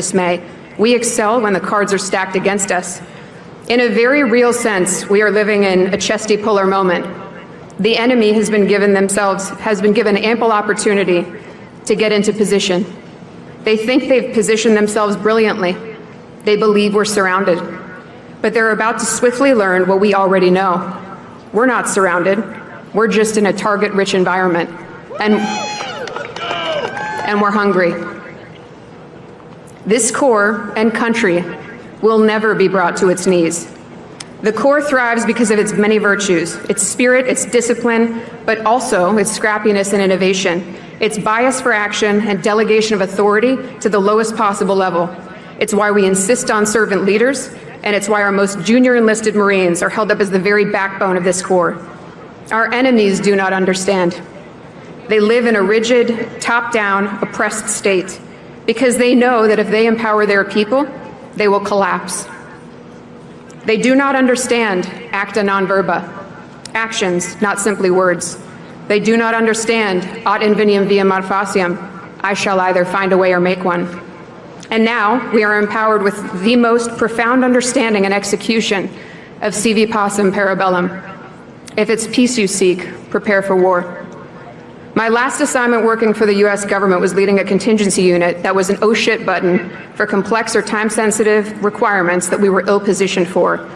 dismay. We excel when the cards are stacked against us. In a very real sense, we are living in a chesty puller moment. The enemy has been given ample opportunity to get into position. They think they've positioned themselves brilliantly. They believe we're surrounded. But they're about to swiftly learn what we already know. We're not surrounded. We're just in a target-rich environment. And we're hungry. This Corps and country will never be brought to its knees. The Corps thrives because of its many virtues, its spirit, its discipline, but also its scrappiness and innovation, its bias for action and delegation of authority to the lowest possible level. It's why we insist on servant leaders, and it's why our most junior enlisted Marines are held up as the very backbone of this Corps. Our enemies do not understand. They live in a rigid, top-down, oppressed state because they know that if they empower their people, they will collapse. They do not understand acta non verba, actions, not simply words. They do not understand ad inveniam via malfaciam, I shall either find a way or make one. And now we are empowered with the most profound understanding and execution of sivi pacem parabellum. If it's peace you seek, prepare for war. My last assignment working for the US government was leading a contingency unit that was an oh shit button for complex or time-sensitive requirements that we were ill-positioned for.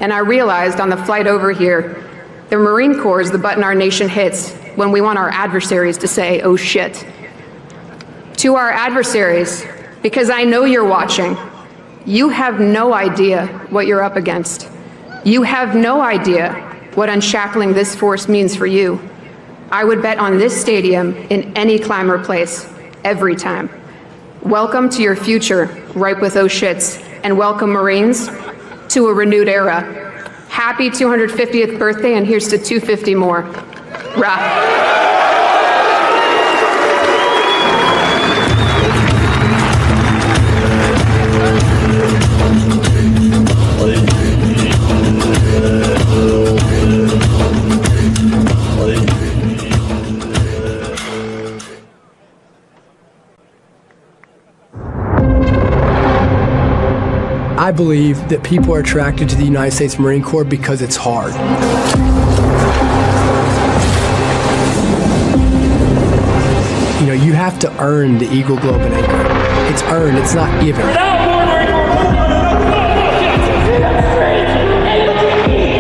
And I realized on the flight over here, the Marine Corps is the button our nation hits when we want our adversaries to say, oh shit. To our adversaries, because I know you're watching, you have no idea what you're up against. You have no idea what unshackling this force means for you. I would bet on this stadium in any climb or place, every time. Welcome to your future, ripe with oh shits, and welcome, Marines, to a renewed era. Happy 250th birthday, and here's to 250 more. Rah. I believe that people are attracted to the United States Marine Corps because it's hard. You know, you have to earn the Eagle, Globe, and Anchor. It's earned, it's not given.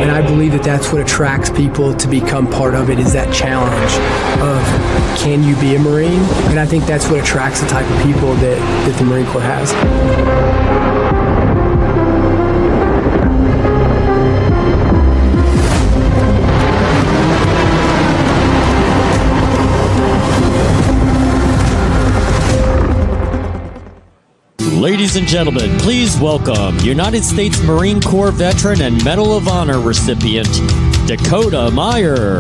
And I believe that that's what attracts people to become part of it, is that challenge of, can you be a Marine? And I think that's what attracts the type of people that the Marine Corps has. Ladies and gentlemen, please welcome United States Marine Corps veteran and Medal of Honor recipient, Dakota Meyer.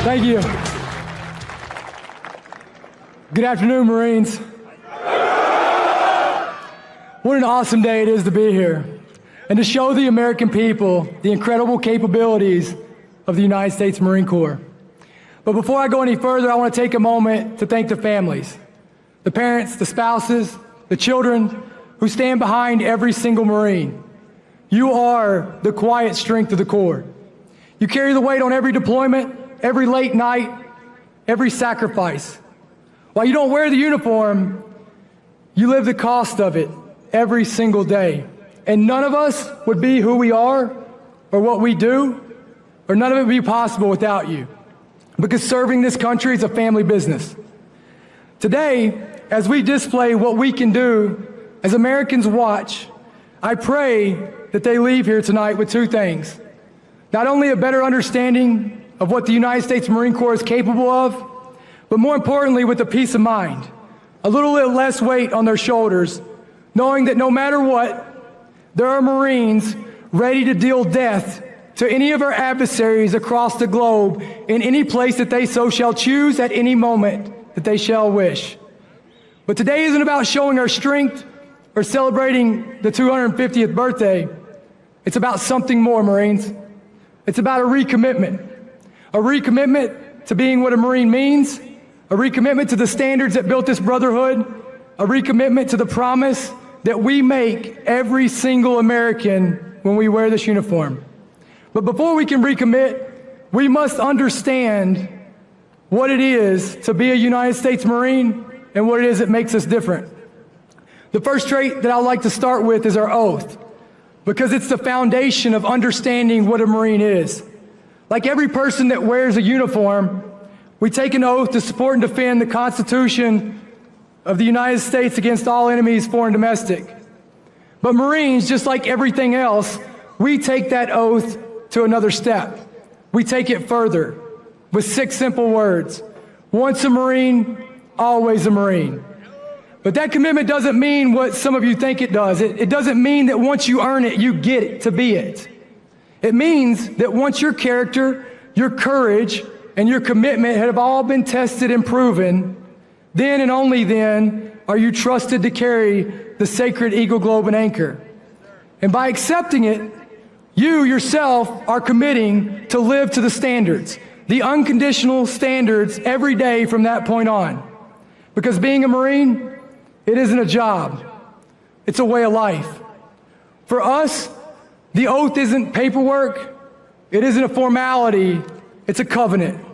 Thank you. Good afternoon, Marines. What an awesome day it is to be here and to show the American people the incredible capabilities of the United States Marine Corps. But before I go any further, I want to take a moment to thank the families, the parents, the spouses, the children who stand behind every single Marine. You are the quiet strength of the Corps. You carry the weight on every deployment, every late night, every sacrifice. While you don't wear the uniform, you live the cost of it every single day. And none of us would be who we are or what we do, or none of it would be possible without you. Because serving this country is a family business. Today, as we display what we can do, as Americans watch, I pray that they leave here tonight with two things. Not only a better understanding of what the United States Marine Corps is capable of, but more importantly, with a peace of mind, a little bit less weight on their shoulders, knowing that no matter what, there are Marines ready to deal death to any of our adversaries across the globe in any place that they so shall choose at any moment. that they shall wish. But today isn't about showing our strength or celebrating the 250th birthday. It's about something more, Marines. It's about a recommitment to being what a Marine means, a recommitment to the standards that built this brotherhood, a recommitment to the promise that we make every single American when we wear this uniform. But before we can recommit, we must understand what it is to be a United States Marine and what it is that makes us different. The first trait that I'd like to start with is our oath, because it's the foundation of understanding what a Marine is. Like every person that wears a uniform, we take an oath to support and defend the Constitution of the United States against all enemies, foreign and domestic. But Marines, just like everything else, we take that oath to another step. We take it further with 6 simple words. Once a Marine, always a Marine. But that commitment doesn't mean what some of you think it does. It doesn't mean that once you earn it, you get it to be it. It means that once your character, your courage, and your commitment have all been tested and proven, then and only then are you trusted to carry the sacred Eagle Globe and Anchor. And by accepting it, you yourself are committing to live to the standards, the unconditional standards every day from that point on. Because being a Marine, it isn't a job, it's a way of life. For us, the oath isn't paperwork, it isn't a formality, it's a covenant.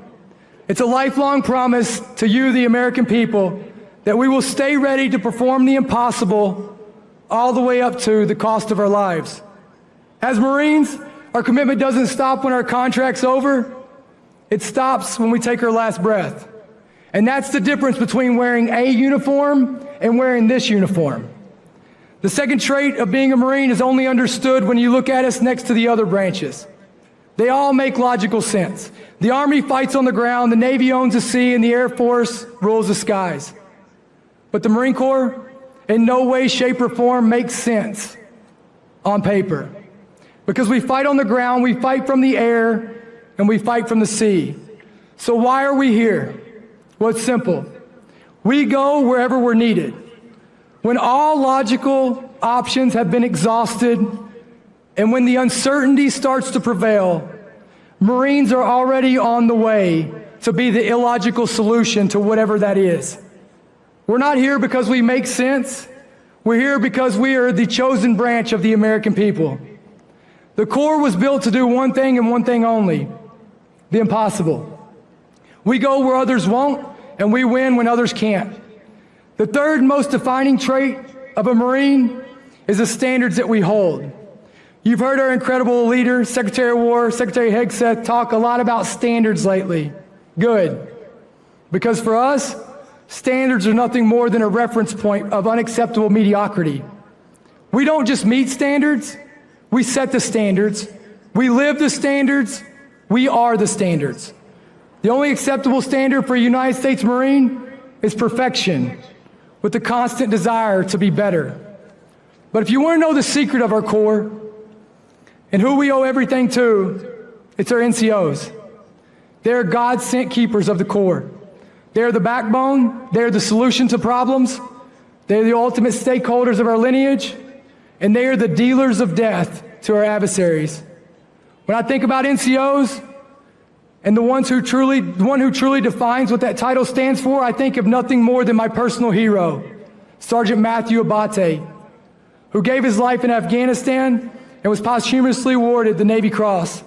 It's a lifelong promise to you, the American people, that we will stay ready to perform the impossible all the way up to the cost of our lives. As Marines, our commitment doesn't stop when our contract's over, it stops when we take our last breath. And that's the difference between wearing a uniform and wearing this uniform. The second trait of being a Marine is only understood when you look at us next to the other branches. They all make logical sense. The Army fights on the ground, the Navy owns the sea, and the Air Force rules the skies. But the Marine Corps, in no way, shape, or form makes sense on paper. Because we fight on the ground, we fight from the air, and we fight from the sea. So why are we here? Well, it's simple. We go wherever we're needed. When all logical options have been exhausted, and when the uncertainty starts to prevail, Marines are already on the way to be the illogical solution to whatever that is. We're not here because we make sense. We're here because we are the chosen branch of the American people. The Corps was built to do one thing and one thing only, the impossible. We go where others won't, and we win when others can't. The third most defining trait of a Marine is the standards that we hold. You've heard our incredible leader, Secretary of War, Secretary Hegseth, talk a lot about standards lately. Good. Because for us, standards are nothing more than a reference point of unacceptable mediocrity. We don't just meet standards, we set the standards. We live the standards, we are the standards. The only acceptable standard for a United States Marine is perfection, with the constant desire to be better. But if you want to know the secret of our Corps and who we owe everything to, it's our NCOs. They're God-sent keepers of the Corps. They're the backbone, they're the solution to problems, they're the ultimate stakeholders of our lineage, and they are the dealers of death to our adversaries. When I think about NCOs, and the one who truly defines what that title stands for, I think of nothing more than my personal hero, Sergeant Matthew Abate, who gave his life in Afghanistan and was posthumously awarded the Navy Cross.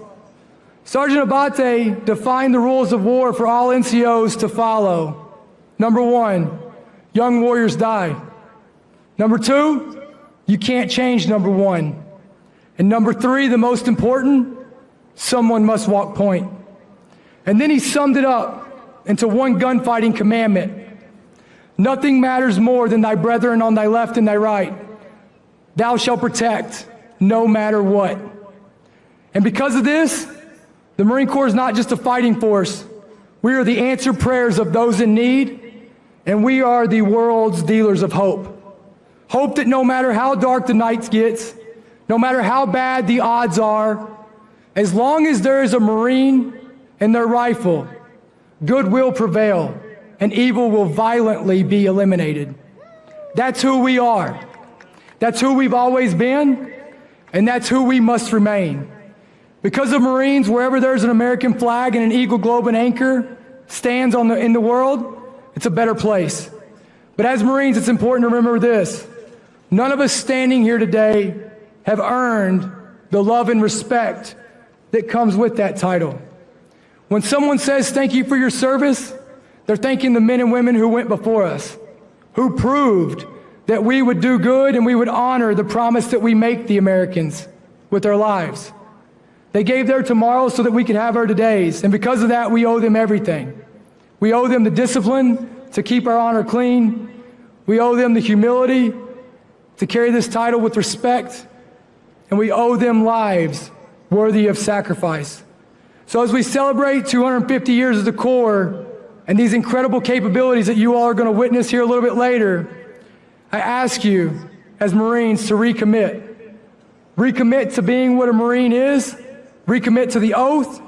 Sergeant Abate defined the rules of war for all NCOs to follow. Number 1, young warriors die. Number 2, you can't change number 1. And number 3, the most important, someone must walk point. And then he summed it up into one gunfighting commandment. Nothing matters more than thy brethren on thy left and thy right. Thou shalt protect no matter what. And because of this, the Marine Corps is not just a fighting force. We are the answered prayers of those in need, and we are the world's dealers of hope. Hope that no matter how dark the night gets, no matter how bad the odds are, as long as there is a Marine and their rifle, good will prevail, and evil will violently be eliminated. That's who we are. That's who we've always been, and that's who we must remain. Because of Marines, wherever there's an American flag and an eagle, globe, and anchor stands in the world, it's a better place. But as Marines, it's important to remember this. None of us standing here today have earned the love and respect that comes with that title. When someone says thank you for your service, they're thanking the men and women who went before us, who proved that we would do good and we would honor the promise that we make the Americans with our lives. They gave their tomorrows so that we could have our todays, and because of that, we owe them everything. We owe them the discipline to keep our honor clean. We owe them the humility to carry this title with respect, and we owe them lives worthy of sacrifice. So as we celebrate 250 years of the Corps and these incredible capabilities that you all are going to witness here a little bit later, I ask you as Marines to recommit. Recommit to being what a Marine is, recommit to the oath,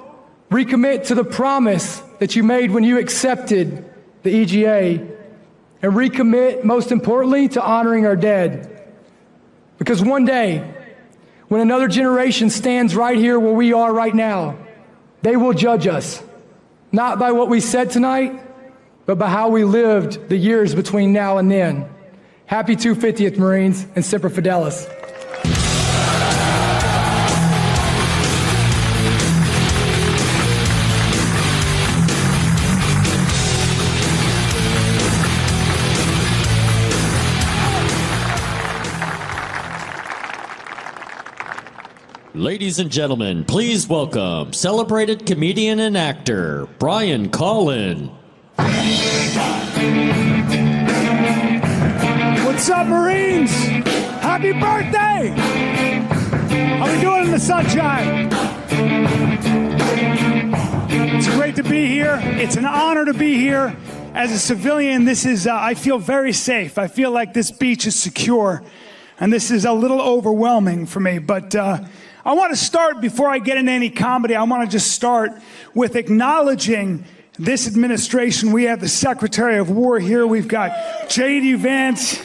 recommit to the promise that you made when you accepted the EGA, and recommit, most importantly, to honoring our dead. Because one day, when another generation stands right here where we are right now, they will judge us, not by what we said tonight, but by how we lived the years between now and then. Happy 250th Marines, and Semper Fidelis. Ladies and gentlemen, please welcome celebrated comedian and actor, Brian Collin. What's up, Marines? Happy birthday! How we doing in the sunshine? It's great to be here. It's an honor to be here. As a civilian, this is, I feel very safe. I feel like this beach is secure. And this is a little overwhelming for me, but I want to start, before I get into any comedy, I want to just start with acknowledging this administration. We have the Secretary of War here. We've got JD Vance.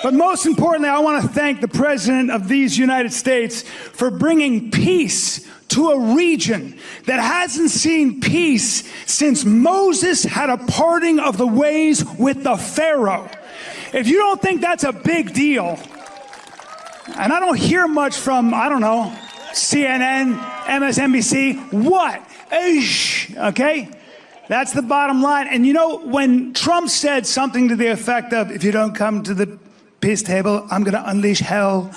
But most importantly, I want to thank the President of these United States for bringing peace to a region that hasn't seen peace since Moses had a parting of the ways with the Pharaoh. If you don't think that's a big deal, and I don't hear much from, I don't know, CNN, MSNBC, what? Okay? That's the bottom line. And you know, when Trump said something to the effect of, if you don't come to the peace table, I'm going to unleash hell,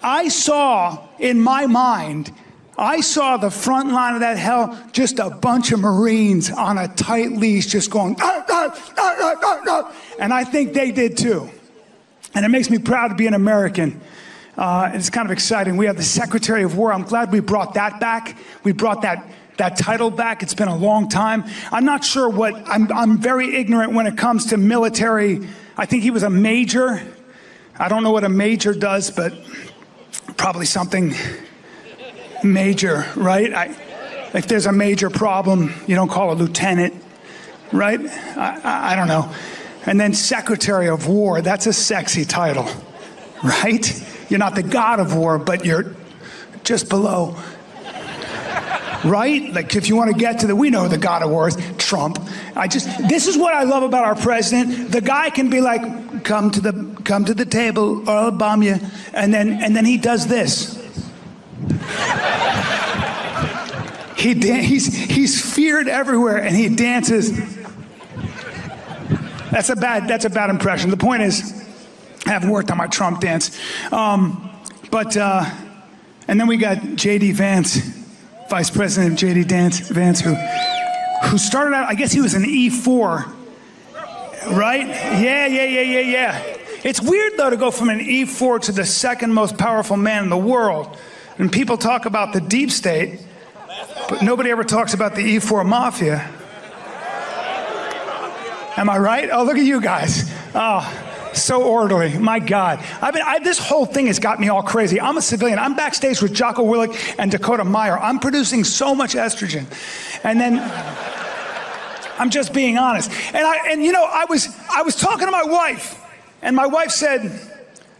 I saw, in my mind, I saw the front line of that hell, just a bunch of Marines on a tight leash just going, and I think they did too. And it makes me proud to be an American. It's kind of exciting. We have the Secretary of War. I'm glad we brought that back. We brought that title back. It's been a long time. I'm not sure what, I'm very ignorant when it comes to military. I think he was a major. I don't know what a major does, but probably something major, right? If there's a major problem, you don't call a lieutenant, right? I don't know. And then Secretary of War, that's a sexy title, right? You're not the God of War, but you're just below, right? Like, if you want to get to we know the God of War is Trump. This is what I love about our president. The guy can be like, come to the table or I'll bomb you. And then he does this. He's feared everywhere and he dances. That's a bad impression. The point is, I haven't worked on my Trump dance. And then we got JD Vance, Vice President JD Vance, who started out, I guess he was an E4, right? Yeah. It's weird, though, to go from an E4 to the second most powerful man in the world. And people talk about the deep state, but nobody ever talks about the E4 mafia. Am I right? Oh, look at you guys. Oh, so orderly. My God. This whole thing has got me all crazy. I'm a civilian. I'm backstage with Jocko Willink and Dakota Meyer. I'm producing so much estrogen. And then I'm just being honest. And you know, I was talking to my wife, and my wife said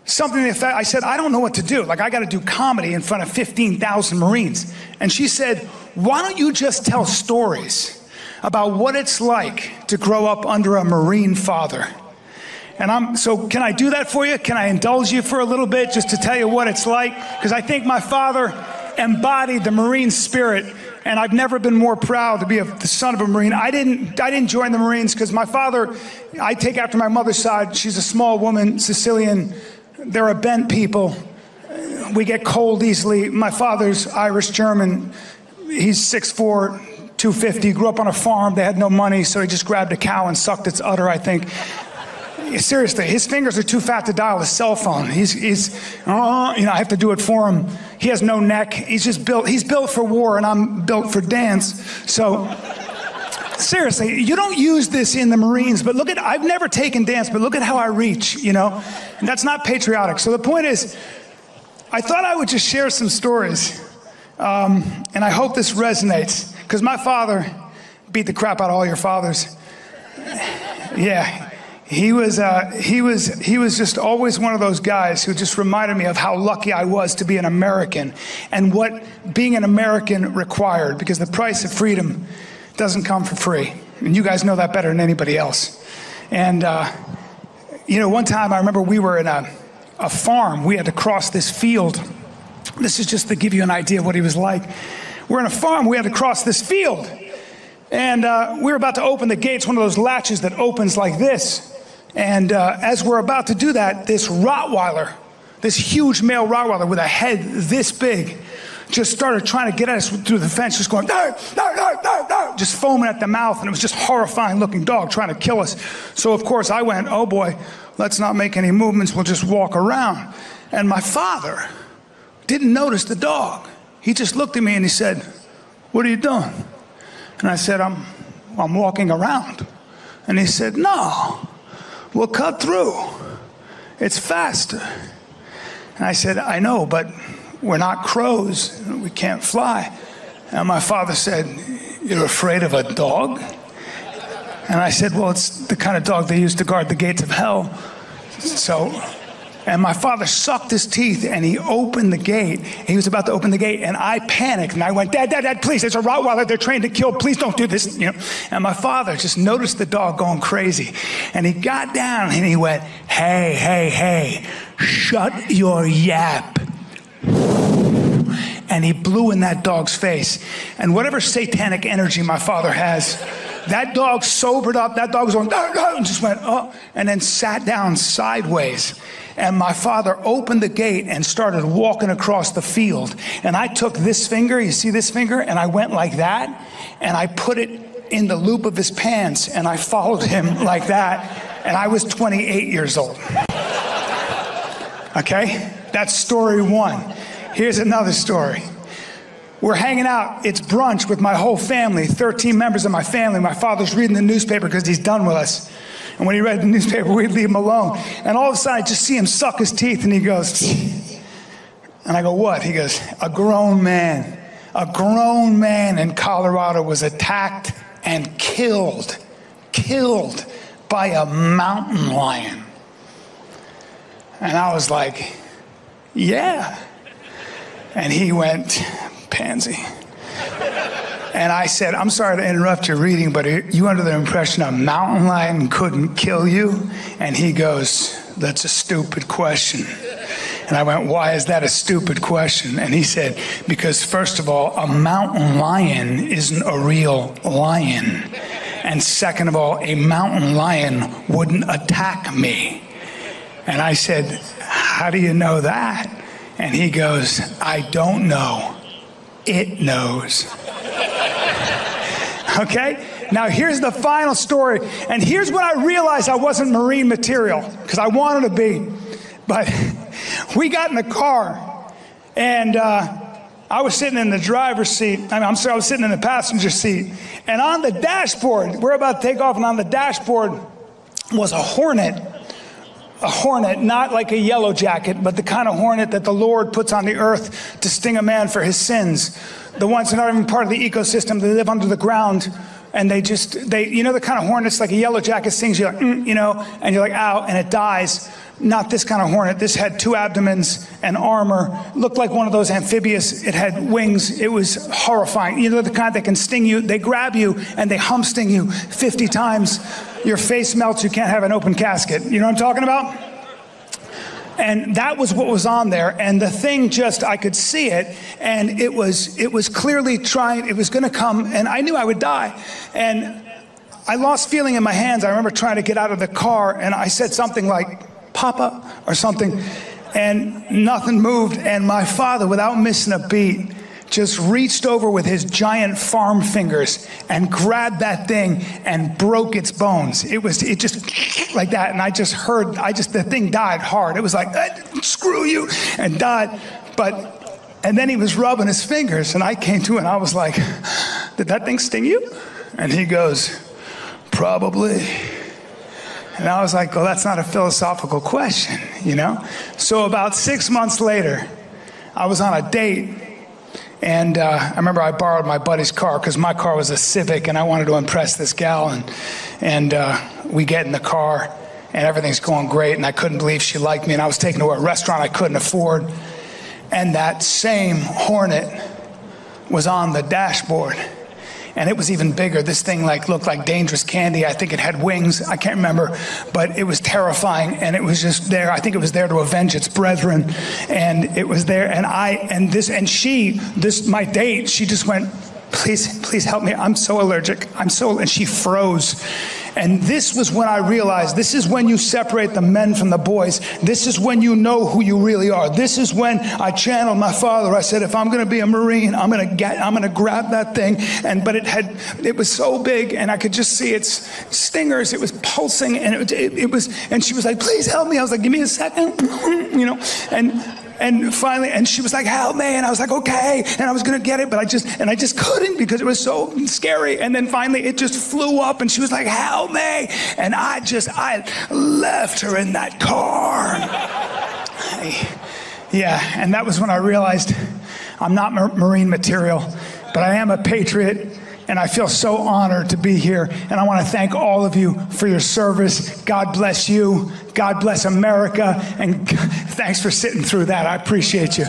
something to the effect, I said, I don't know what to do. Like, I got to do comedy in front of 15,000 Marines. And she said, why don't you just tell stories about what it's like to grow up under a Marine father? And so can I do that for you? Can I indulge you for a little bit just to tell you what it's like? Because I think my father embodied the Marine spirit, and I've never been more proud to be the son of a Marine. I didn't join the Marines because my father, I take after my mother's side. She's a small woman, Sicilian. They're a bent people. We get cold easily. My father's Irish-German. He's 6'4", 250, grew up on a farm. They had no money, so he just grabbed a cow and sucked its udder, I think. Seriously, his fingers are too fat to dial a cell phone. He's you know, I have to do it for him. He has no neck. He's built for war, and I'm built for dance. So, seriously, you don't use this in the Marines, but I've never taken dance, but look at how I reach, you know? And that's not patriotic. So the point is, I thought I would just share some stories, and I hope this resonates, because my father beat the crap out of all your fathers. Yeah. He was just always one of those guys who just reminded me of how lucky I was to be an American and what being an American required, because the price of freedom doesn't come for free. And you guys know that better than anybody else. And, you know, one time I remember we were in a farm. We had to cross this field. This is just to give you an idea of what he was like. We're in a farm. We had to cross this field. And we were about to open the gates, one of those latches that opens like this. And as we're about to do that, this Rottweiler, this huge male Rottweiler with a head this big, just started trying to get at us through the fence, just going, "Dar, dar, dar, dar, dar," just foaming at the mouth. And it was just horrifying looking dog trying to kill us. So of course I went, oh boy, let's not make any movements. We'll just walk around. And my father didn't notice the dog. He just looked at me and he said, "What are you doing?" And I said, I'm walking around. And he said, "No, we'll cut through. It's faster." And I said, "I know, but we're not crows. We can't fly." And my father said, "You're afraid of a dog?" And I said, "Well, it's the kind of dog they use to guard the gates of hell." And my father sucked his teeth and he opened the gate. He was about to open the gate and I panicked and I went, "Dad, Dad, Dad, please, it's a Rottweiler. They're trained to kill. Please don't do this." You know? And my father just noticed the dog going crazy. And he got down and he went, "Hey, hey, hey, shut your yap." And he blew in that dog's face. And whatever satanic energy my father has, that dog sobered up. That dog was going, "Dar, dar," and just went, "Oh," and then sat down sideways. And my father opened the gate and started walking across the field. And I took this finger, you see this finger? And I went like that, and I put it in the loop of his pants, and I followed him like that. And I was 28 years old. Okay? That's story one. Here's another story. We're hanging out. It's brunch with my whole family, 13 members of my family. My father's reading the newspaper because he's done with us. And when he read the newspaper, we'd leave him alone. And all of a sudden, I just see him suck his teeth, and he goes, and I go, "What?" He goes, a grown man in Colorado was attacked and killed by a mountain lion. And I was like, "Yeah." And he went, "Pansy." And I said, "I'm sorry to interrupt your reading, but are you under the impression a mountain lion couldn't kill you?" And he goes, "That's a stupid question." And I went, "Why is that a stupid question?" And he said, "Because first of all, a mountain lion isn't a real lion. And second of all, a mountain lion wouldn't attack me." And I said, "How do you know that?" And he goes, "I don't know. It knows." Okay? Now here's the final story. And here's when I realized I wasn't Marine material, because I wanted to be. But we got in the car, and I was sitting in the driver's seat. I was sitting in the passenger seat. And on the dashboard, we're about to take off, and on the dashboard was a hornet. A hornet, not like a yellow jacket, but the kind of hornet that the Lord puts on the earth to sting a man for his sins. The ones that aren't even part of the ecosystem, they live under the ground, and they you know the kind of hornets, like a yellow jacket stings you, like, you know, and you're like, ow, and it dies. Not this kind of hornet. This had 2 abdomens and armor. Looked like one of those amphibious. It had wings. It was horrifying. You know the kind that can sting you. They grab you and they hump sting you 50 times. Your face melts. You can't have an open casket. You know what I'm talking about? And that was what was on there. And the thing just, I could see it. And it was clearly trying, it was going to come. And I knew I would die. And I lost feeling in my hands. I remember trying to get out of the car. And I said something like, Papa, or something. And nothing moved. And my father, without missing a beat, just reached over with his giant farm fingers and grabbed that thing and broke its bones. It just like that. And the thing died hard. It was like, screw you, and died. And then he was rubbing his fingers, and I came to, and I was like, did that thing sting you? And he goes, probably. And I was like, well, that's not a philosophical question, you know? So about 6 months later, I was on a date. And I remember I borrowed my buddy's car because my car was a Civic, and I wanted to impress this gal. And we get in the car, and everything's going great, and I couldn't believe she liked me. And I was taken to a restaurant I couldn't afford. And that same Hornet was on the dashboard. And it was even bigger. This thing looked like dangerous candy. I think it had wings. I can't remember, but it was terrifying. And it was just there. I think it was there to avenge its brethren. And it was there. And my date, she just went, please help me. I'm so allergic. And she froze. And this was when I realized, this is when you separate the men from the boys. This is when you know who you really are. This is when I channeled my father. I said, if I'm going to be a Marine, I'm going to grab that thing. But it was so big, and I could just see its stingers. It was pulsing, and and she was like, please help me. I was like, give me a second, you know, and finally, and she was like, help me. And I was like, okay. And I was going to get it, but I just couldn't because it was so scary. And then finally it just flew up, and she was like, help me. And I left her in that car. Yeah. And that was when I realized I'm not Marine material, but I am a patriot. And I feel so honored to be here. And I want to thank all of you for your service. God bless you. God bless America. And thanks for sitting through that. I appreciate you.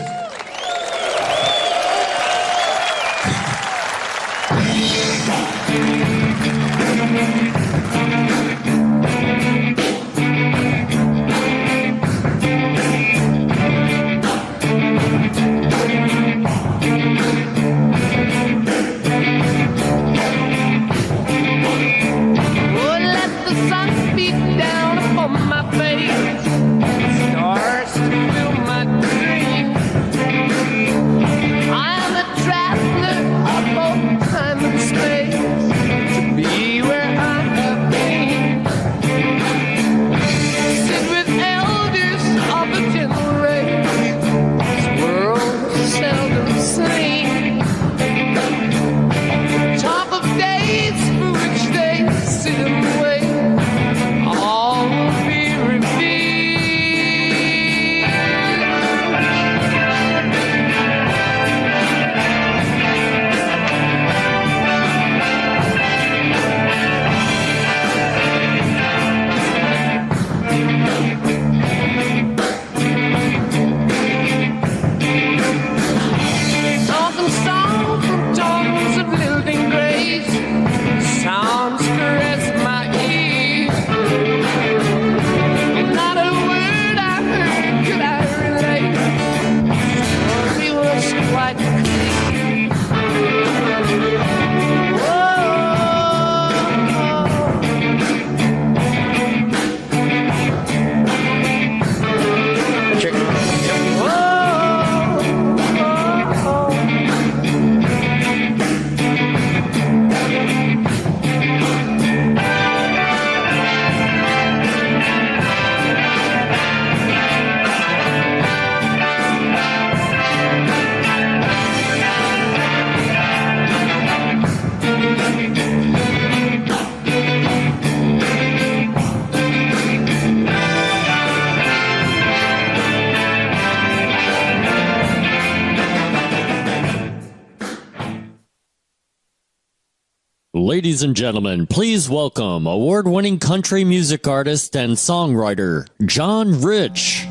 Ladies and gentlemen, please welcome award-winning country music artist and songwriter, John Rich.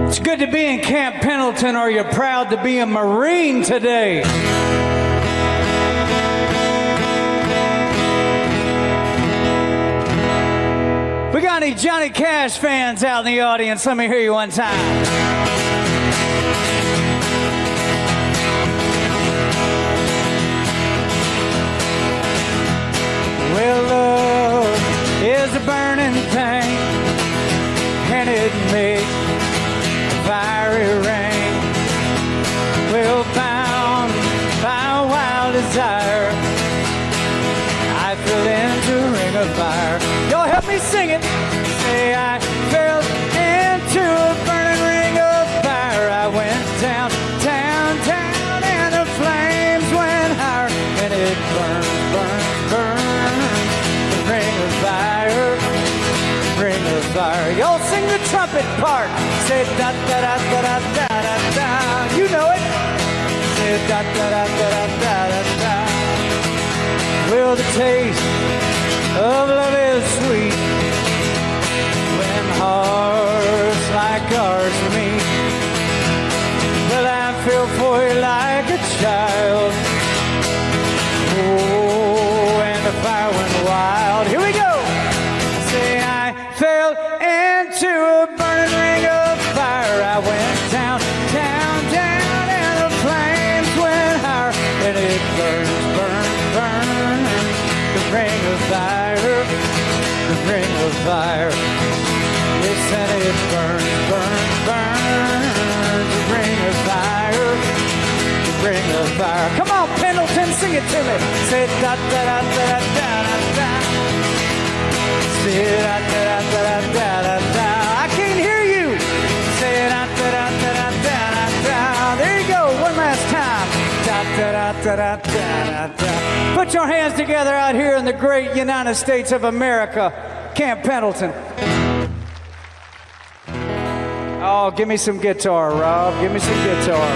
It's good to be in Camp Pendleton. Are you proud to be a Marine today? We got any Johnny Cash fans out in the audience? Let me hear you one time. Well, love is a burning thing, and it makes a fiery rain. Well, bound by a wild desire, I fell into a ring of fire. Y'all help me sing it. Say I fell into a burning ring of fire. I went down, down, down, and the flames went higher. And it burned, burned, burned. The ring of fire, ring of fire. Y'all sing the trumpet part. Say da da da da da da da da. You know it. Say da da da da da da da da. Well, the taste of love is sweet when hearts like ours meet. Well, I feel for you like a child. Oh, and the fire went wild. Here we go. Say I fell into a burning ring of fire. I went down, down, down, and the flames went higher. And it burns, burns, burns. The ring of fire, the ring of fire. Yes, and it burns, burns, burns. The ring of fire, the ring of fire. Come on, Pendleton, sing it to me. Say da da da da da da da. Say da da da da da da da. I can't hear you. Say da da da da da da da. There you go, one last time. Da da da da da da da. Put your hands together out here in the great United States of America, Camp Pendleton. Oh, give me some guitar, Rob. Give me some guitar.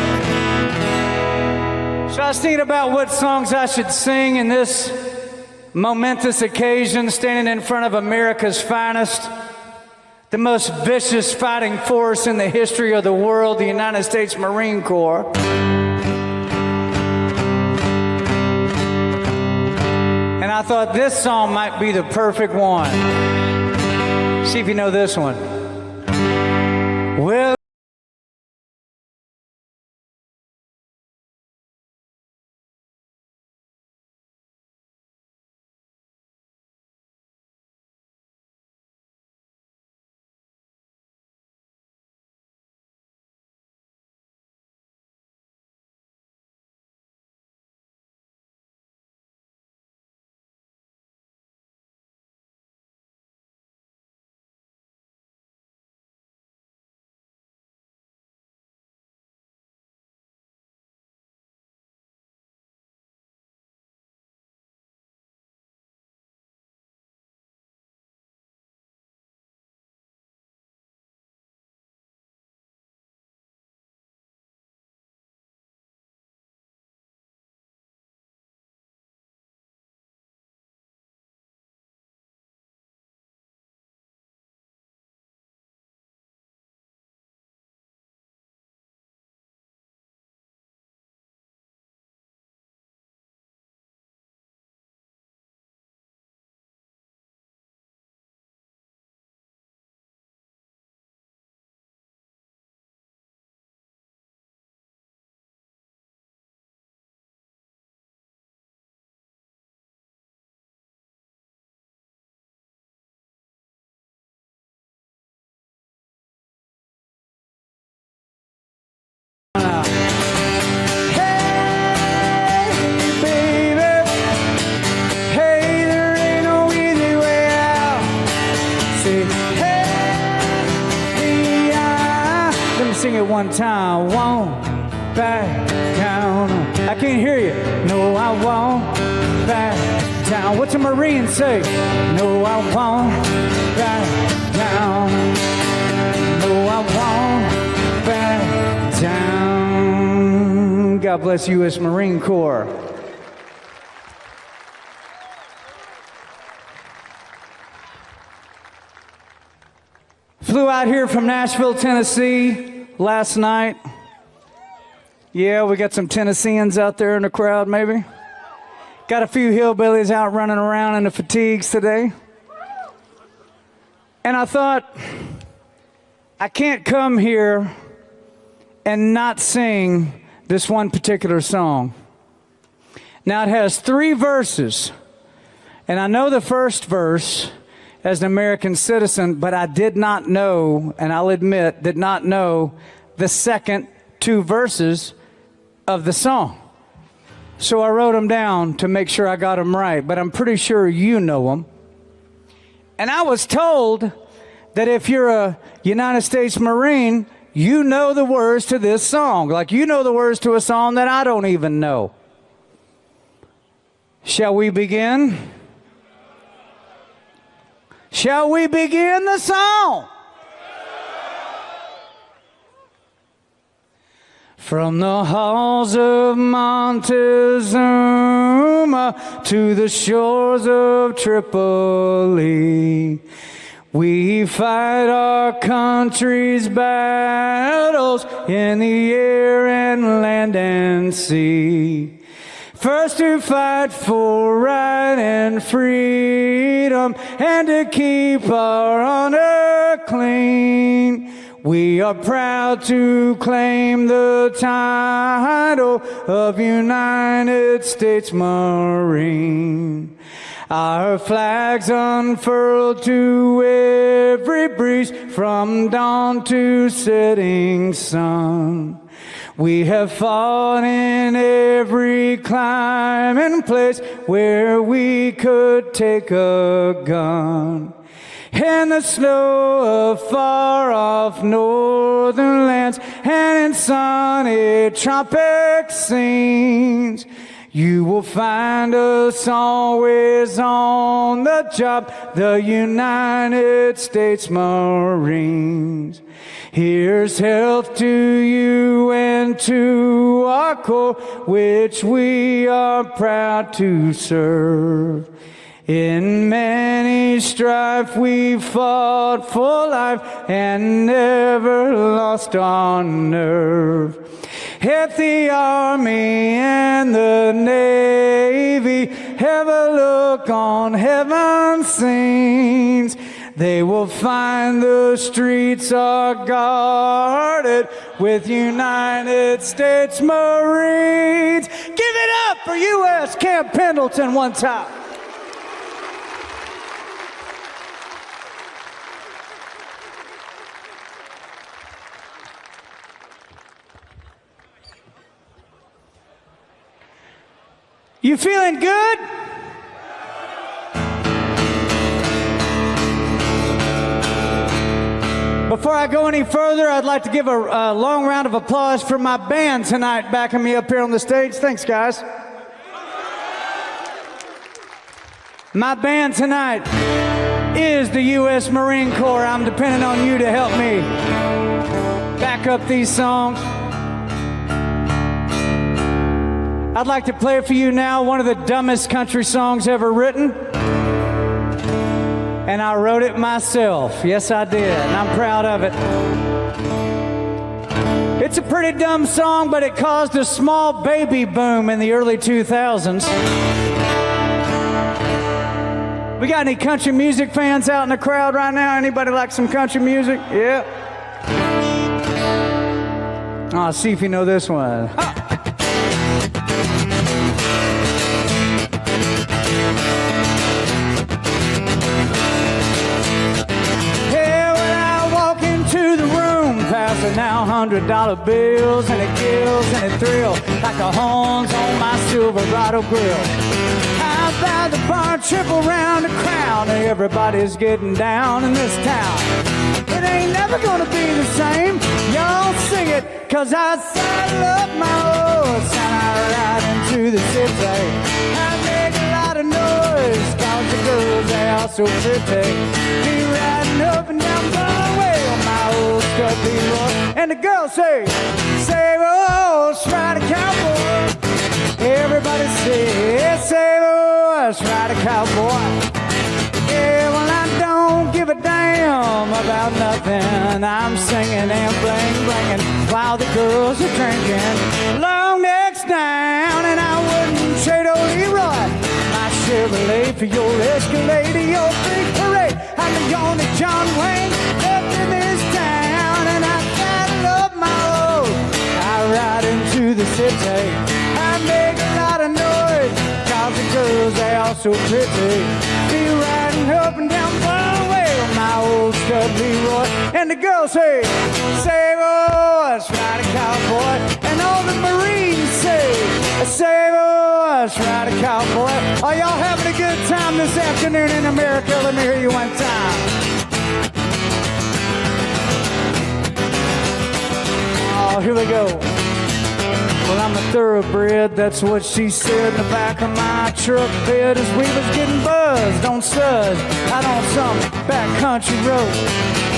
So I was thinking about what songs I should sing in this momentous occasion, standing in front of America's finest, the most vicious fighting force in the history of the world, the United States Marine Corps. And I thought this song might be the perfect one. See if you know this one. Well, sing it one time. Won't back down. I can't hear you. No, I won't back down. What's a Marine say? No, I won't back down. down. No, I won't back down. God bless U.S. Marine Corps. Flew out here from Nashville, Tennessee last night. Yeah, we got some Tennesseans out there in the crowd, maybe. Got a few hillbillies out running around in the fatigues today. And I thought, I can't come here and not sing this one particular song. Now, it has 3 verses, and I know the first verse as an American citizen, but I did not know, and I'll admit, did not know the second 2 verses of the song. So I wrote them down to make sure I got them right, but I'm pretty sure you know them. And I was told that if you're a United States Marine, you know the words to this song. Like you know the words to a song that I don't even know. Shall we begin? Shall we begin the song? From the halls of Montezuma to the shores of Tripoli, we fight our country's battles in the air and land and sea. First to fight for right and freedom and to keep our honor clean. We are proud to claim the title of United States Marine. Our flags unfurled to every breeze from dawn to setting sun. We have fought in every clime and place where we could take a gun. In the snow of far-off northern lands and in sunny tropic scenes, you will find us always on the job, the United States Marines. Here's health to you and to our corps, which we are proud to serve. In many strife we fought for life and never lost our nerve. If the Army and the Navy ever look on heaven's scenes, they will find the streets are guarded with United States Marines. Give it up for U.S. Camp Pendleton one time. You feeling good? Before I go any further, I'd like to give a long round of applause for my band tonight backing me up here on the stage. Thanks, guys. My band tonight is the U.S. Marine Corps. I'm depending on you to help me back up these songs. I'd like to play for you now one of the dumbest country songs ever written. And I wrote it myself. Yes, I did. And I'm proud of it. It's a pretty dumb song, but it caused a small baby boom in the early 2000s. We got any country music fans out in the crowd right now? Anybody like some country music? Yeah. I'll see if you know this one. Ha! Now $100 bills, and it kills and it thrills like the horns on my Silverado grill. How about the bar triple round the crown? Everybody's getting down in this town. It ain't never gonna be the same. Y'all sing it, 'cause I saddle up my horse and I ride into the city. I make a lot of noise, 'cause the girls, they are so pretty. Be riding up and down Broadway on my old stud Leroy. And the girls say, save us, ride a cowboy. Everybody say, save us, ride a cowboy. Yeah, well, I don't give a damn about nothing. I'm singing and blinging while the girls are drinking. Long necks down, and I wouldn't trade old Leroy. My Chevrolet for your Escalade, your big parade. I'm the only John Wayne left in this town, and I saddle up my road. I ride into the city. I make a lot of noise, 'cause the girls, they all so pretty. Be riding up and down Broadway on my old stud Leroy. And the girls say, save us, ride a cowboy. And all the Marines say, save us, ride a cowboy. Are y'all having a good time this afternoon in America? Let me hear you one time. Oh, here we go. Well, I'm a thoroughbred, that's what she said in the back of my truck bed as we was getting buzzed on suds out on some backcountry road.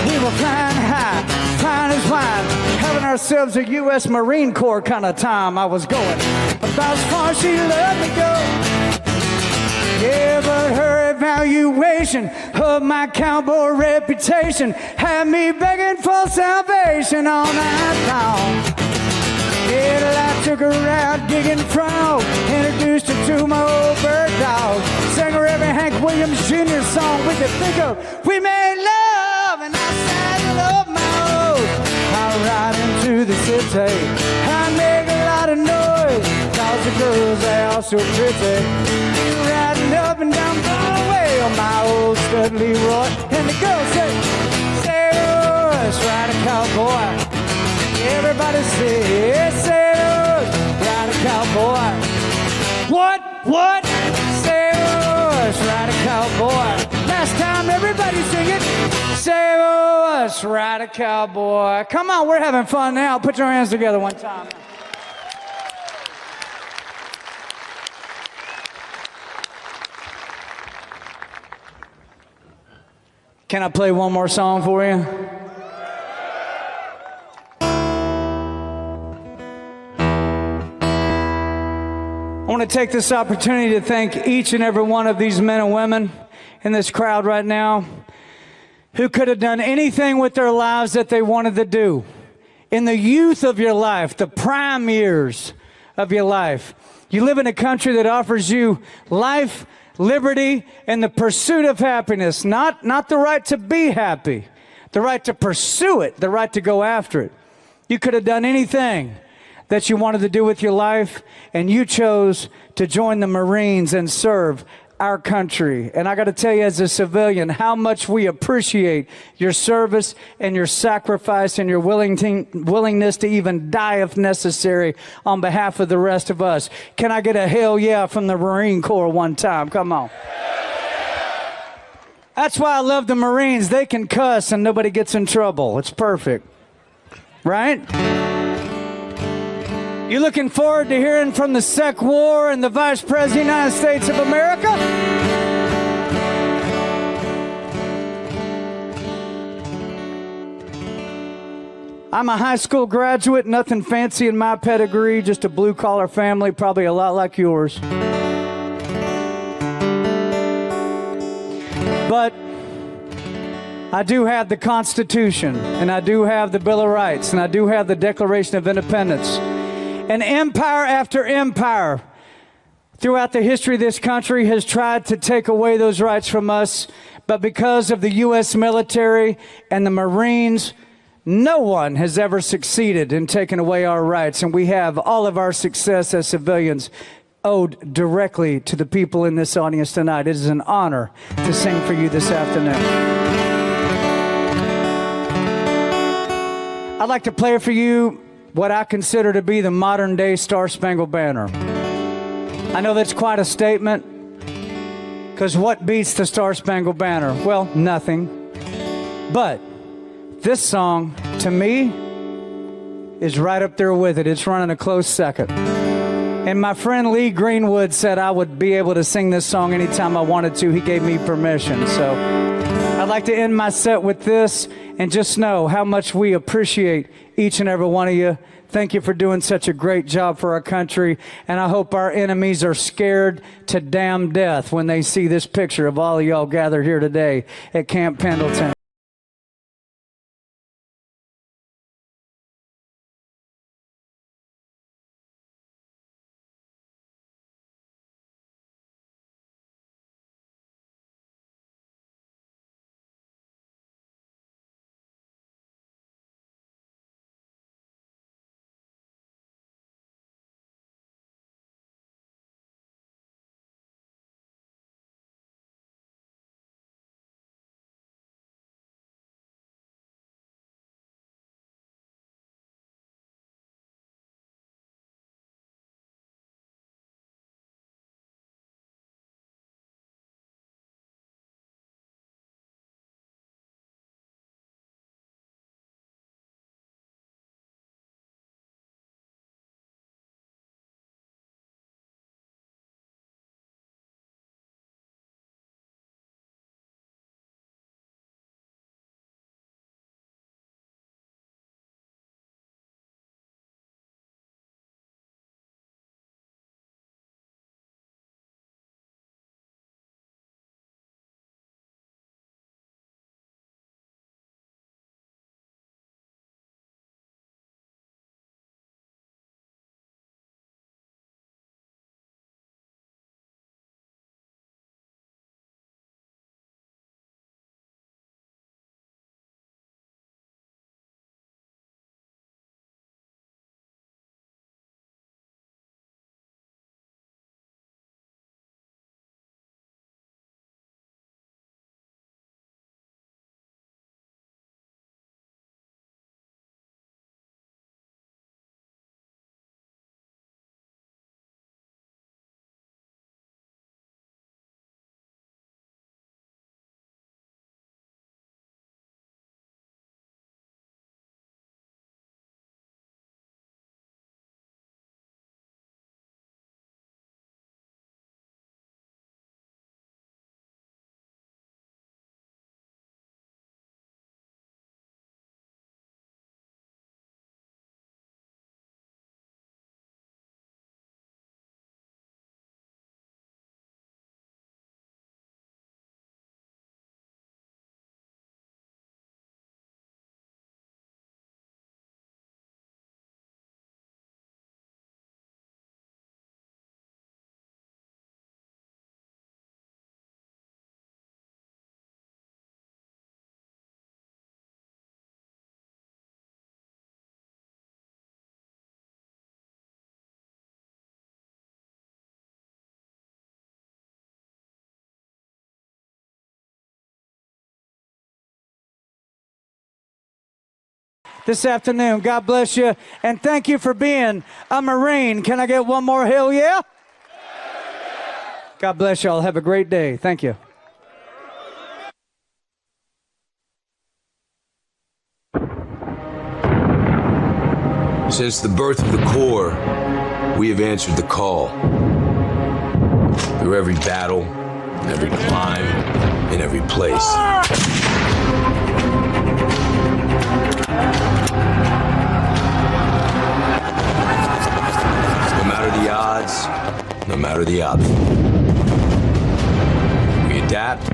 We were flying high, flying as wide, having ourselves a U.S. Marine Corps kind of time. I was going about as far as she let me go. Yeah, but her evaluation of my cowboy reputation had me begging for salvation all night long. Yeah, till I took her out digging frog, introduced her to my old bird dog, sang her every Hank Williams Jr. song we could think of. We made love and I saddled up my old. I ride into the city, I make a lot of noise, 'cause the girls, they all so pretty. Riding up and down Broadway on my old stud Leroy. And the girls say, say, oh, let's ride a cowboy. Everybody say, say, oh, ride a cowboy. What? Say, oh, let's ride a cowboy. Last time, everybody sing it. Say, oh, let's ride a cowboy. Come on, we're having fun now. Put your hands together one time. Can I play one more song for you? I want to take this opportunity to thank each and every one of these men and women in this crowd right now who could have done anything with their lives that they wanted to do. In the youth of your life, the prime years of your life, you live in a country that offers you life, liberty, and the pursuit of happiness. Not the right to be happy, the right to pursue it, the right to go after it. You could have done anything that you wanted to do with your life, and you chose to join the Marines and serve our country. And I got to tell you, as a civilian, how much we appreciate your service and your sacrifice and your willingness to even die if necessary on behalf of the rest of us. Can I get a hell yeah from the Marine Corps one time? Come on. That's why I love the Marines. They can cuss and nobody gets in trouble. It's perfect. Right? You looking forward to hearing from the Sec War and the Vice President of the United States of America? I'm a high school graduate, nothing fancy in my pedigree, just a blue-collar family, probably a lot like yours. But I do have the Constitution, and I do have the Bill of Rights, and I do have the Declaration of Independence. And empire after empire throughout the history of this country has tried to take away those rights from us. But because of the U.S. military and the Marines, no one has ever succeeded in taking away our rights. And we have all of our success as civilians owed directly to the people in this audience tonight. It is an honor to sing for you this afternoon. I'd like to play for you what I consider to be the modern-day Star-Spangled Banner. I know that's quite a statement, because what beats the Star-Spangled Banner? Well, nothing. But this song, to me, is right up there with it. It's running a close second. And my friend Lee Greenwood said I would be able to sing this song anytime I wanted to. He gave me permission. So I'd I'd like to end my set with this, and just know how much we appreciate each and every one of you. Thank you for doing such a great job for our country, and I hope our enemies are scared to damn death when they see this picture of all of y'all gathered here today at Camp Pendleton. This afternoon. God bless you, and thank you for being a Marine. Can I get one more hell yeah? God bless y'all. Have a great day. Thank you. Since the birth of the Corps, we have answered the call. Through every battle, every climb, in every place. The odds, no matter the obstacle. We adapt,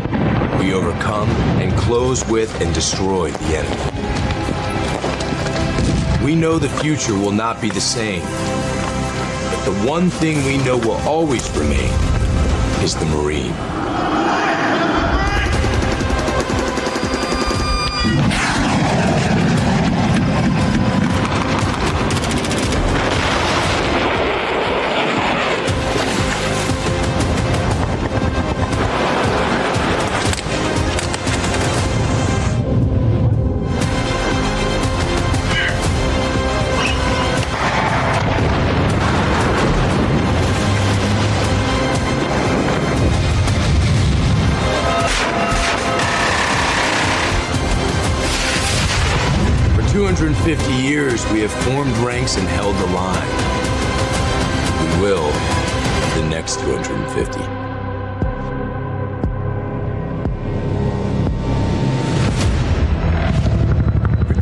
we overcome, and close with and destroy the enemy. We know the future will not be the same, but the one thing we know will always remain is the Marine. For 250 years, we have formed ranks and held the line. We will for the next 250.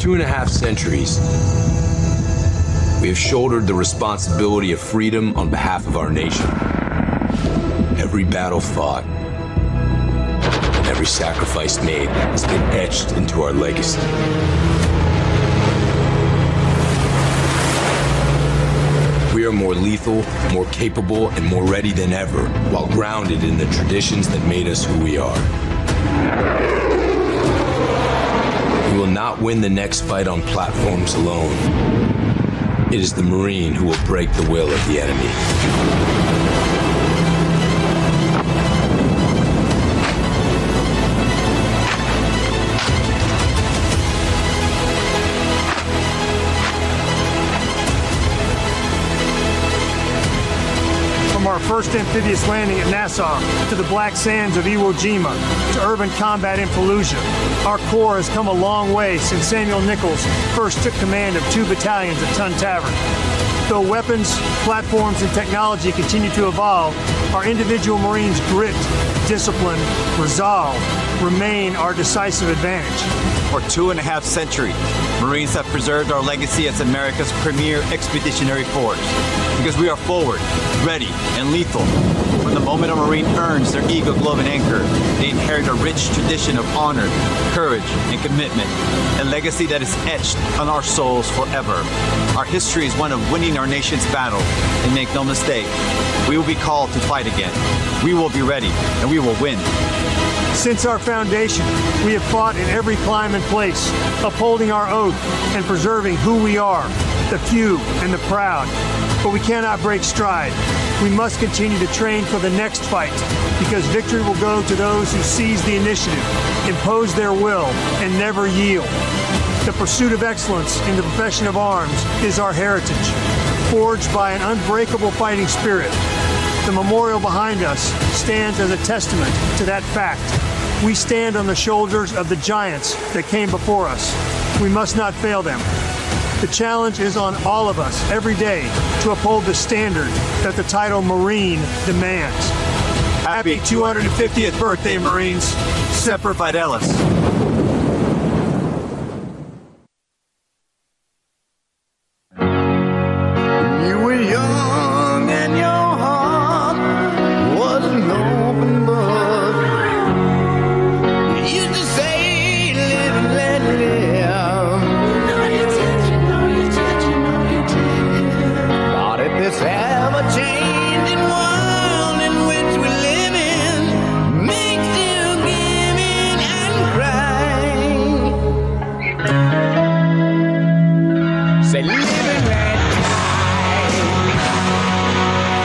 2.5 centuries, we have shouldered the responsibility of freedom on behalf of our nation. Every battle fought, and every sacrifice made has been etched into our legacy. We are more lethal, more capable, and more ready than ever, while grounded in the traditions that made us who we are. We will not win the next fight on platforms alone. It is the Marine who will break the will of the enemy. From our first amphibious landing at Nassau to the black sands of Iwo Jima to urban combat in Fallujah, our Corps has come a long way since Samuel Nichols first took command of 2 battalions at Tun Tavern. Though weapons, platforms, and technology continue to evolve, our individual Marines' grit, discipline, resolve remain our decisive advantage. For 2.5 centuries, Marines have preserved our legacy as America's premier expeditionary force because we are forward, ready, and lethal. From the moment a Marine earns their Eagle Globe and Anchor, they inherit a rich tradition of honor, courage, and commitment, a legacy that is etched on our souls forever. Our history is one of winning our nation's battle, and make no mistake, we will be called to fight again. We will be ready, and we will win. Since our foundation, we have fought in every climb and place, upholding our oath and preserving who we are, the few and the proud. But we cannot break stride. We must continue to train for the next fight, because victory will go to those who seize the initiative, impose their will, and never yield. The pursuit of excellence in the profession of arms is our heritage, forged by an unbreakable fighting spirit. The memorial behind us stands as a testament to that fact. We stand on the shoulders of the giants that came before us. We must not fail them. The challenge is on all of us every day to uphold the standard that the title Marine demands. Happy 250th birthday, Marines. Semper Fidelis. You were young and your heart was an open book. You used to say, live and let live. You know you did. But if this ever-changing world in which we live in makes you give in and cry, say, live and let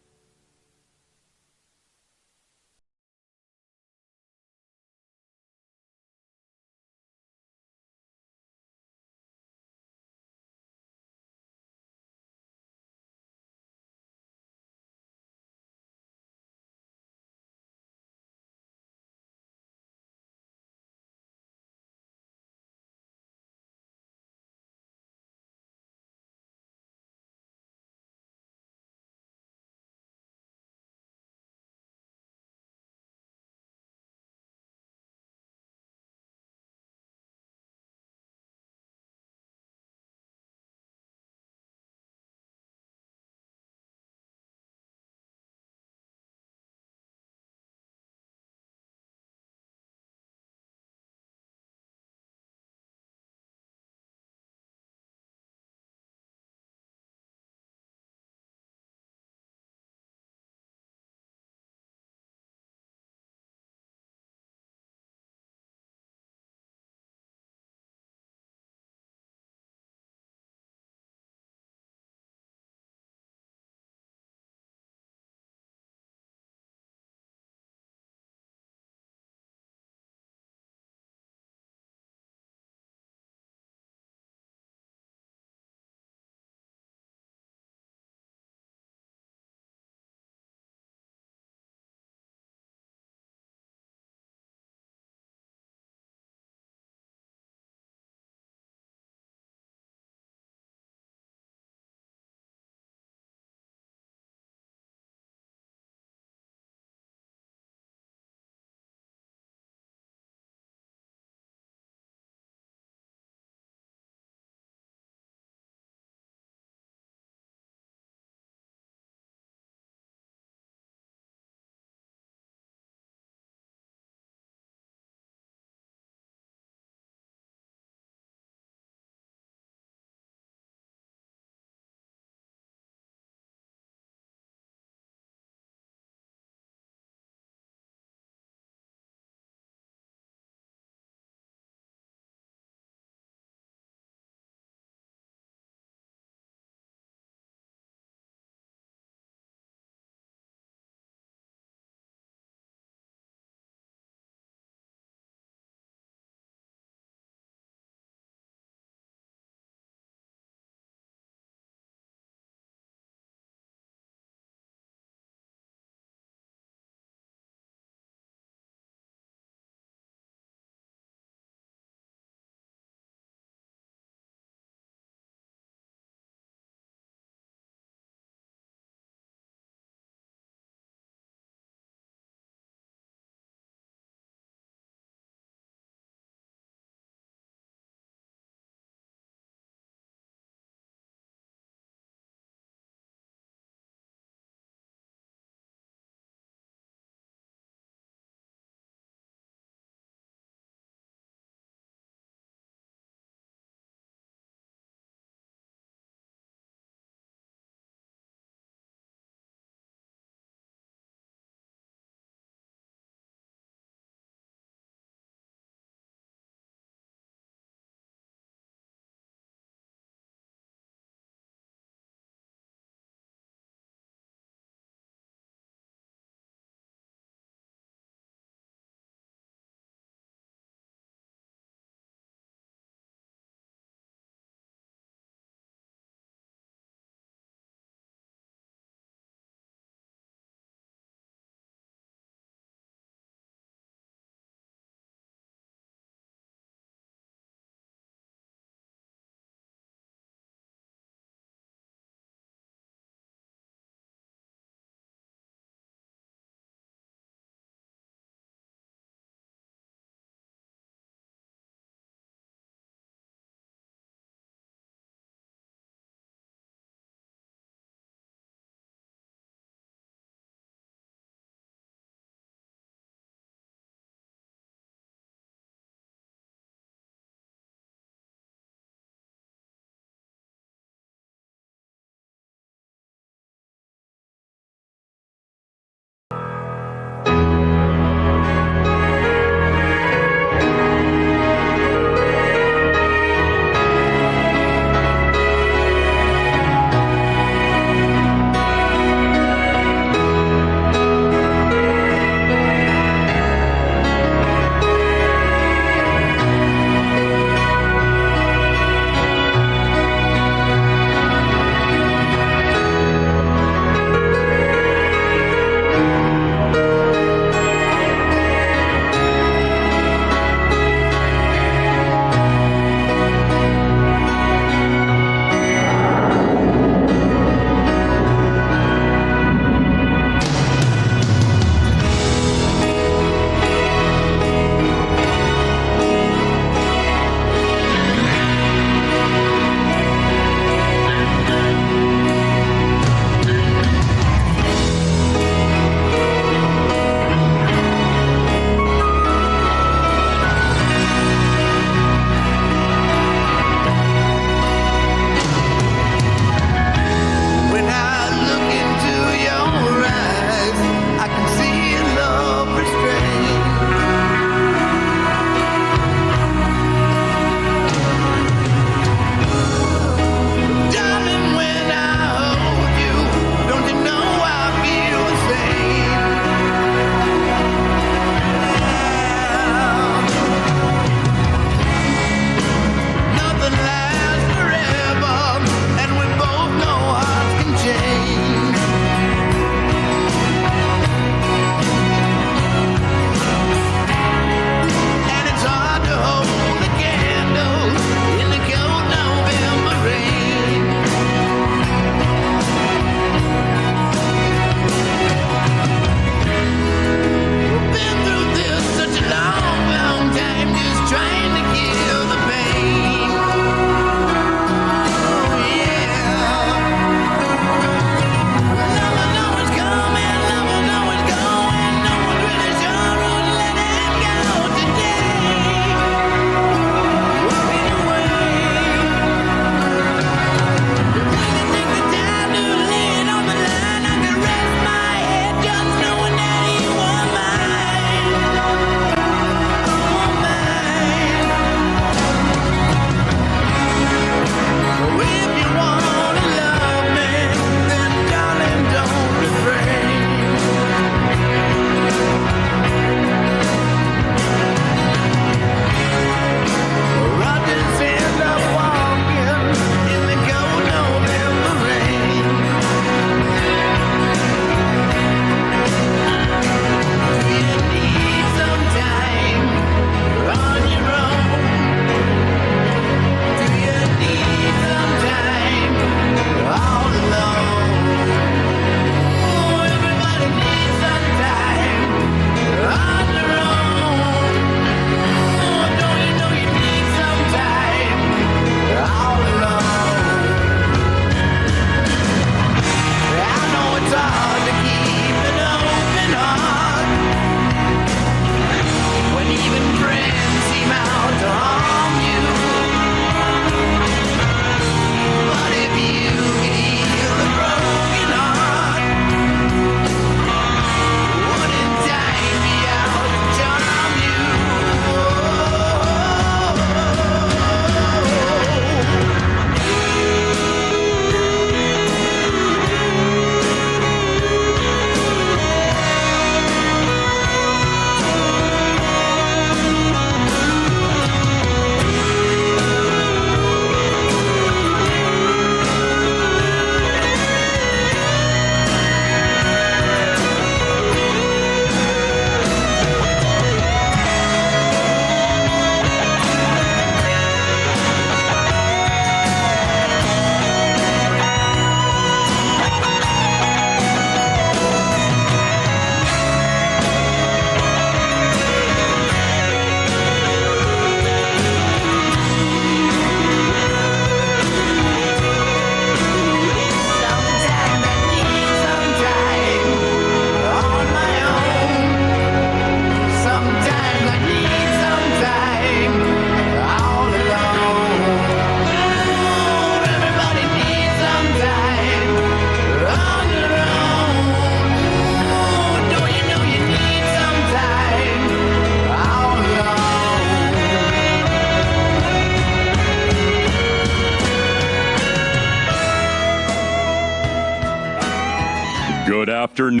Good afternoon.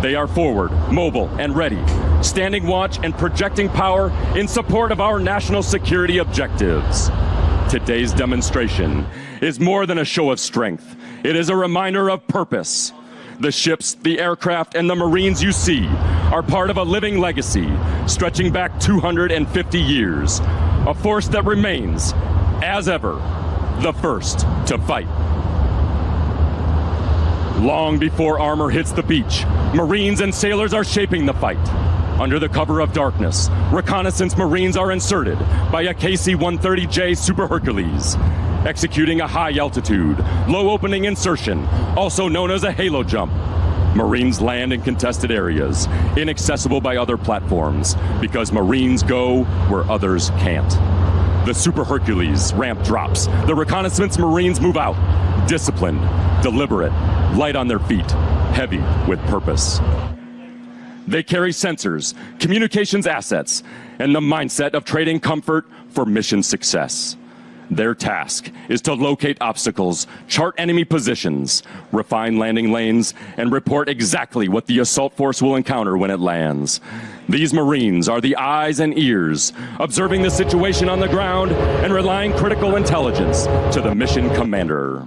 They are forward, mobile, and ready, standing watch and projecting power in support of our national security objectives. Today's demonstration is more than a show of strength. It is a reminder of purpose. The ships, the aircraft, and the Marines you see are part of a living legacy stretching back 250 years, a force that remains, as ever, the first to fight. Long before armor hits the beach, Marines and sailors are shaping the fight. Under the cover of darkness, reconnaissance Marines are inserted by a KC-130J Super Hercules, executing a high-altitude, low-opening insertion, also known as a halo jump. Marines land in contested areas, inaccessible by other platforms, because Marines go where others can't. The Super Hercules ramp drops. The reconnaissance Marines move out, disciplined, deliberate, light on their feet, heavy with purpose. They carry sensors, communications assets, and the mindset of trading comfort for mission success. Their task is to locate obstacles, chart enemy positions, refine landing lanes, and report exactly what the assault force will encounter when it lands. These Marines are the eyes and ears, observing the situation on the ground and relaying critical intelligence to the mission commander.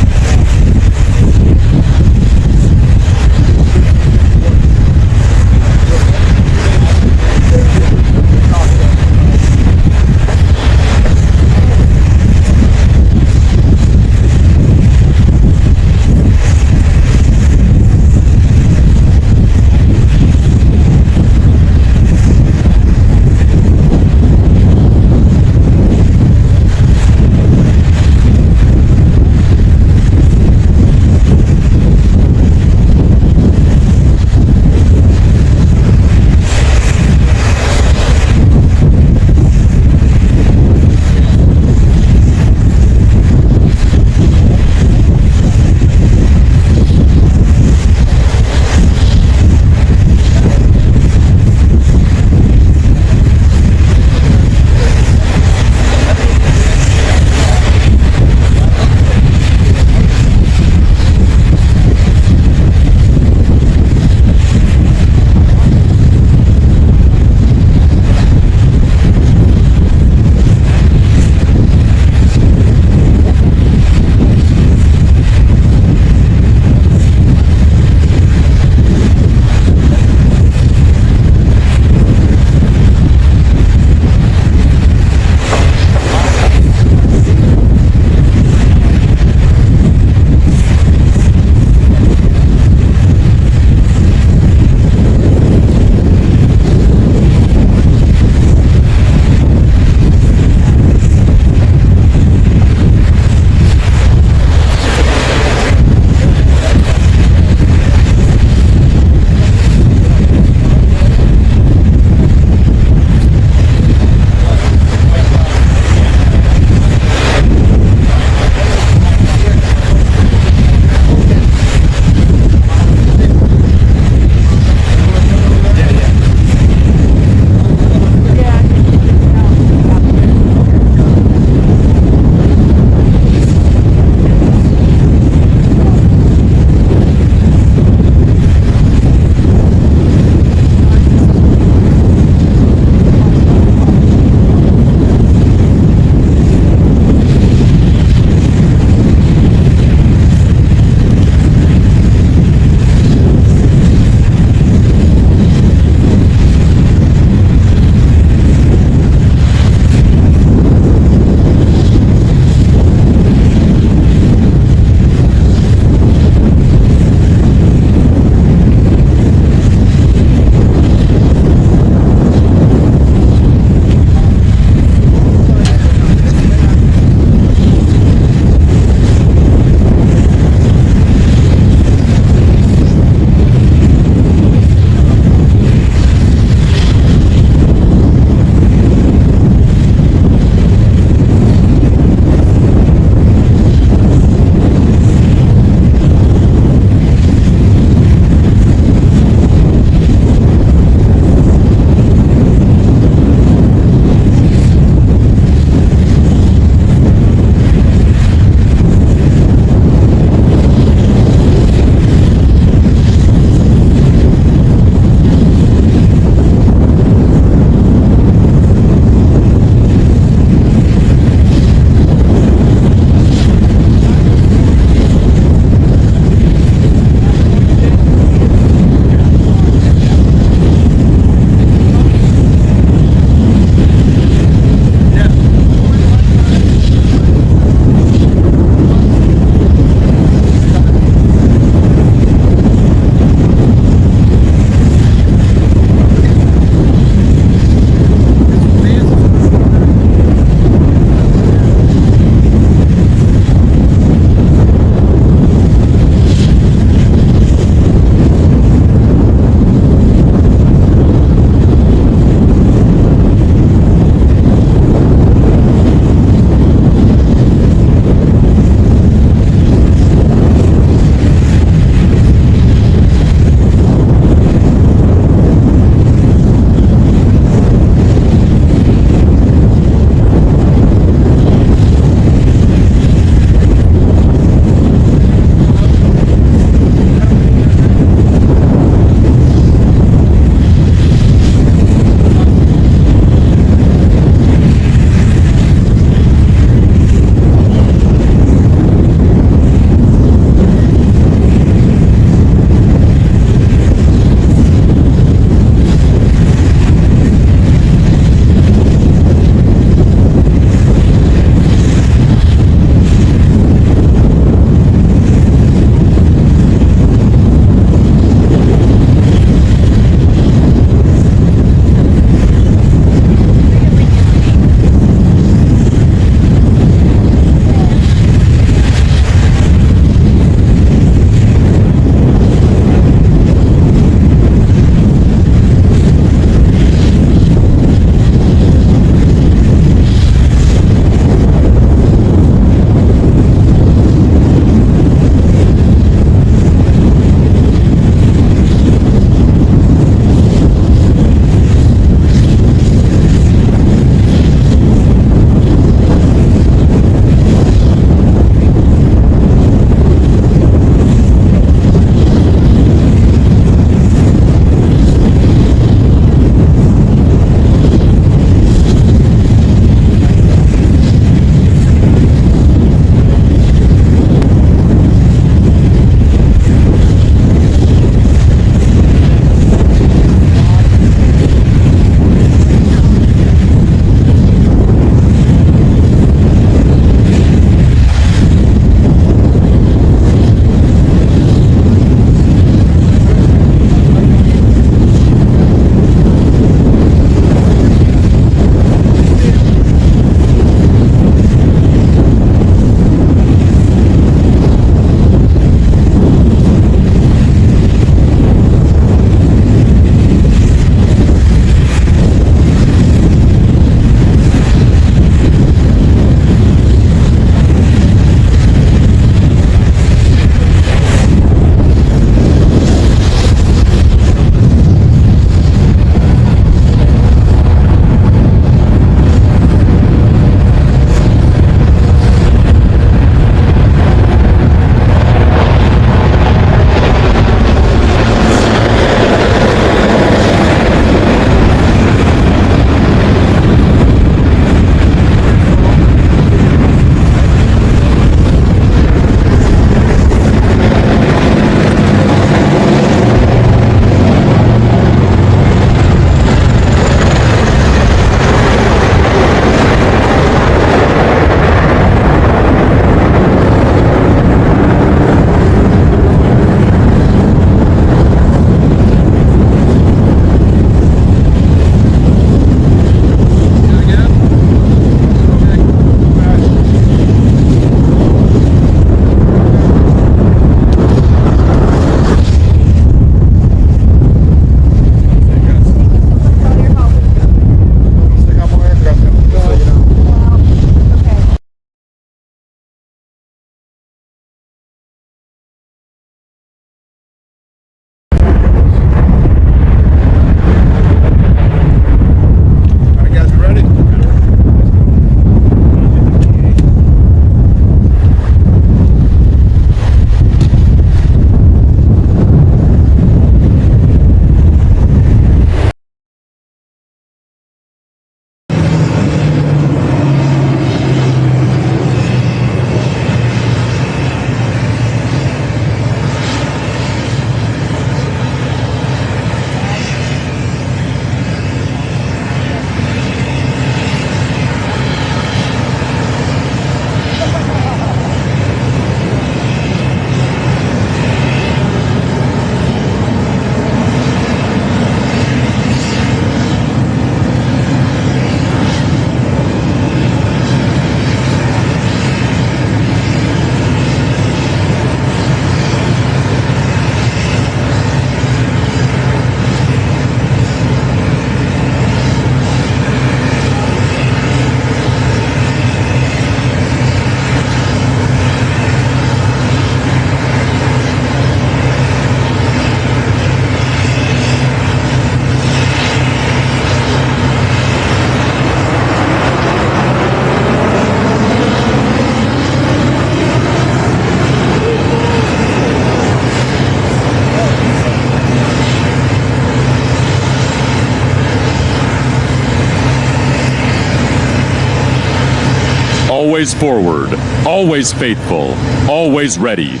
always forward, always faithful, always ready.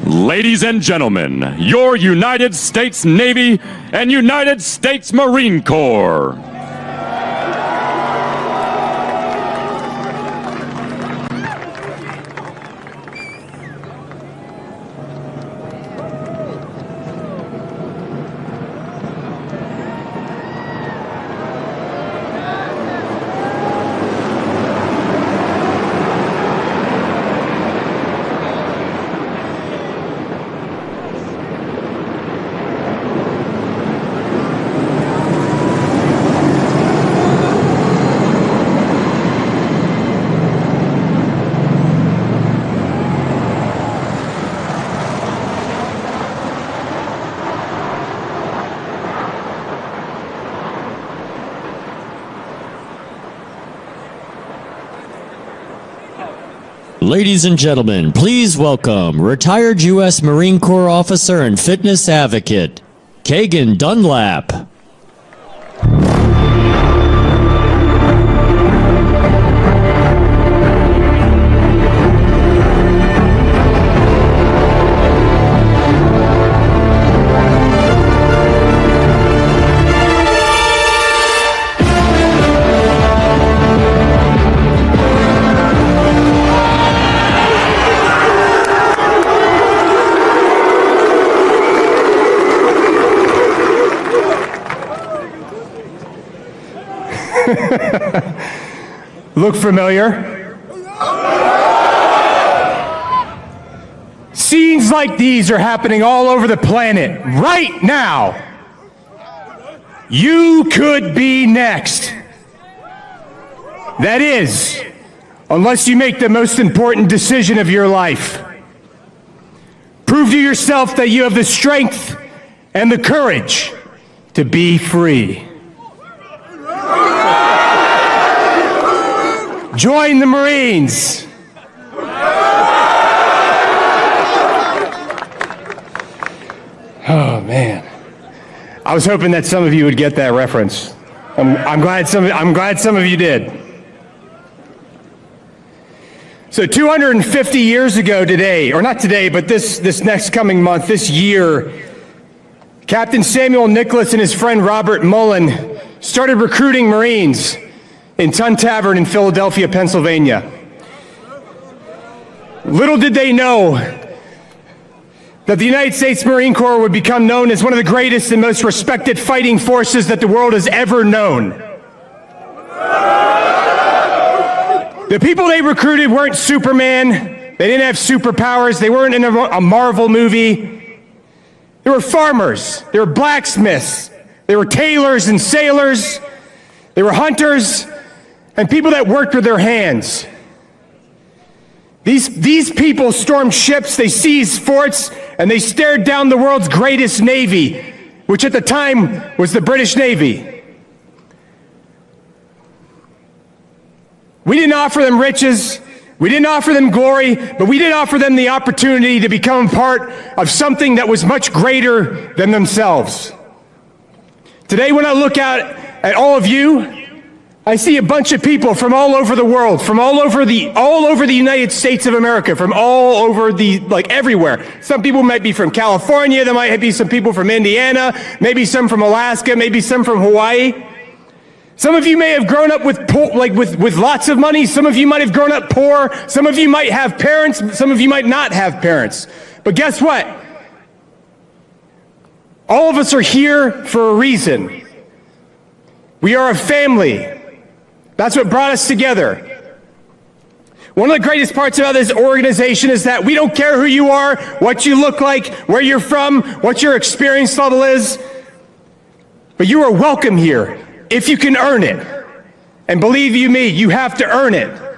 Ladies and gentlemen, your United States Navy and United States Marine Corps. Ladies and gentlemen, please welcome retired U.S. Marine Corps officer and fitness advocate, Kagan Dunlap. Look familiar? Scenes like these are happening all over the planet right now. You could be next. That is, unless you make the most important decision of your life. Prove to yourself that you have the strength and the courage to be free. Join the Marines. Oh man, I was hoping that some of you would get that reference. I'm glad some of you did. So 250 years ago today, or not today, but this next coming month, this year, Captain Samuel Nicholas and his friend Robert Mullen started recruiting Marines in Tun Tavern in Philadelphia, Pennsylvania. Little did they know that the United States Marine Corps would become known as one of the greatest and most respected fighting forces that the world has ever known. The people they recruited weren't Superman. They didn't have superpowers. They weren't in a Marvel movie. They were farmers. They were blacksmiths. They were tailors and sailors. They were hunters and people that worked with their hands. These people stormed ships, they seized forts, and they stared down the world's greatest navy, which at the time was the British Navy. We didn't offer them riches, we didn't offer them glory, but we did offer them the opportunity to become part of something that was much greater than themselves. Today, when I look out at all of you, I see a bunch of people from all over the world, from all over the United States of America, from all over everywhere. Some people might be from California, there might be some people from Indiana, maybe some from Alaska, maybe some from Hawaii. Some of you may have grown up with lots of money, some of you might have grown up poor, some of you might have parents, some of you might not have parents. But guess what? All of us are here for a reason. We are a family. That's what brought us together. One of the greatest parts about this organization is that we don't care who you are, what you look like, where you're from, what your experience level is, but you are welcome here if you can earn it. And believe you me, you have to earn it.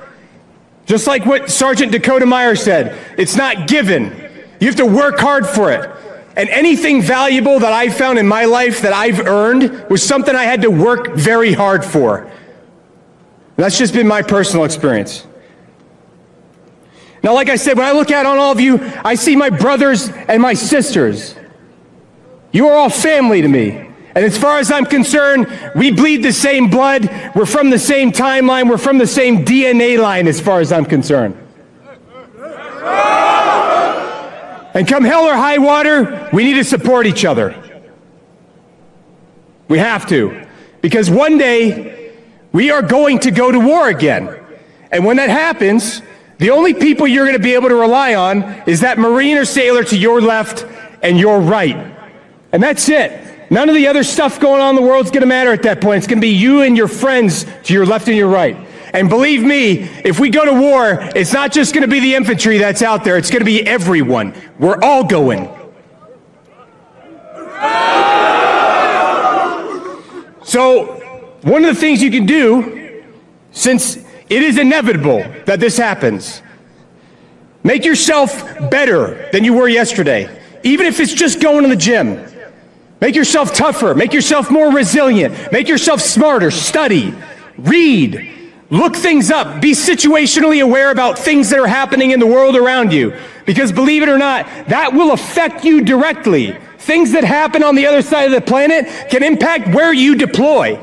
Just like what Sergeant Dakota Meyer said, it's not given. You have to work hard for it. And anything valuable that I've found in my life that I've earned was something I had to work very hard for. That's just been my personal experience. Now, like I said, when I look out on all of you, I see my brothers and my sisters. You are all family to me. And as far as I'm concerned, we bleed the same blood. We're from the same timeline. We're from the same DNA line as far as I'm concerned. And come hell or high water, we need to support each other. We have to. Because one day, we are going to go to war again. And when that happens, the only people you're going to be able to rely on is that Marine or sailor to your left and your right. And that's it. None of the other stuff going on in the world is going to matter at that point. It's going to be you and your friends to your left and your right. And believe me, if we go to war, it's not just going to be the infantry that's out there. It's going to be everyone. We're all going. So, one of the things you can do, since it is inevitable that this happens, make yourself better than you were yesterday. Even if it's just going to the gym. Make yourself tougher. Make yourself more resilient. Make yourself smarter. Study. Read. Look things up. Be situationally aware about things that are happening in the world around you. Because believe it or not, that will affect you directly. Things that happen on the other side of the planet can impact where you deploy.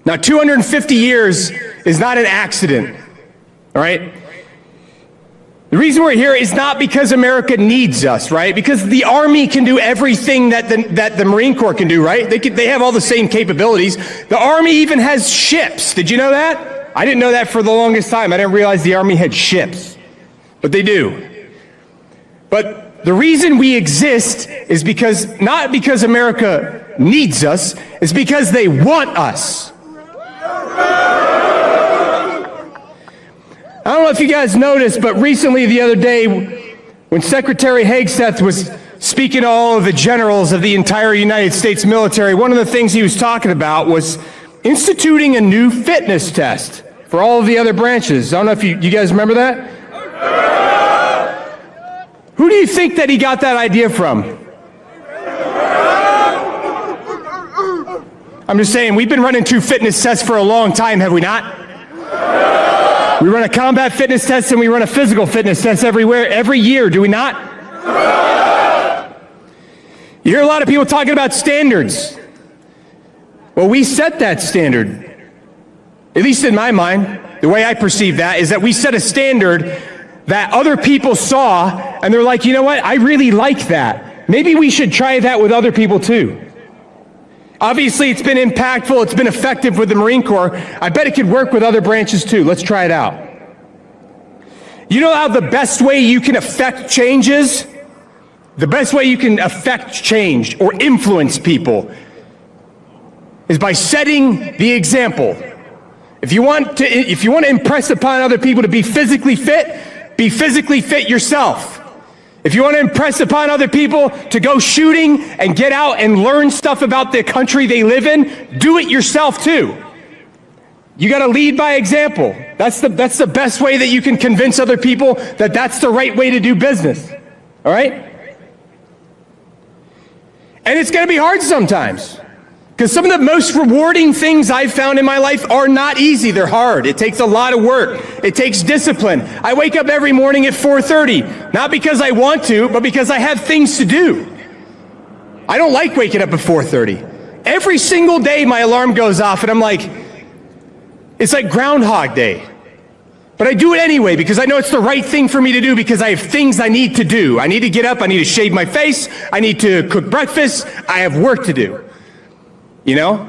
Now, 250 years is not an accident, all right? The reason we're here is not because America needs us, right? Because the Army can do everything that the Marine Corps can do, right? They have all the same capabilities. The Army even has ships. Did you know that? I didn't know that for the longest time. I didn't realize the Army had ships. But they do. But the reason we exist is because, not because America needs us, it's because they want us. I don't know if you guys noticed, but recently the other day when Secretary Hegseth was speaking to all of the generals of the entire United States military, one of the things he was talking about was instituting a new fitness test for all of the other branches. I don't know if you guys remember that? Who do you think that he got that idea from? I'm just saying, we've been running 2 fitness tests for a long time, have we not? We run a combat fitness test and we run a physical fitness test every year, do we not? You hear a lot of people talking about standards. Well, we set that standard. At least in my mind, the way I perceive that is that we set a standard that other people saw and they're like, you know what, I really like that. Maybe we should try that with other people too. Obviously, it's been impactful, it's been effective with the Marine Corps. I bet it could work with other branches too. Let's try it out. You know how the best way you can affect change is? The best way you can affect change or influence people is by setting the example. If you want to impress upon other people to be physically fit yourself. If you want to impress upon other people to go shooting and get out and learn stuff about the country they live in, do it yourself too. You got to lead by example. That's the best way that you can convince other people that that's the right way to do business. All right? And it's going to be hard sometimes. Because some of the most rewarding things I've found in my life are not easy. They're hard. It takes a lot of work. It takes discipline. I wake up every morning at 4:30, not because I want to, but because I have things to do. I don't like waking up at 4:30. Every single day my alarm goes off and I'm like, it's like Groundhog Day. But I do it anyway because I know it's the right thing for me to do because I have things I need to do. I need to get up. I need to shave my face. I need to cook breakfast. I have work to do. You know?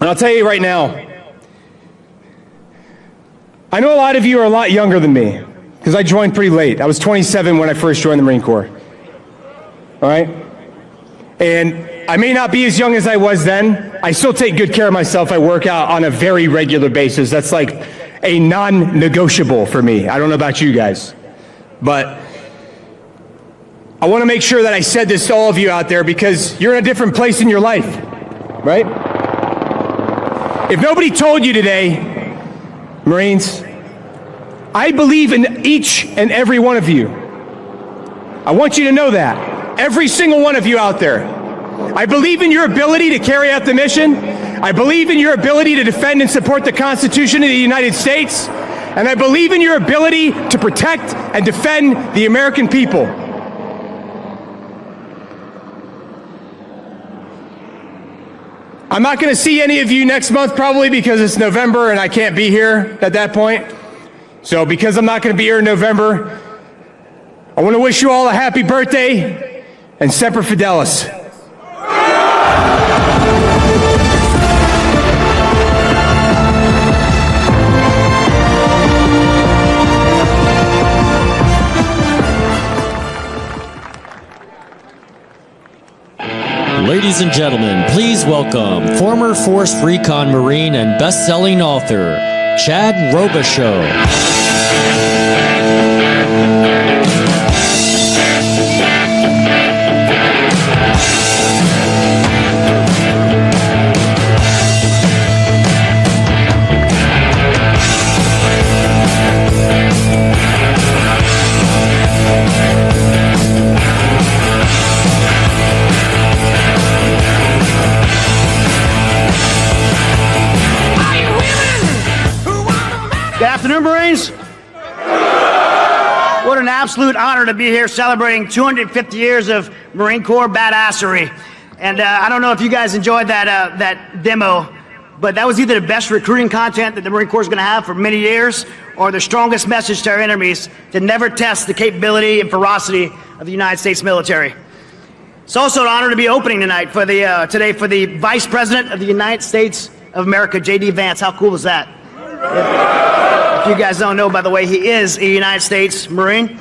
And I'll tell you right now, I know a lot of you are a lot younger than me because I joined pretty late. I was 27 when I first joined the Marine Corps. All right? And I may not be as young as I was then. I still take good care of myself. I work out on a very regular basis. That's like a non-negotiable for me. I don't know about you guys, but I want to make sure that I said this to all of you out there because you're in a different place in your life, right? If nobody told you today, Marines, I believe in each and every one of you. I want you to know that. Every single one of you out there. I believe in your ability to carry out the mission. I believe in your ability to defend and support the Constitution of the United States. and I believe in your ability to protect and defend the American people. I'm not going to see any of you next month probably because it's November and I can't be here at that point. So because I'm not going to be here in November, I want to wish you all a happy birthday and Semper Fidelis. Ladies and gentlemen, please welcome former Forced Recon Marine and best-selling author, Chad Robichaux. Good afternoon, Marines. What an absolute honor to be here celebrating 250 years of Marine Corps badassery. And I don't know if you guys enjoyed that demo, but that was either the best recruiting content that the Marine Corps is going to have for many years, or the strongest message to our enemies to never test the capability and ferocity of the United States military. It's also an honor to be opening tonight for today for the Vice President of the United States of America, JD Vance. How cool is that? If you guys don't know, by the way, he is a United States Marine.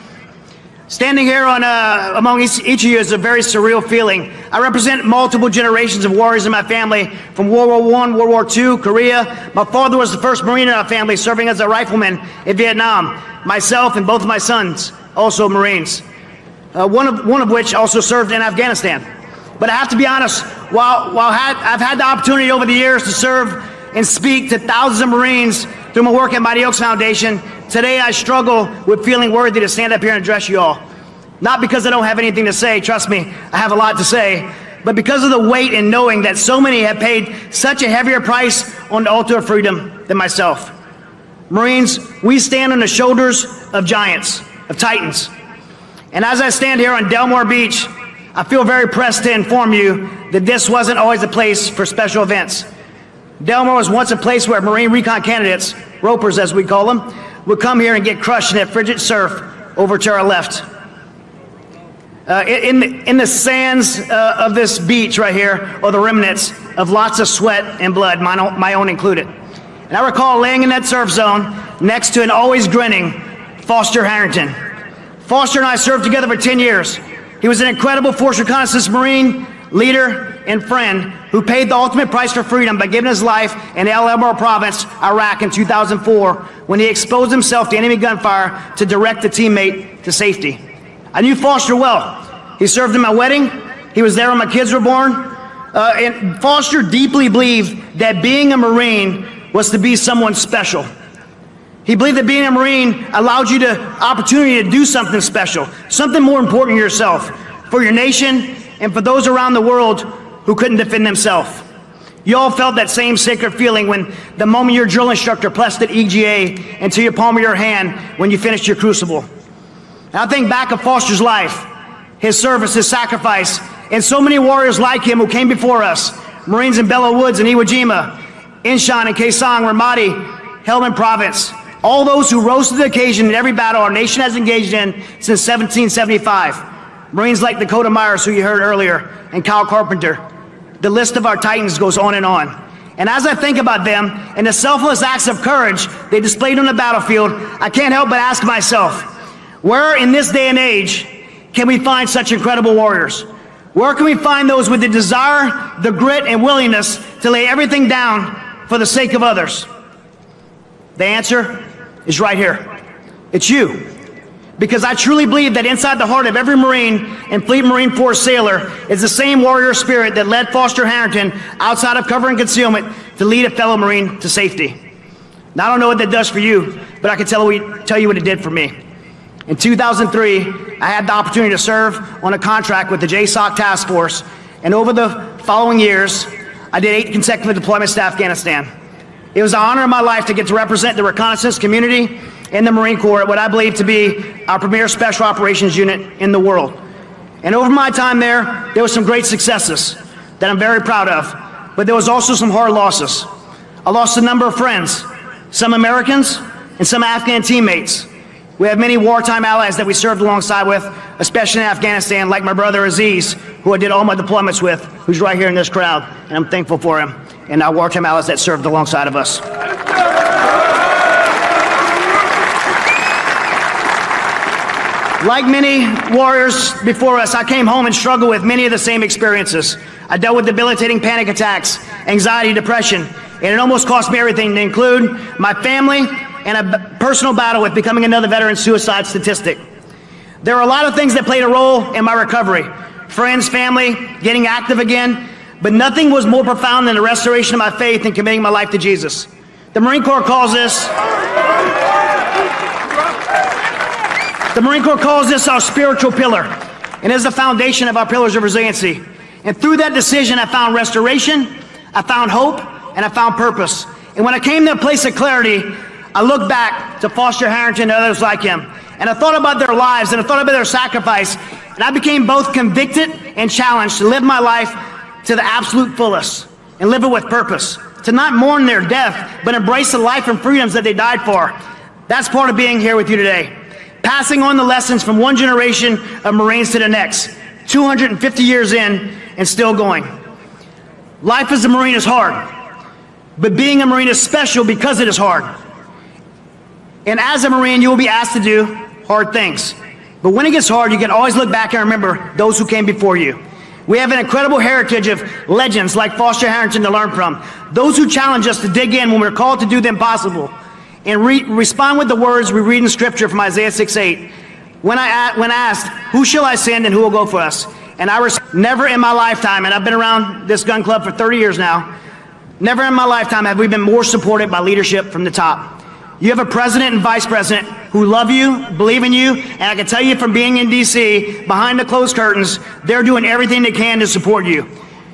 Standing here among each of you is a very surreal feeling. I represent multiple generations of warriors in my family from World War I, World War II, Korea. My father was the first Marine in our family, serving as a rifleman in Vietnam. Myself and both of my sons, also Marines. One of which also served in Afghanistan. But I have to be honest, while I've had the opportunity over the years to serve and speak to thousands of Marines through my work at Mighty Oaks Foundation, today I struggle with feeling worthy to stand up here and address you all. Not because I don't have anything to say, trust me, I have a lot to say, but because of the weight in knowing that so many have paid such a heavier price on the altar of freedom than myself. Marines, we stand on the shoulders of giants, of titans. And as I stand here on Delmore Beach, I feel very pressed to inform you that this wasn't always a place for special events. Delmore was once a place where Marine recon candidates, ropers as we call them, would come here and get crushed in that frigid surf over to our left. In the sands of this beach right here are the remnants of lots of sweat and blood, my own included. And I recall laying in that surf zone next to an always grinning Foster Harrington. Foster and I served together for 10 years. He was an incredible Force Reconnaissance Marine, leader, and friend who paid the ultimate price for freedom by giving his life in El Elmore Province, Iraq in 2004 when he exposed himself to enemy gunfire to direct a teammate to safety. I knew Foster well. He served in my wedding. He was there when my kids were born. And Foster deeply believed that being a Marine was to be someone special. He believed that being a Marine allowed you the opportunity to do something special, something more important to yourself, for your nation, and for those around the world who couldn't defend themselves. You all felt that same sacred feeling when the moment your drill instructor pressed that EGA into your palm of your hand when you finished your crucible. And I think back of Foster's life, his service, his sacrifice, and so many warriors like him who came before us, Marines in Belleau Woods and Iwo Jima, Incheon and Kaesong, Ramadi, Helmand Province, all those who rose to the occasion in every battle our nation has engaged in since 1775. Marines like Dakota Myers, who you heard earlier, and Kyle Carpenter. The list of our titans goes on. And as I think about them and the selfless acts of courage they displayed on the battlefield, I can't help but ask myself, where in this day and age can we find such incredible warriors? Where can we find those with the desire, the grit, and willingness to lay everything down for the sake of others? The answer is right here. It's you. Because I truly believe that inside the heart of every Marine and Fleet Marine Force sailor is the same warrior spirit that led Foster Harrington outside of cover and concealment to lead a fellow Marine to safety. Now, I don't know what that does for you, but I can tell you what it did for me. In 2003, I had the opportunity to serve on a contract with the JSOC Task Force, and over the following years, I did 8 consecutive deployments to Afghanistan. It was the honor of my life to get to represent the reconnaissance community in the Marine Corps at what I believe to be our premier special operations unit in the world. And over my time there were some great successes that I'm very proud of, but there was also some hard losses. I lost a number of friends, some Americans and some Afghan teammates. We have many wartime allies that we served alongside with, especially in Afghanistan, like my brother Aziz, who I did all my deployments with, who's right here in this crowd, and I'm thankful for him, and our wartime allies that served alongside of us. Like many warriors before us, I came home and struggled with many of the same experiences. I dealt with debilitating panic attacks, anxiety, depression, and it almost cost me everything, to include my family and a personal battle with becoming another veteran suicide statistic. There are a lot of things that played a role in my recovery. Friends, family, getting active again, but nothing was more profound than the restoration of my faith and committing my life to Jesus. The Marine Corps calls this our spiritual pillar, and is the foundation of our pillars of resiliency. And through that decision, I found restoration, I found hope, and I found purpose. And when I came to a place of clarity, I looked back to Foster Harrington and others like him, and I thought about their lives, and I thought about their sacrifice, and I became both convicted and challenged to live my life to the absolute fullest, and live it with purpose, to not mourn their death, but embrace the life and freedoms that they died for. That's part of being here with you today. Passing on the lessons from one generation of Marines to the next, 250 years in and still going. Life as a Marine is hard, but being a Marine is special because it is hard. And as a Marine, you will be asked to do hard things. But when it gets hard, you can always look back and remember those who came before you. We have an incredible heritage of legends like Foster Harrington to learn from. Those who challenge us to dig in when we're called to do the impossible. And respond with the words we read in Scripture from Isaiah 6:8. When asked, who shall I send and who will go for us? And I never in my lifetime, and I've been around this gun club for 30 years now, never in my lifetime have we been more supported by leadership from the top. You have a president and vice president who love you, believe in you, and I can tell you from being in D.C., behind the closed curtains, they're doing everything they can to support you.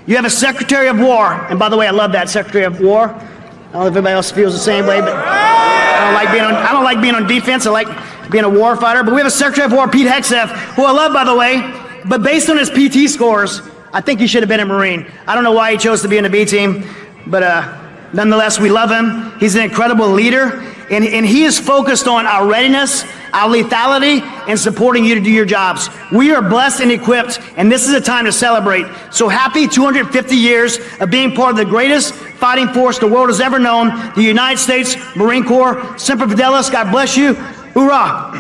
You have a Secretary of War, and by the way, I love that Secretary of War. I don't know if everybody else feels the same way, but I don't like being on defense. I like being a war fighter. But we have a Secretary of War, Pete Hegseth, who I love, by the way. But based on his PT scores, I think he should have been a Marine. I don't know why he chose to be in the B team, but nonetheless, we love him. He's an incredible leader, and he is focused on our readiness, our lethality, and supporting you to do your jobs. We are blessed and equipped, and this is a time to celebrate. So happy 250 years of being part of the greatest fighting force the world has ever known, the United States Marine Corps. Semper Fidelis, God bless you. Hoorah!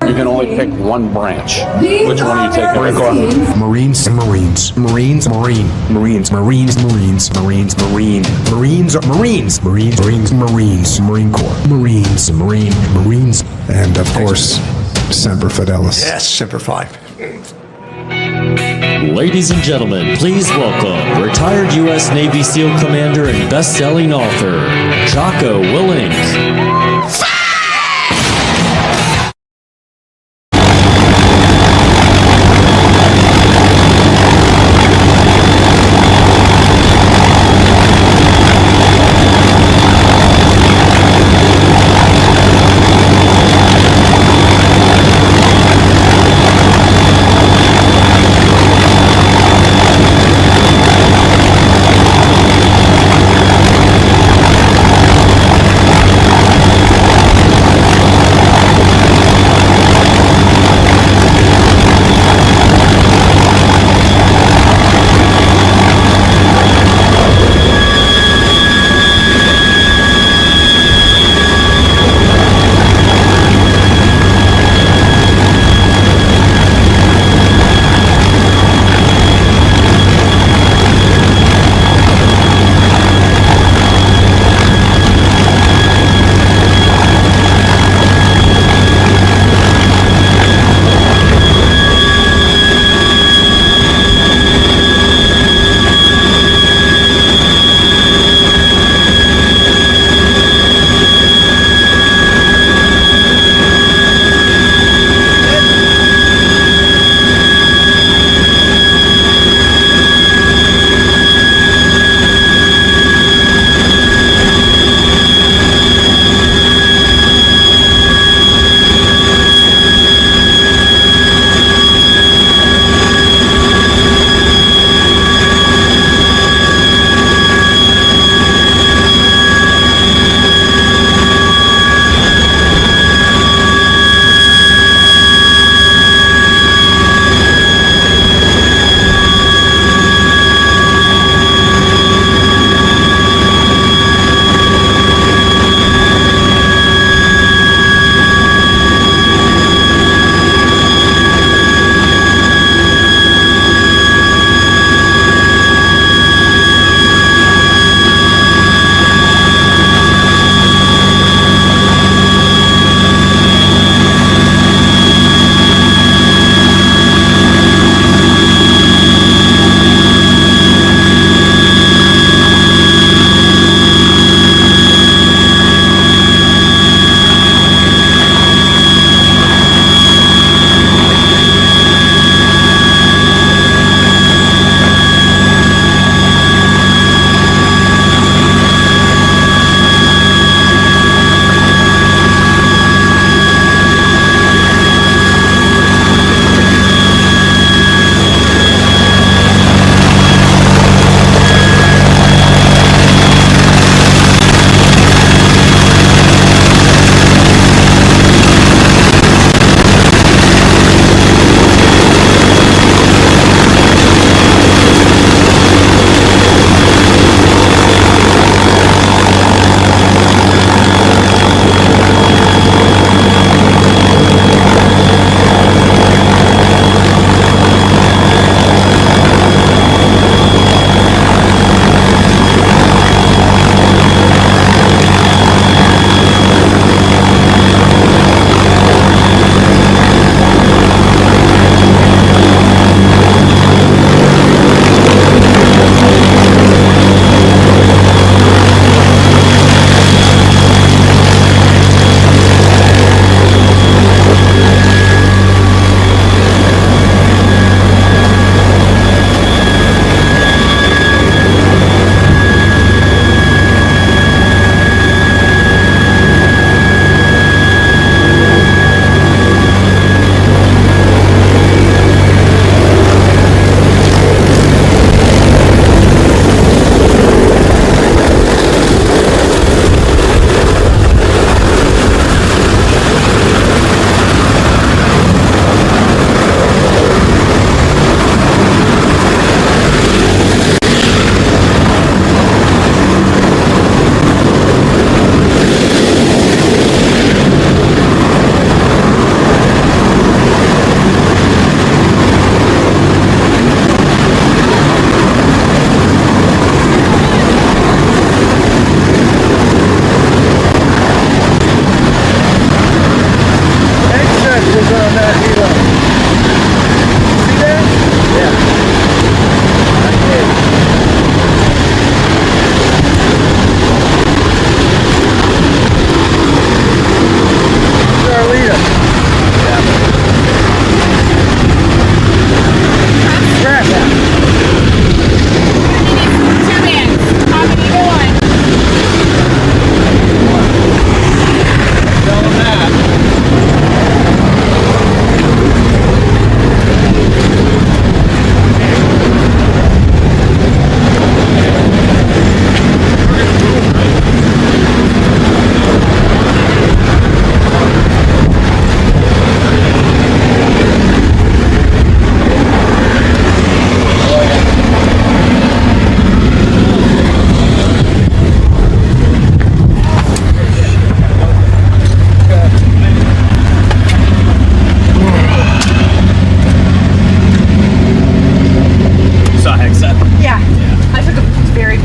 You can only pick one branch. Which one are you taking? Marine Corps. Marines and Marines. Marines, Marine. Marines, Marines, Marines, Marines, Marine. Marines are Marines. Marines, Marines, Marines. Marine Corps. Marines, Marine, Marines. And of course, Semper Fidelis. Yes, Semper Fi. Ladies and gentlemen, please welcome retired U.S. Navy SEAL commander and best-selling author, Jocko Willink.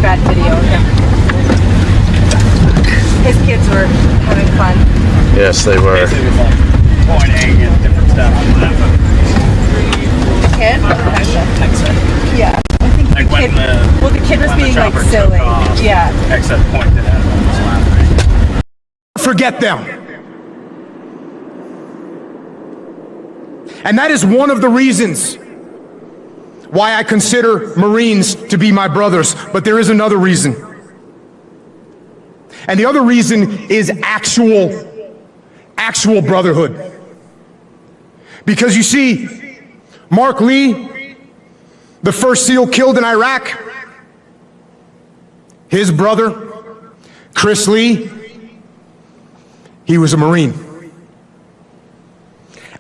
bad video of him. His kids were having fun. Yes, they were. Pointing and different stuff. Kid? Yeah. I think Like the when kid, the- well, the kid was when the being like chopper silly. took off, Yeah. Except pointed at him and was laughing. Forget them. And that is one of the reasons why I consider Marines to be my brothers. But there is another reason. And the other reason is actual brotherhood. Because you see, Mark Lee, the first SEAL killed in Iraq, his brother, Chris Lee, he was a Marine.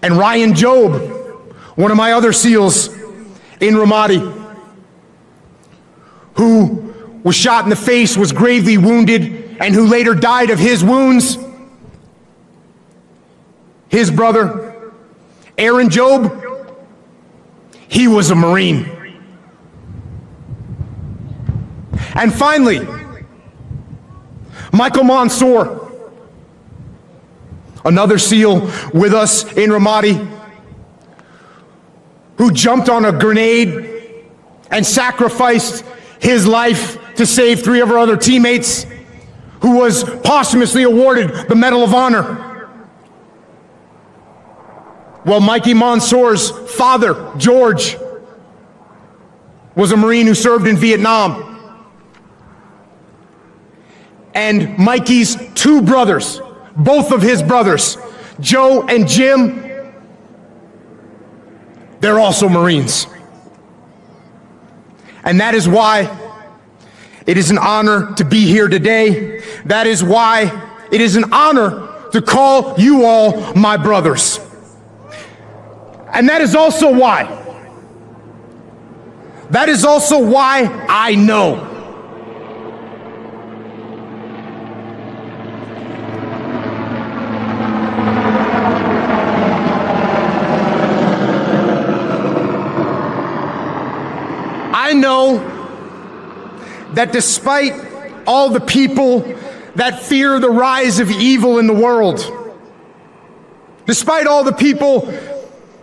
And Ryan Job, one of my other SEALs in Ramadi, who was shot in the face, was gravely wounded, and who later died of his wounds, his brother, Aaron Job, he was a Marine. And finally, Michael Mansour, another SEAL with us in Ramadi, who jumped on a grenade and sacrificed his life to save 3 of our other teammates, who was posthumously awarded the Medal of Honor. Well, Mikey Mansour's father, George, was a Marine who served in Vietnam. And Mikey's 2 brothers, both of his brothers, Joe and Jim, they're also Marines. And that is why it is an honor to be here today. That is why it is an honor to call you all my brothers. And that is also why I know that despite all the people that fear the rise of evil in the world, despite all the people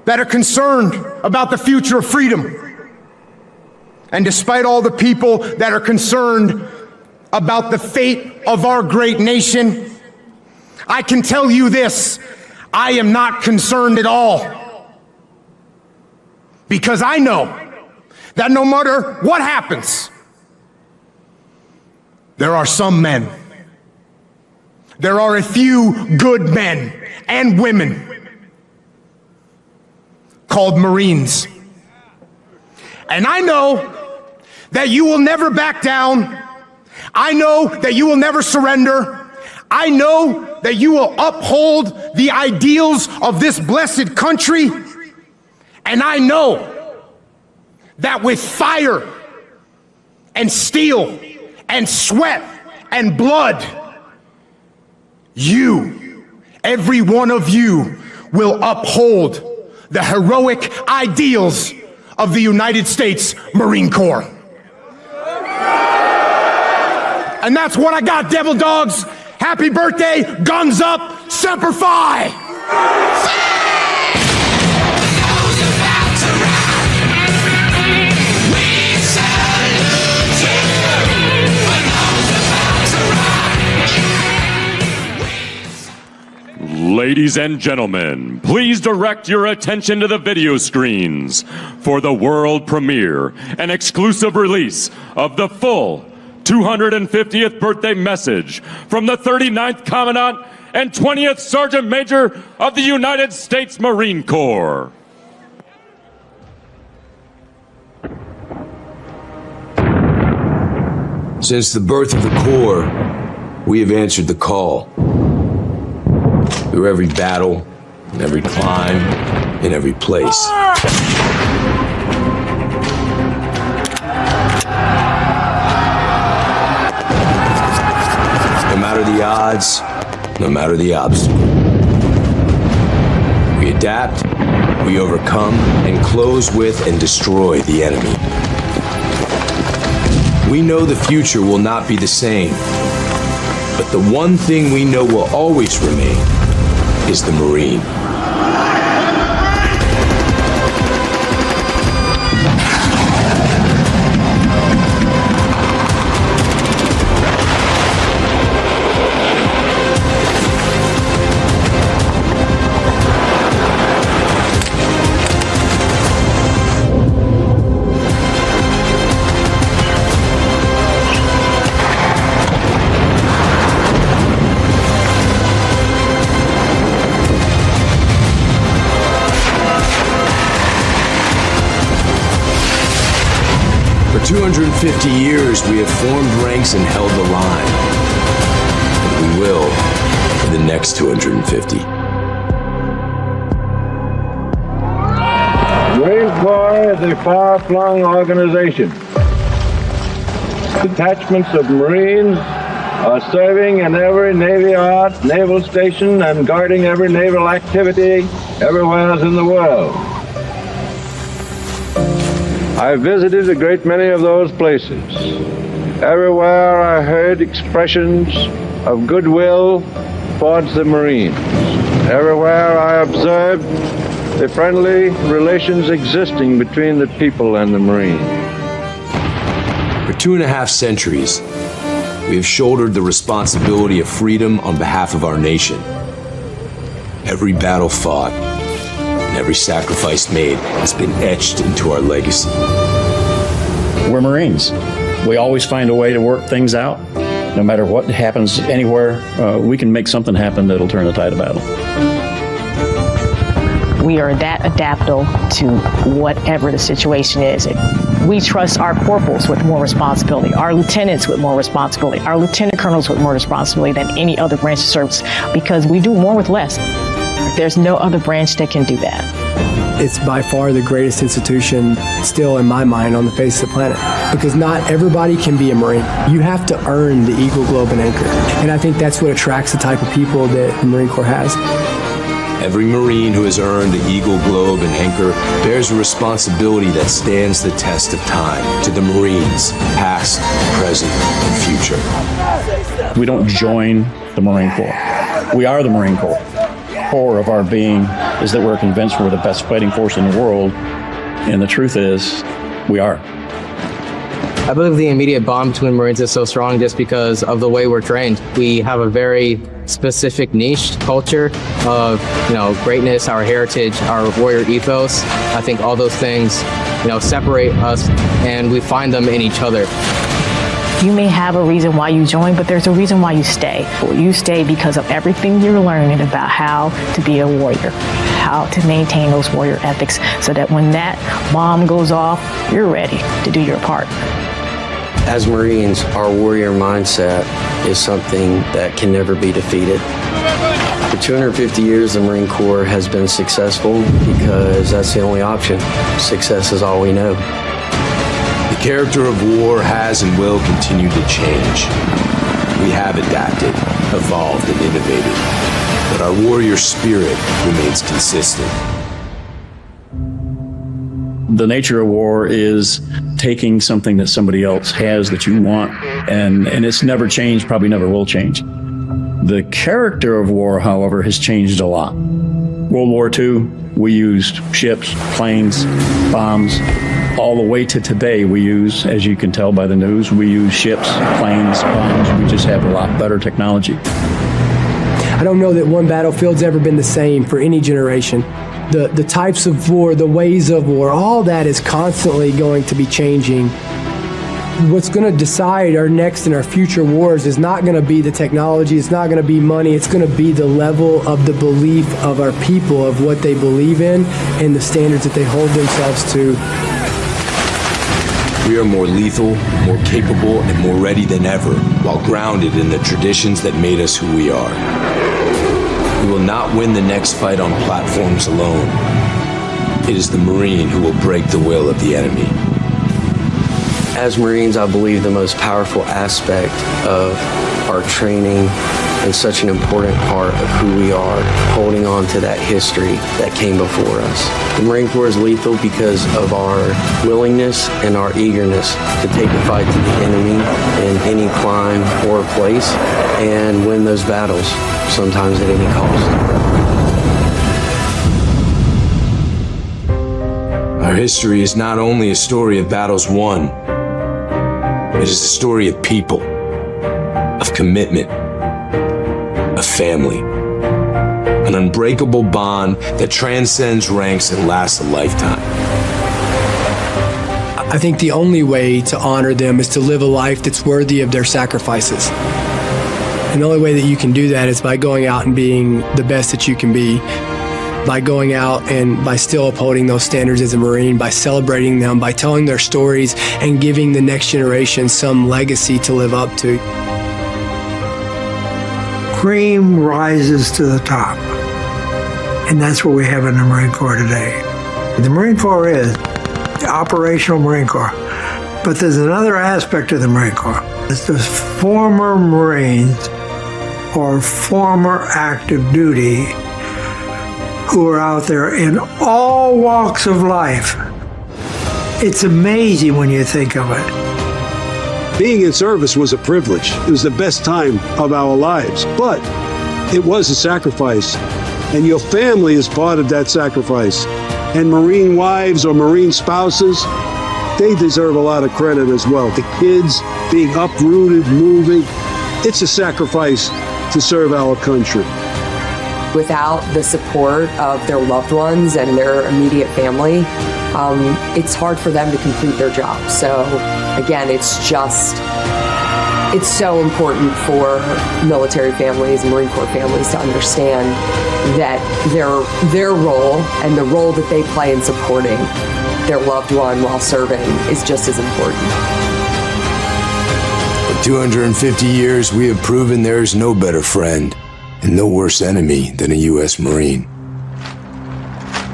that are concerned about the future of freedom, and despite all the people that are concerned about the fate of our great nation, I can tell you this: I am not concerned at all. Because I know that no matter what happens, there are some men. There are a few good men and women called Marines. And I know that you will never back down. I know that you will never surrender. I know that you will uphold the ideals of this blessed country. And I know that with fire and steel and sweat and blood, you, every one of you, will uphold the heroic ideals of the United States Marine Corps. And that's what I got, Devil Dogs. Happy birthday, guns up, Semper Fi! Ladies and gentlemen, please direct your attention to the video screens for the world premiere and exclusive release of the full 250th birthday message from the 39th Commandant and 20th Sergeant Major of the United States Marine Corps. Since the birth of the Corps, we have answered the call. Through every battle, in every climb, in every place. No matter the odds, no matter the obstacle. We adapt, we overcome, and close with and destroy the enemy. We know the future will not be the same. But the one thing we know will always remain is the Marine. For 250 years, we have formed ranks and held the line. And we will for the next 250. Marine Corps is a far-flung organization. Detachments of Marines are serving in every Navy yard, naval station, and guarding every naval activity everywhere in the world. I visited a great many of those places. Everywhere I heard expressions of goodwill towards the Marines. Everywhere I observed the friendly relations existing between the people and the Marines. For 2.5 centuries, we have shouldered the responsibility of freedom on behalf of our nation. Every battle fought, every sacrifice made has been etched into our legacy. We're Marines. We always find a way to work things out. No matter what happens anywhere, we can make something happen that'll turn the tide of battle. We are that adaptable to whatever the situation is. We trust our corporals with more responsibility, our lieutenants with more responsibility, our lieutenant colonels with more responsibility than any other branch of service, because we do more with less. There's no other branch that can do that. It's by far the greatest institution still in my mind on the face of the planet, because not everybody can be a Marine. You have to earn the Eagle, Globe, and Anchor. And I think that's what attracts the type of people that the Marine Corps has. Every Marine who has earned the Eagle, Globe, and Anchor bears a responsibility that stands the test of time to the Marines, past, present, and future. We don't join the Marine Corps. We are the Marine Corps. Core of our being is that we're convinced we're the best fighting force in the world, and the truth is, we are. I believe the immediate bond between Marines is so strong just because of the way we're trained. We have a very specific niche culture of, greatness, our heritage, our warrior ethos. I think all those things, separate us, and we find them in each other. You may have a reason why you join, but there's a reason why you stay. You stay because of everything you're learning about how to be a warrior, how to maintain those warrior ethics, so that when that bomb goes off, you're ready to do your part. As Marines, our warrior mindset is something that can never be defeated. For 250 years, the Marine Corps has been successful because that's the only option. Success is all we know. The character of war has and will continue to change. We have adapted, evolved, and innovated, but our warrior spirit remains consistent. The nature of war is taking something that somebody else has that you want, and it's never changed, probably never will change. The character of war, however, has changed a lot. World War II, we used ships, planes, bombs. All the way to today, we use, as you can tell by the news, we use ships, planes, bombs. We just have a lot better technology. I don't know that one battlefield's ever been the same for any generation. The types of war, the ways of war, all that is constantly going to be changing. What's going to decide our next and our future wars is not going to be the technology, it's not going to be money, it's going to be the level of the belief of our people, of what they believe in, and the standards that they hold themselves to. We are more lethal, more capable, and more ready than ever, while grounded in the traditions that made us who we are. We will not win the next fight on platforms alone. It is the Marine who will break the will of the enemy. As Marines, I believe the most powerful aspect of our training and such an important part of who we are, holding on to that history that came before us. The Marine Corps is lethal because of our willingness and our eagerness to take the fight to the enemy in any climb or place and win those battles, sometimes at any cost. Our history is not only a story of battles won, it is a story of people, of commitment, of family. An unbreakable bond that transcends ranks and lasts a lifetime. I think the only way to honor them is to live a life that's worthy of their sacrifices. And the only way that you can do that is by going out and being the best that you can be, by going out and by still upholding those standards as a Marine, by celebrating them, by telling their stories and giving the next generation some legacy to live up to. Cream rises to the top. And that's what we have in the Marine Corps today. The Marine Corps is the operational Marine Corps. But there's another aspect of the Marine Corps. It's the former Marines or former active duty who are out there in all walks of life. It's amazing when you think of it. Being in service was a privilege. It was the best time of our lives, but it was a sacrifice. And your family is part of that sacrifice. And Marine wives or Marine spouses, they deserve a lot of credit as well. The kids being uprooted, moving, it's a sacrifice to serve our country. Without the support of their loved ones and their immediate family, it's hard for them to complete their job. So again, it's so important for military families, Marine Corps families to understand that their role and the role that they play in supporting their loved one while serving is just as important. For 250 years, we have proven there is no better friend and no worse enemy than a U.S. Marine.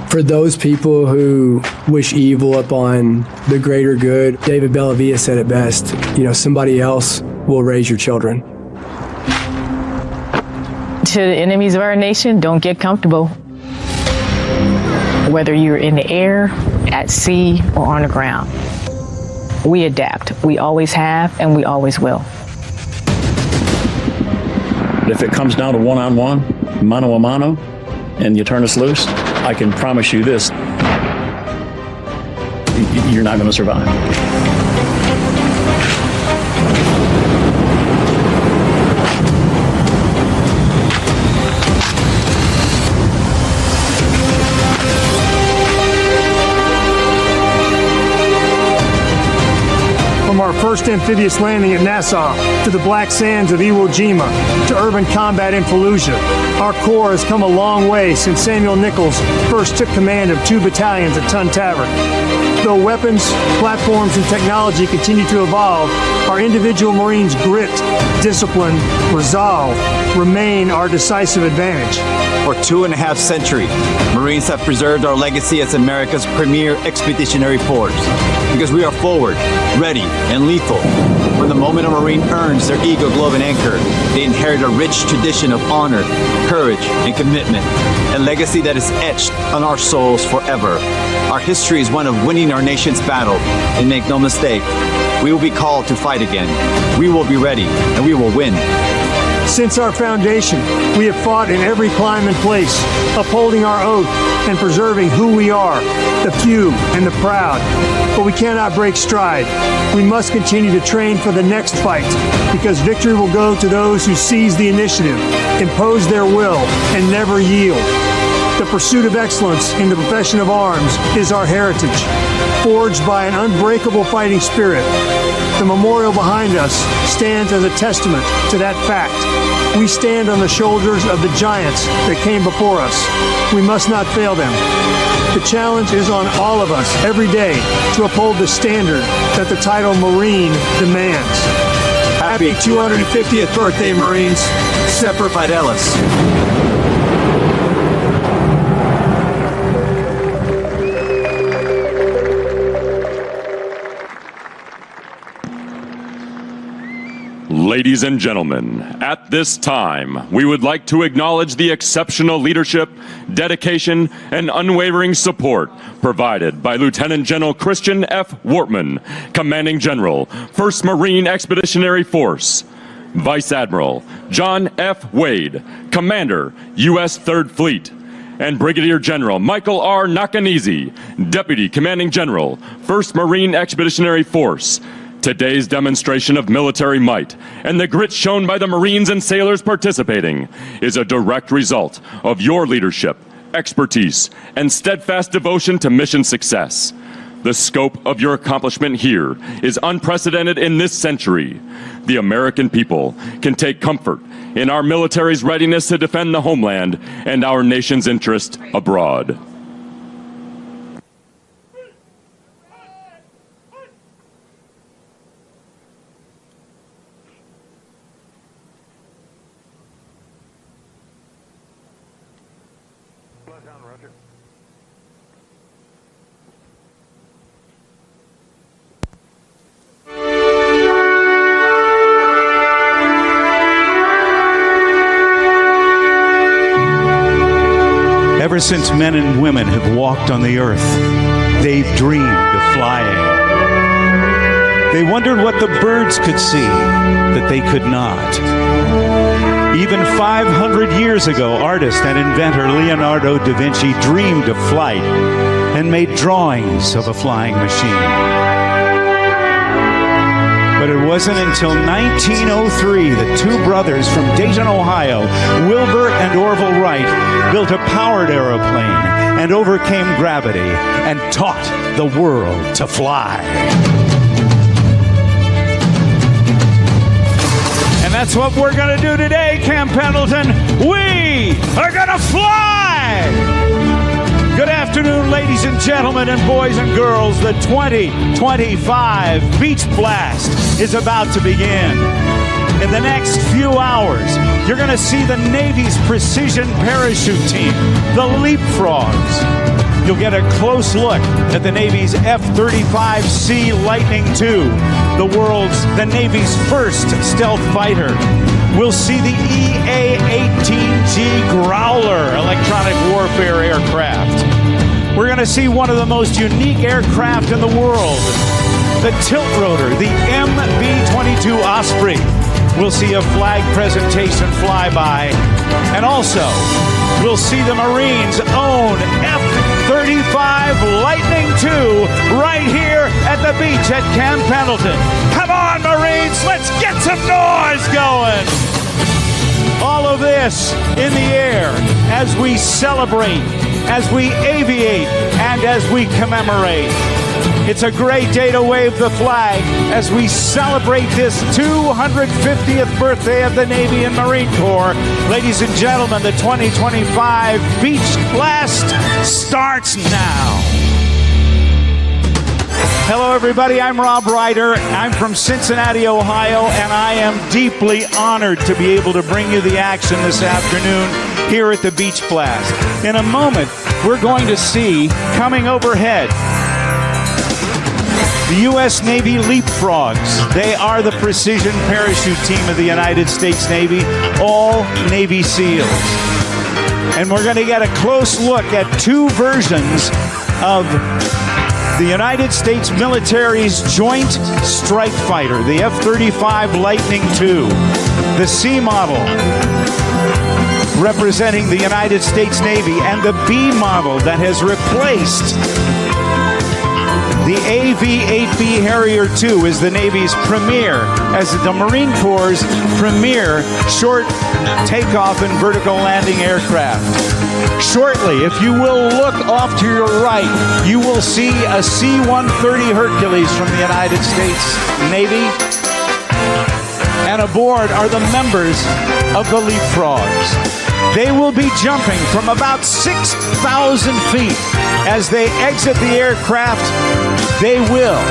For those people who wish evil upon the greater good, David Bellavia said it best, somebody else will raise your children. To the enemies of our nation, don't get comfortable. Whether you're in the air, at sea, or on the ground, we adapt. We always have, and we always will. If it comes down to one-on-one, mano a mano, and you turn us loose, I can promise you this, you're not going to survive. From our first amphibious landing at Nassau, to the black sands of Iwo Jima, to urban combat in Fallujah, our Corps has come a long way since Samuel Nichols first took command of 2 battalions at Tun Tavern. Though weapons, platforms, and technology continue to evolve, our individual Marines' grit, discipline, resolve remain our decisive advantage. For 2.5 centuries, Marines have preserved our legacy as America's premier expeditionary force because we are forward, ready, and lethal. When the moment a Marine earns their Eagle Globe and Anchor, they inherit a rich tradition of honor, courage, and commitment, a legacy that is etched on our souls forever. Our history is one of winning our nation's battle, and make no mistake, we will be called to fight again. We will be ready, and we will win. Since our foundation, we have fought in every climb and place, upholding our oath and preserving who we are, the few and the proud. But we cannot break stride. We must continue to train for the next fight, because victory will go to those who seize the initiative, impose their will, and never yield. The pursuit of excellence in the profession of arms is our heritage, forged by an unbreakable fighting spirit. The memorial behind us stands as a testament to that fact. We stand on the shoulders of the giants that came before us. We must not fail them. The challenge is on all of us every day to uphold the standard that the title Marine demands. Happy 250th birthday, Marines. Semper Fidelis. Ladies and gentlemen, at this time, we would like to acknowledge the exceptional leadership, dedication, and unwavering support provided by Lieutenant General Christian F. Wortman, Commanding General, 1st Marine Expeditionary Force, Vice Admiral John F. Wade, Commander, U.S. 3rd Fleet, and Brigadier General Michael R. Nakanizi, Deputy Commanding General, 1st Marine Expeditionary Force. Today's demonstration of military might and the grit shown by the Marines and sailors participating is a direct result of your leadership, expertise, and steadfast devotion to mission success. The scope of your accomplishment here is unprecedented in this century. The American people can take comfort in our military's readiness to defend the homeland and our nation's interest abroad. Ever since men and women have walked on the earth, they've dreamed of flying. They wondered what the birds could see that they could not. Even 500 years ago, artist and inventor Leonardo da Vinci dreamed of flight and made drawings of a flying machine. But it wasn't until 1903 that two brothers from Dayton, Ohio, Wilbur and Orville Wright, built a powered aeroplane and overcame gravity and taught the world to fly. And that's what we're going to do today, Camp Pendleton. We are going to fly! Good afternoon, ladies and gentlemen, and boys and girls. The 2025 Beach Blast is about to begin. In the next few hours, you're going to see the Navy's precision parachute team, the Leapfrogs. You'll get a close look at the Navy's F-35C Lightning II, the Navy's first stealth fighter. We'll see the EA-18G Growler electronic warfare aircraft. We're going to see one of the most unique aircraft in the world, the tilt rotor, the MB-22 Osprey. We'll see a flag presentation flyby. And also, we'll see the Marines' own F-35 Lightning II right here at the beach at Camp Pendleton. Come on, Marines, let's get some noise going. All of this in the air as we celebrate, as we aviate, and as we commemorate. It's a great day to wave the flag as we celebrate this 250th birthday of the Navy and Marine Corps. Ladies and gentlemen, the 2025 Beach Blast starts now. Hello, everybody. I'm Rob Ryder. I'm from Cincinnati, Ohio, and I am deeply honored to be able to bring you the action this afternoon here at the Beach Blast. In a moment, we're going to see, coming overhead, the U.S. Navy Leapfrogs. They are the precision parachute team of the United States Navy, all Navy SEALs. And we're going to get a close look at two versions of the United States military's Joint Strike Fighter, the F-35 Lightning II, the C model representing the United States Navy, and the B model that has replaced the AV-8B Harrier II is the Navy's premier, as the Marine Corps' premier short takeoff and vertical landing aircraft. Shortly, if you will look off to your right, you will see a C-130 Hercules from the United States Navy. And aboard are the members of the Leapfrogs. They will be jumping from about 6,000 feet. As they exit the aircraft, they will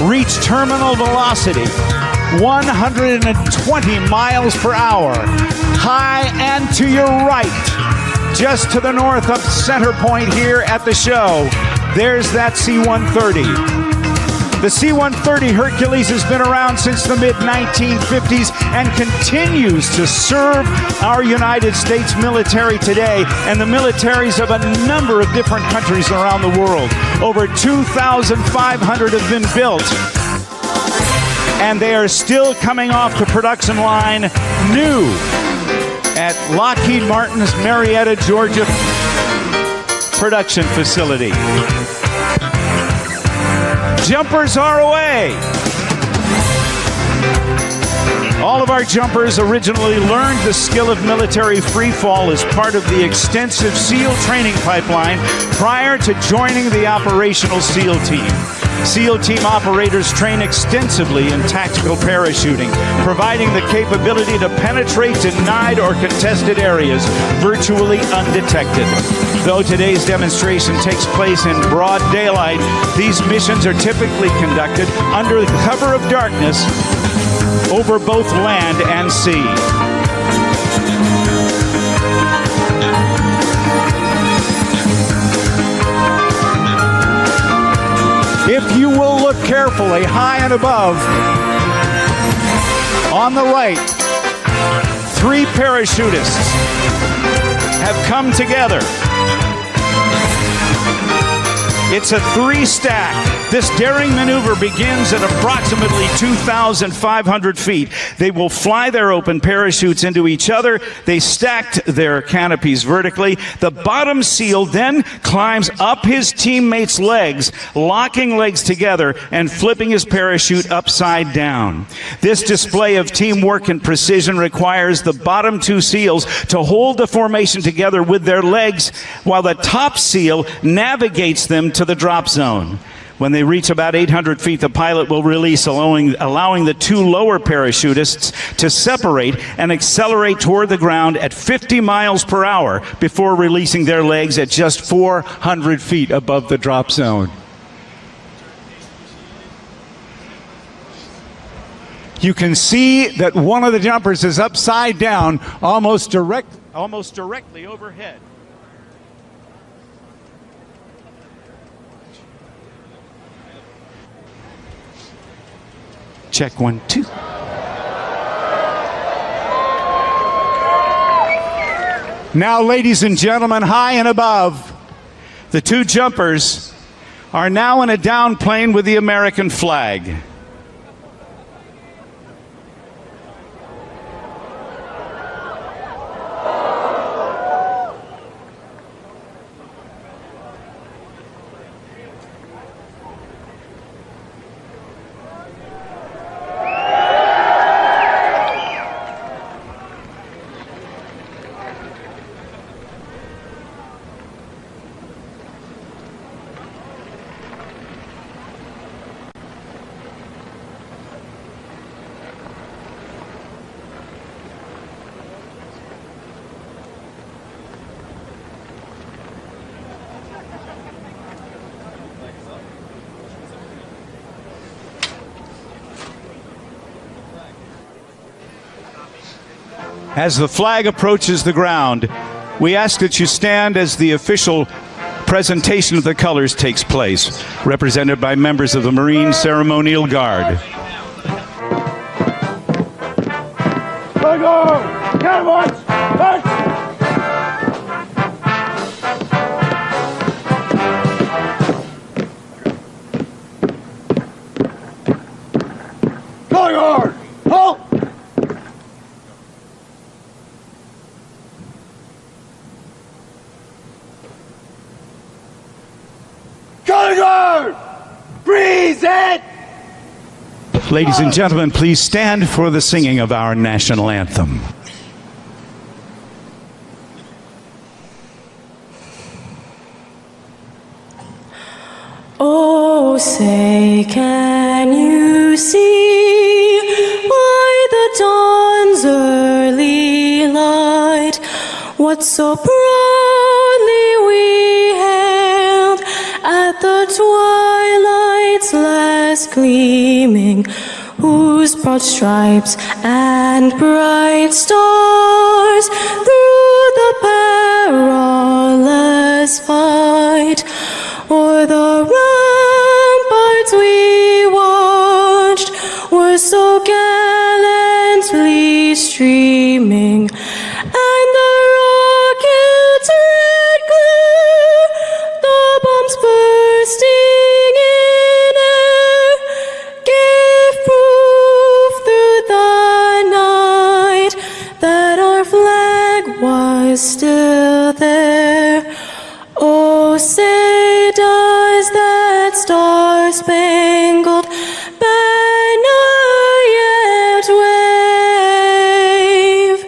reach terminal velocity, 120 miles per hour, high and to your right, just to the north of center point here at the show. There's that C-130. The C-130 Hercules has been around since the mid-1950s and continues to serve our United States military today and the militaries of a number of different countries around the world. Over 2,500 have been built, and they are still coming off the production line new at Lockheed Martin's Marietta, Georgia production facility. Jumpers are away. All of our jumpers originally learned the skill of military free fall as part of the extensive SEAL training pipeline prior to joining the operational SEAL team. SEAL team operators train extensively in tactical parachuting, providing the capability to penetrate denied or contested areas virtually undetected. Though today's demonstration takes place in broad daylight, these missions are typically conducted under the cover of darkness over both land and sea. If you will look carefully, high and above, on the right, 3 parachutists have come together. It's a 3-stack. This daring maneuver begins at approximately 2,500 feet. They will fly their open parachutes into each other. They stacked their canopies vertically. The bottom SEAL then climbs up his teammates' legs, locking legs together and flipping his parachute upside down. This display of teamwork and precision requires the bottom 2 SEALs to hold the formation together with their legs while the top SEAL navigates them to the drop zone. When they reach about 800 feet, the pilot will release, allowing the 2 lower parachutists to separate and accelerate toward the ground at 50 miles per hour before releasing their legs at just 400 feet above the drop zone. You can see that one of the jumpers is upside down, almost directly overhead. Check 1, 2. Now, ladies and gentlemen, high and above, the 2 jumpers are now in a down plane with the American flag. As the flag approaches the ground, we ask that you stand as the official presentation of the colors takes place, represented by members of the Marine Ceremonial Guard. Ladies and gentlemen, please stand for the singing of our national anthem. Oh, say, can you see by the dawn's early light what so proudly we hailed at the twilight's last gleaming, whose broad stripes and bright stars through the perilous fight o'er the ramparts we watched so gallantly streaming, and the rocket's red glare, the bombs bursting in air, gave proof through the night that our flag was still there. Oh, say does that star-spangled banner yet wave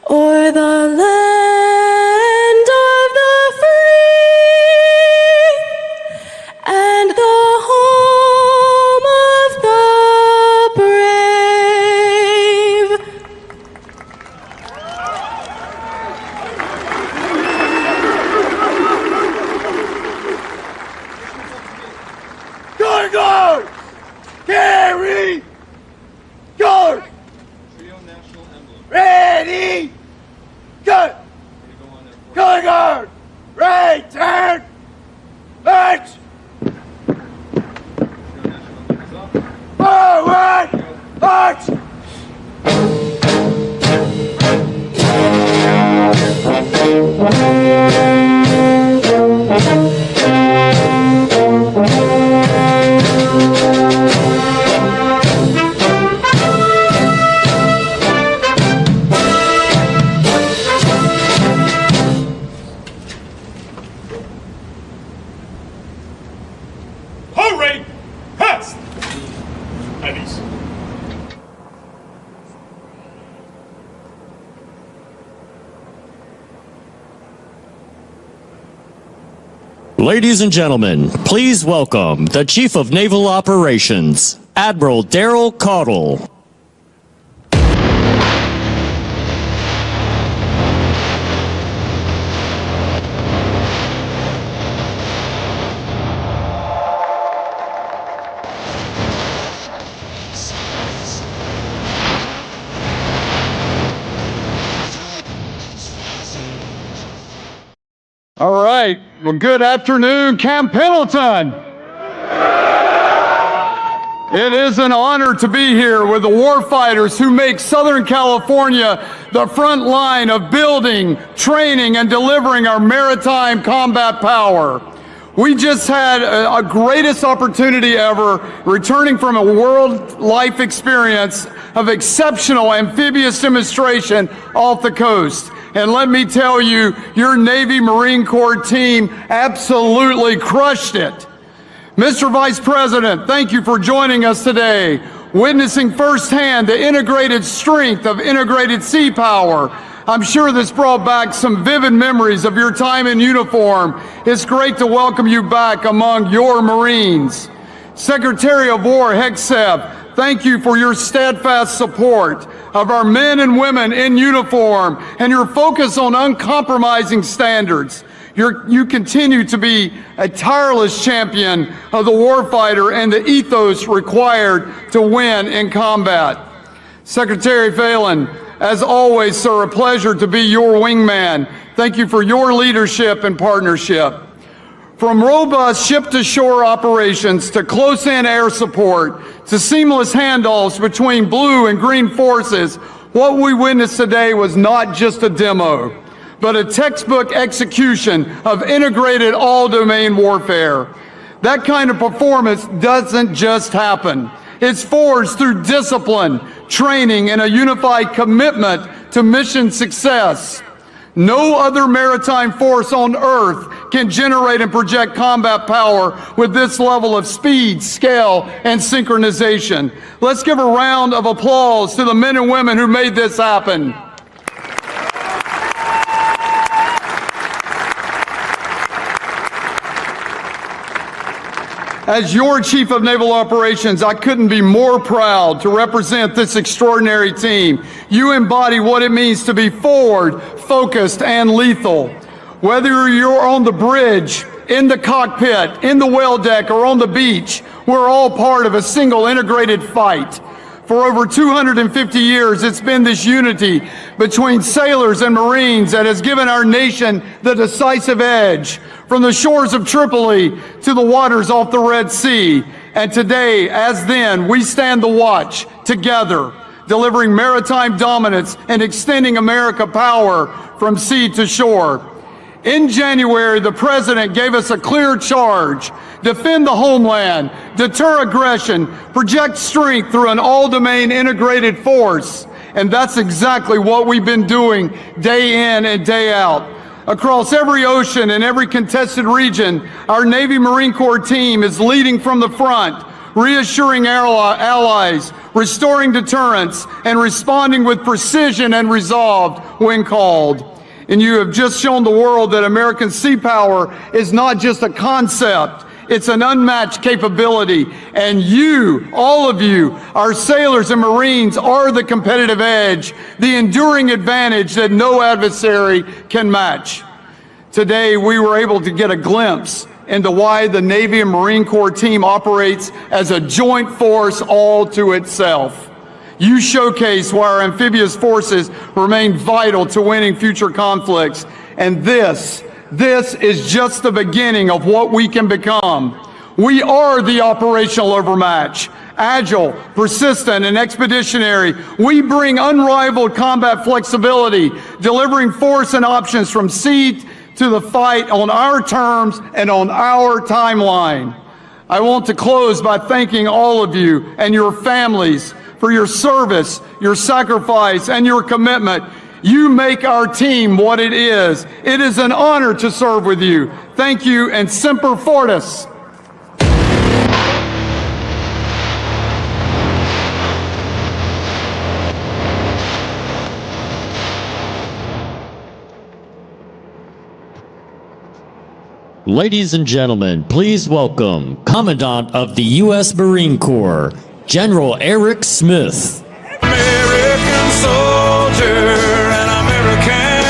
o'er the land of the free and the home of the brave? Guard, guard! Carry! Guard! Ready! Cut! Guard, guard! Right, turn! March! Forward! March! Parade past! Heavies. Ladies and gentlemen, please welcome the Chief of Naval Operations, Admiral Daryl Caudle. All right. Well, good afternoon, Camp Pendleton. It is an honor to be here with the warfighters who make Southern California the front line of building, training, and delivering our maritime combat power. We just had a greatest opportunity ever, returning from a world life experience of exceptional amphibious demonstration off the coast. And let me tell you, your Navy Marine Corps team absolutely crushed it. Mr. Vice President, thank you for joining us today, witnessing firsthand the integrated strength of integrated sea power. I'm sure this brought back some vivid memories of your time in uniform. It's great to welcome you back among your Marines. Secretary of War Hegseth, thank you for your steadfast support of our men and women in uniform and your focus on uncompromising standards. You continue to be a tireless champion of the warfighter and the ethos required to win in combat. Secretary Phelan, as always, sir, a pleasure to be your wingman. Thank you for your leadership and partnership. From robust ship-to-shore operations to close-in air support to seamless handoffs between blue and green forces, what we witnessed today was not just a demo, but a textbook execution of integrated all-domain warfare. That kind of performance doesn't just happen. It's forged through discipline, training, and a unified commitment to mission success. No other maritime force on Earth can generate and project combat power with this level of speed, scale, and synchronization. Let's give a round of applause to the men and women who made this happen. As your Chief of Naval Operations, I couldn't be more proud to represent this extraordinary team. You embody what it means to be forward, focused, and lethal. Whether you're on the bridge, in the cockpit, in the whale deck, or on the beach, we're all part of a single integrated fight. For over 250 years, it's been this unity between sailors and Marines that has given our nation the decisive edge, from the shores of Tripoli to the waters off the Red Sea. And today, as then, we stand the watch together, delivering maritime dominance and extending America power from sea to shore. In January, the President gave us a clear charge: defend the homeland, deter aggression, project strength through an all-domain integrated force. And that's exactly what we've been doing day in and day out. Across every ocean and every contested region, our Navy Marine Corps team is leading from the front, reassuring allies, restoring deterrence, and responding with precision and resolve when called. And you have just shown the world that American sea power is not just a concept, it's an unmatched capability. And you, all of you, our sailors and Marines, are the competitive edge, the enduring advantage that no adversary can match. Today, we were able to get a glimpse into why the Navy and Marine Corps team operates as a joint force all to itself. You showcase why our amphibious forces remain vital to winning future conflicts. And this is just the beginning of what we can become. We are the operational overmatch. Agile, persistent, and expeditionary, we bring unrivaled combat flexibility, delivering force and options from sea to the fight on our terms and on our timeline. I want to close by thanking all of you and your families for your service, your sacrifice, and your commitment. You make our team what it is. It is an honor to serve with you. Thank you, and Semper Fortis. Ladies and gentlemen, please welcome Commandant of the U.S. Marine Corps, General Eric Smith. American soldier and American,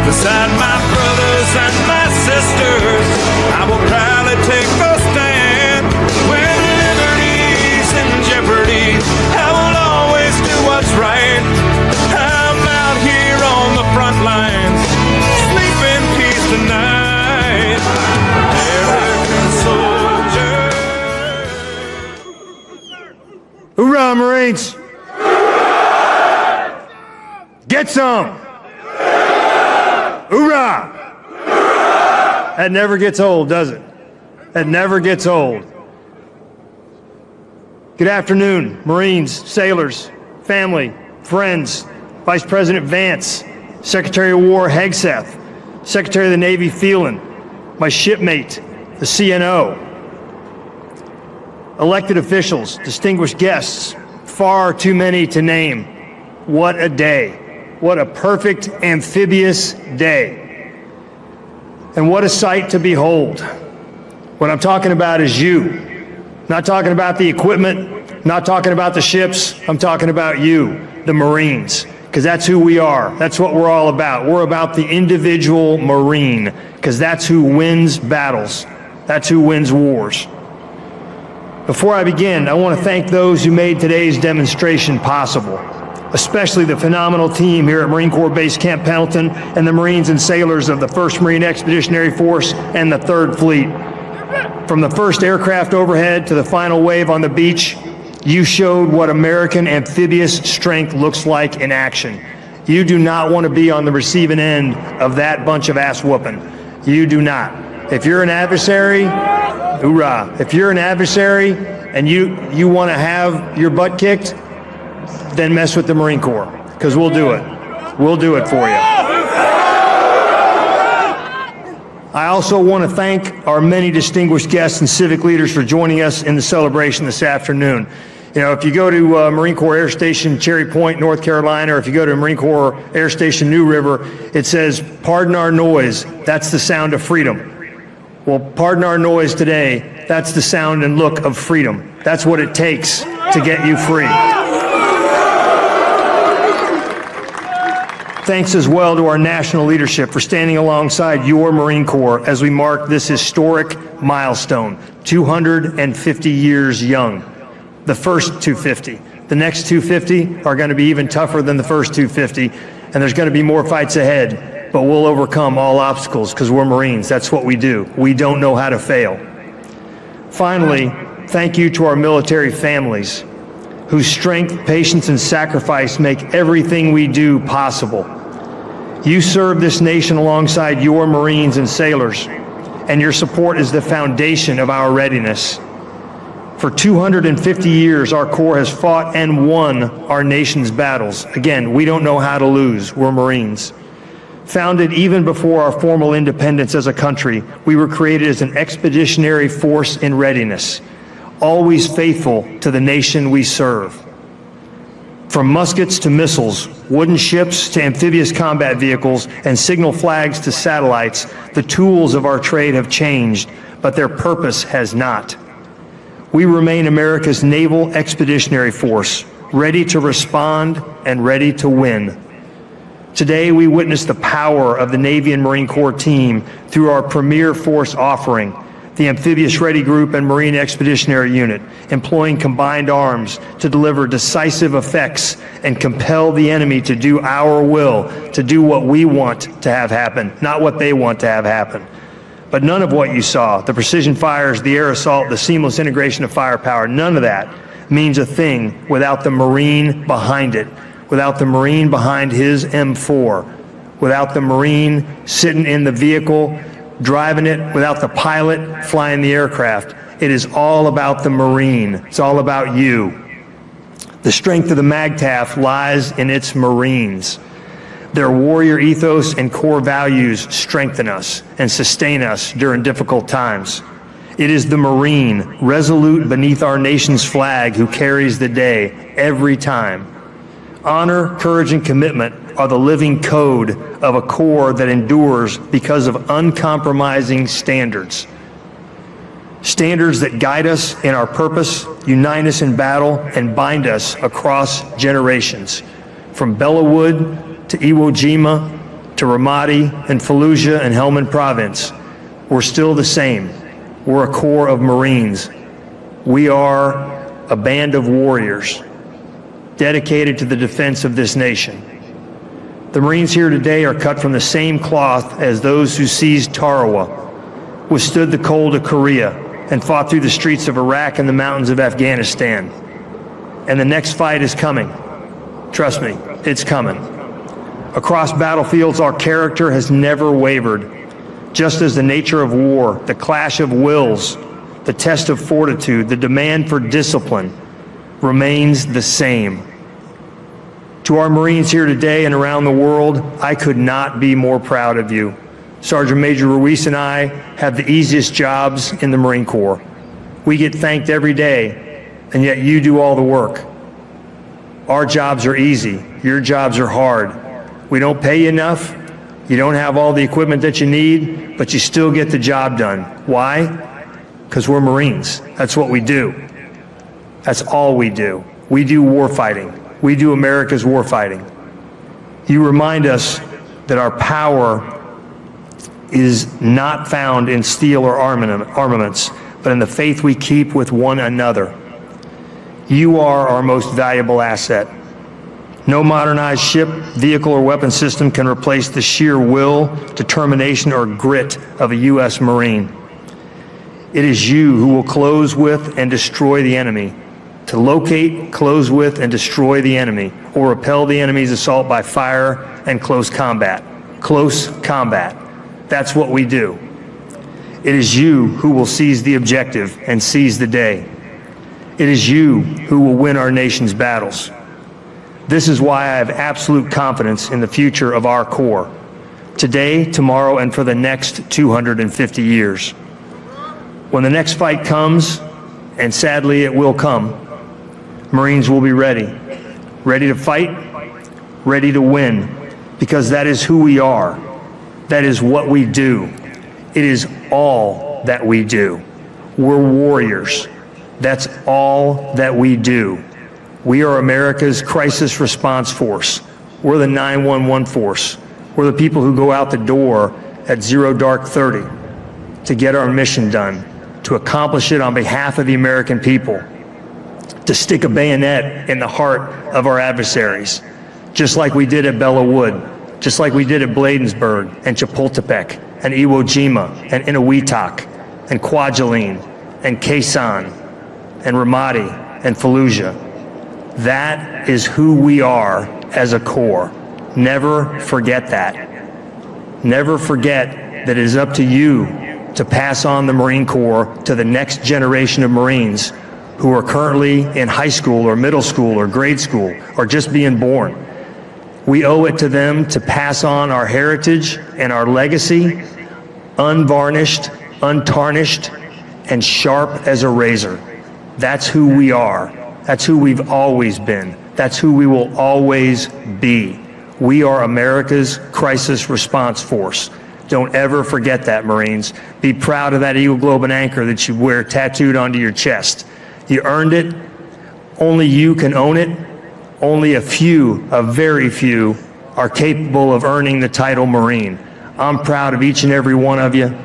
beside my brothers and my sisters, I will proudly take the stand. When liberty's in jeopardy, I will always do what's right. I'm out here on the front lines, sleep in peace tonight. American soldier. Hoorah, Marines! Get some! Hoorah! That never gets old, does it? That never gets old. Good afternoon, Marines, sailors, family, friends, Vice President Vance, Secretary of War Hegseth, Secretary of the Navy Phelan, my shipmate, the CNO, elected officials, distinguished guests, far too many to name. What a day. What a perfect amphibious day. And what a sight to behold. What I'm talking about is you. Not talking about the equipment, not talking about the ships, I'm talking about you, the Marines, because that's who we are. That's what we're all about. We're about the individual Marine, because that's who wins battles. That's who wins wars. Before I begin, I want to thank those who made today's demonstration possible, especially the phenomenal team here at Marine Corps Base Camp Pendleton and the Marines and sailors of the 1st Marine Expeditionary Force and the 3rd Fleet. From the first aircraft overhead to the final wave on the beach, you showed what American amphibious strength looks like in action. You do not want to be on the receiving end of that bunch of ass whooping. You do not. If you're an adversary, hoorah. If you're an adversary and you want to have your butt kicked, then mess with the Marine Corps, because we'll do it. We'll do it for you. I also want to thank our many distinguished guests and civic leaders for joining us in the celebration this afternoon. You know, if you go to Marine Corps Air Station Cherry Point, North Carolina, or if you go to Marine Corps Air Station New River, it says, "Pardon our noise, that's the sound of freedom." Well, pardon our noise today, that's the sound and look of freedom. That's what it takes to get you free. Thanks as well to our national leadership for standing alongside your Marine Corps as we mark this historic milestone, 250 years young. The first 250. The next 250 are going to be even tougher than the first 250, and there's going to be more fights ahead, but we'll overcome all obstacles because we're Marines. That's what we do. We don't know how to fail. Finally, thank you to our military families whose strength, patience, and sacrifice make everything we do possible. You serve this nation alongside your Marines and sailors, and your support is the foundation of our readiness. For 250 years, our Corps has fought and won our nation's battles. Again, we don't know how to lose. We're Marines. Founded even before our formal independence as a country, we were created as an expeditionary force in readiness, always faithful to the nation we serve. From muskets to missiles, wooden ships to amphibious combat vehicles, and signal flags to satellites, the tools of our trade have changed, but their purpose has not. We remain America's naval expeditionary force, ready to respond and ready to win. Today, we witness the power of the Navy and Marine Corps team through our premier force offering, the Amphibious Ready Group and Marine Expeditionary Unit, employing combined arms to deliver decisive effects and compel the enemy to do our will, to do what we want to have happen, not what they want to have happen. But none of what you saw, the precision fires, the air assault, the seamless integration of firepower, none of that means a thing without the Marine behind it, without the Marine behind his M4, without the Marine sitting in the vehicle, driving it, without the pilot flying the aircraft. It is all about the Marine. It's all about you. The strength of the MAGTF lies in its Marines. Their warrior ethos and core values strengthen us and sustain us during difficult times. It is the Marine, resolute beneath our nation's flag, who carries the day every time. Honor, courage, and commitment are the living code of a Corps that endures because of uncompromising standards. Standards that guide us in our purpose, unite us in battle, and bind us across generations. From Bellawood to Iwo Jima to Ramadi and Fallujah and Helmand Province, we're still the same. We're a Corps of Marines. We are a band of warriors dedicated to the defense of this nation. The Marines here today are cut from the same cloth as those who seized Tarawa, withstood the cold of Korea, and fought through the streets of Iraq and the mountains of Afghanistan. And the next fight is coming. Trust me, it's coming. Across battlefields, our character has never wavered. Just as the nature of war, the clash of wills, the test of fortitude, the demand for discipline remains the same. To our Marines here today and around the world, I could not be more proud of you. Sergeant Major Ruiz and I have the easiest jobs in the Marine Corps. We get thanked every day, and yet you do all the work. Our jobs are easy. Your jobs are hard. We don't pay you enough. You don't have all the equipment that you need, but you still get the job done. Why? Because we're Marines. That's what we do. That's all we do. We do war fighting. We do America's war fighting. You remind us that our power is not found in steel or armaments, but in the faith we keep with one another. You are our most valuable asset. No modernized ship, vehicle, or weapon system can replace the sheer will, determination, or grit of a U.S. Marine. It is you who will close with and destroy the enemy. To locate, close with, and destroy the enemy, or repel the enemy's assault by fire and close combat. Close combat. That's what we do. It is you who will seize the objective and seize the day. It is you who will win our nation's battles. This is why I have absolute confidence in the future of our Corps, today, tomorrow, and for the next 250 years. When the next fight comes, and sadly it will come, Marines will be ready. Ready to fight, ready to win, because that is who we are. That is what we do. It is all that we do. We're warriors. That's all that we do. We are America's crisis response force. We're the 911 force. We're the people who go out the door at 0:30 to get our mission done, to accomplish it on behalf of the American people, to stick a bayonet in the heart of our adversaries, just like we did at Belleau Wood, just like we did at Bladensburg and Chapultepec and Iwo Jima and Eniwetok and Kwajalein and Quezon and Ramadi and Fallujah. That is who we are as a Corps. Never forget that. Never forget that it is up to you to pass on the Marine Corps to the next generation of Marines who are currently in high school or middle school or grade school or just being born. We owe it to them to pass on our heritage and our legacy, unvarnished, untarnished, and sharp as a razor. That's who we are. That's who we've always been. That's who we will always be. We are America's crisis response force. Don't ever forget that, Marines. Be proud of that Eagle Globe and Anchor that you wear tattooed onto your chest. You earned it. Only you can own it. Only a very few, are capable of earning the title Marine. I'm proud of each and every one of you.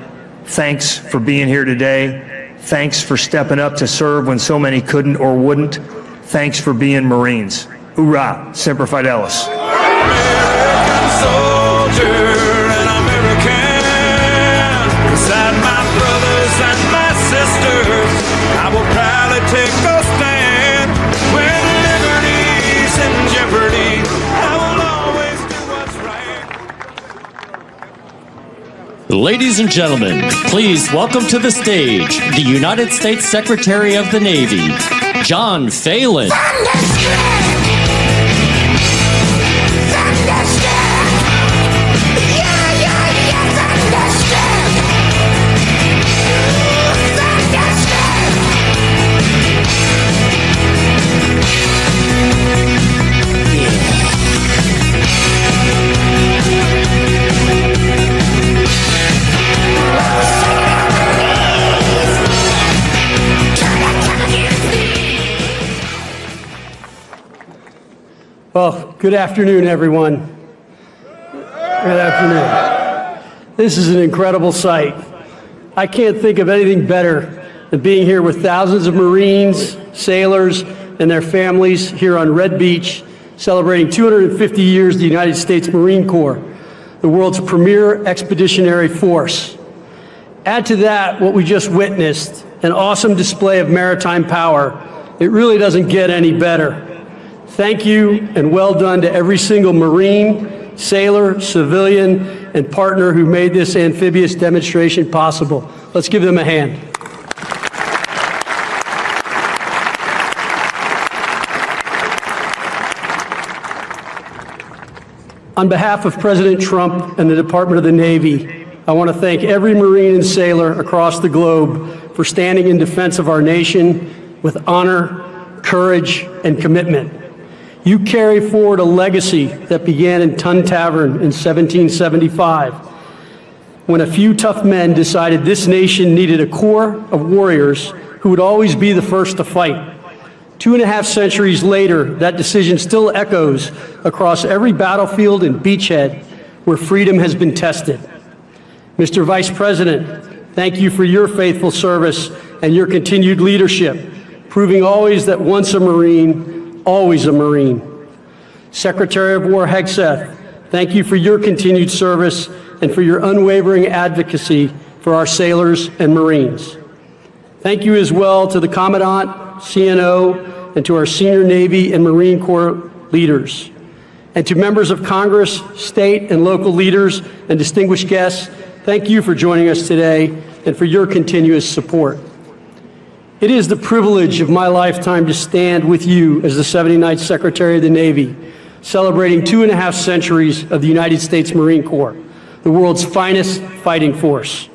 Thanks for being here today. Thanks for stepping up to serve when so many couldn't or wouldn't. Thanks for being Marines. Hoorah, Semper Fidelis. American soldier and American, beside my brothers and my sisters, I will proudly take a stand. When liberty's in jeopardy, I will always do what's right. Ladies and gentlemen, please welcome to the stage the United States Secretary of the Navy, John Phelan. Well, good afternoon, everyone. Good afternoon. This is an incredible sight. I can't think of anything better than being here with thousands of Marines, sailors, and their families here on Red Beach, celebrating 250 years of the United States Marine Corps, the world's premier expeditionary force. Add to that what we just witnessed, an awesome display of maritime power. It really doesn't get any better. Thank you and well done to every single Marine, sailor, civilian, and partner who made this amphibious demonstration possible. Let's give them a hand. On behalf of President Trump and the Department of the Navy, I want to thank every Marine and sailor across the globe for standing in defense of our nation with honor, courage, and commitment. You carry forward a legacy that began in Tun Tavern in 1775, when a few tough men decided this nation needed a corps of warriors who would always be the first to fight. 2.5 centuries later, that decision still echoes across every battlefield and beachhead where freedom has been tested. Mr. Vice President, thank you for your faithful service and your continued leadership, proving always that once a Marine, always a Marine. Secretary of War Hegseth, thank you for your continued service and for your unwavering advocacy for our sailors and Marines. Thank you as well to the Commandant, CNO, and to our senior Navy and Marine Corps leaders. And to members of Congress, state and local leaders, and distinguished guests, thank you for joining us today and for your continuous support. It is the privilege of my lifetime to stand with you as the 79th Secretary of the Navy, celebrating 2.5 centuries of the United States Marine Corps, the world's finest fighting force.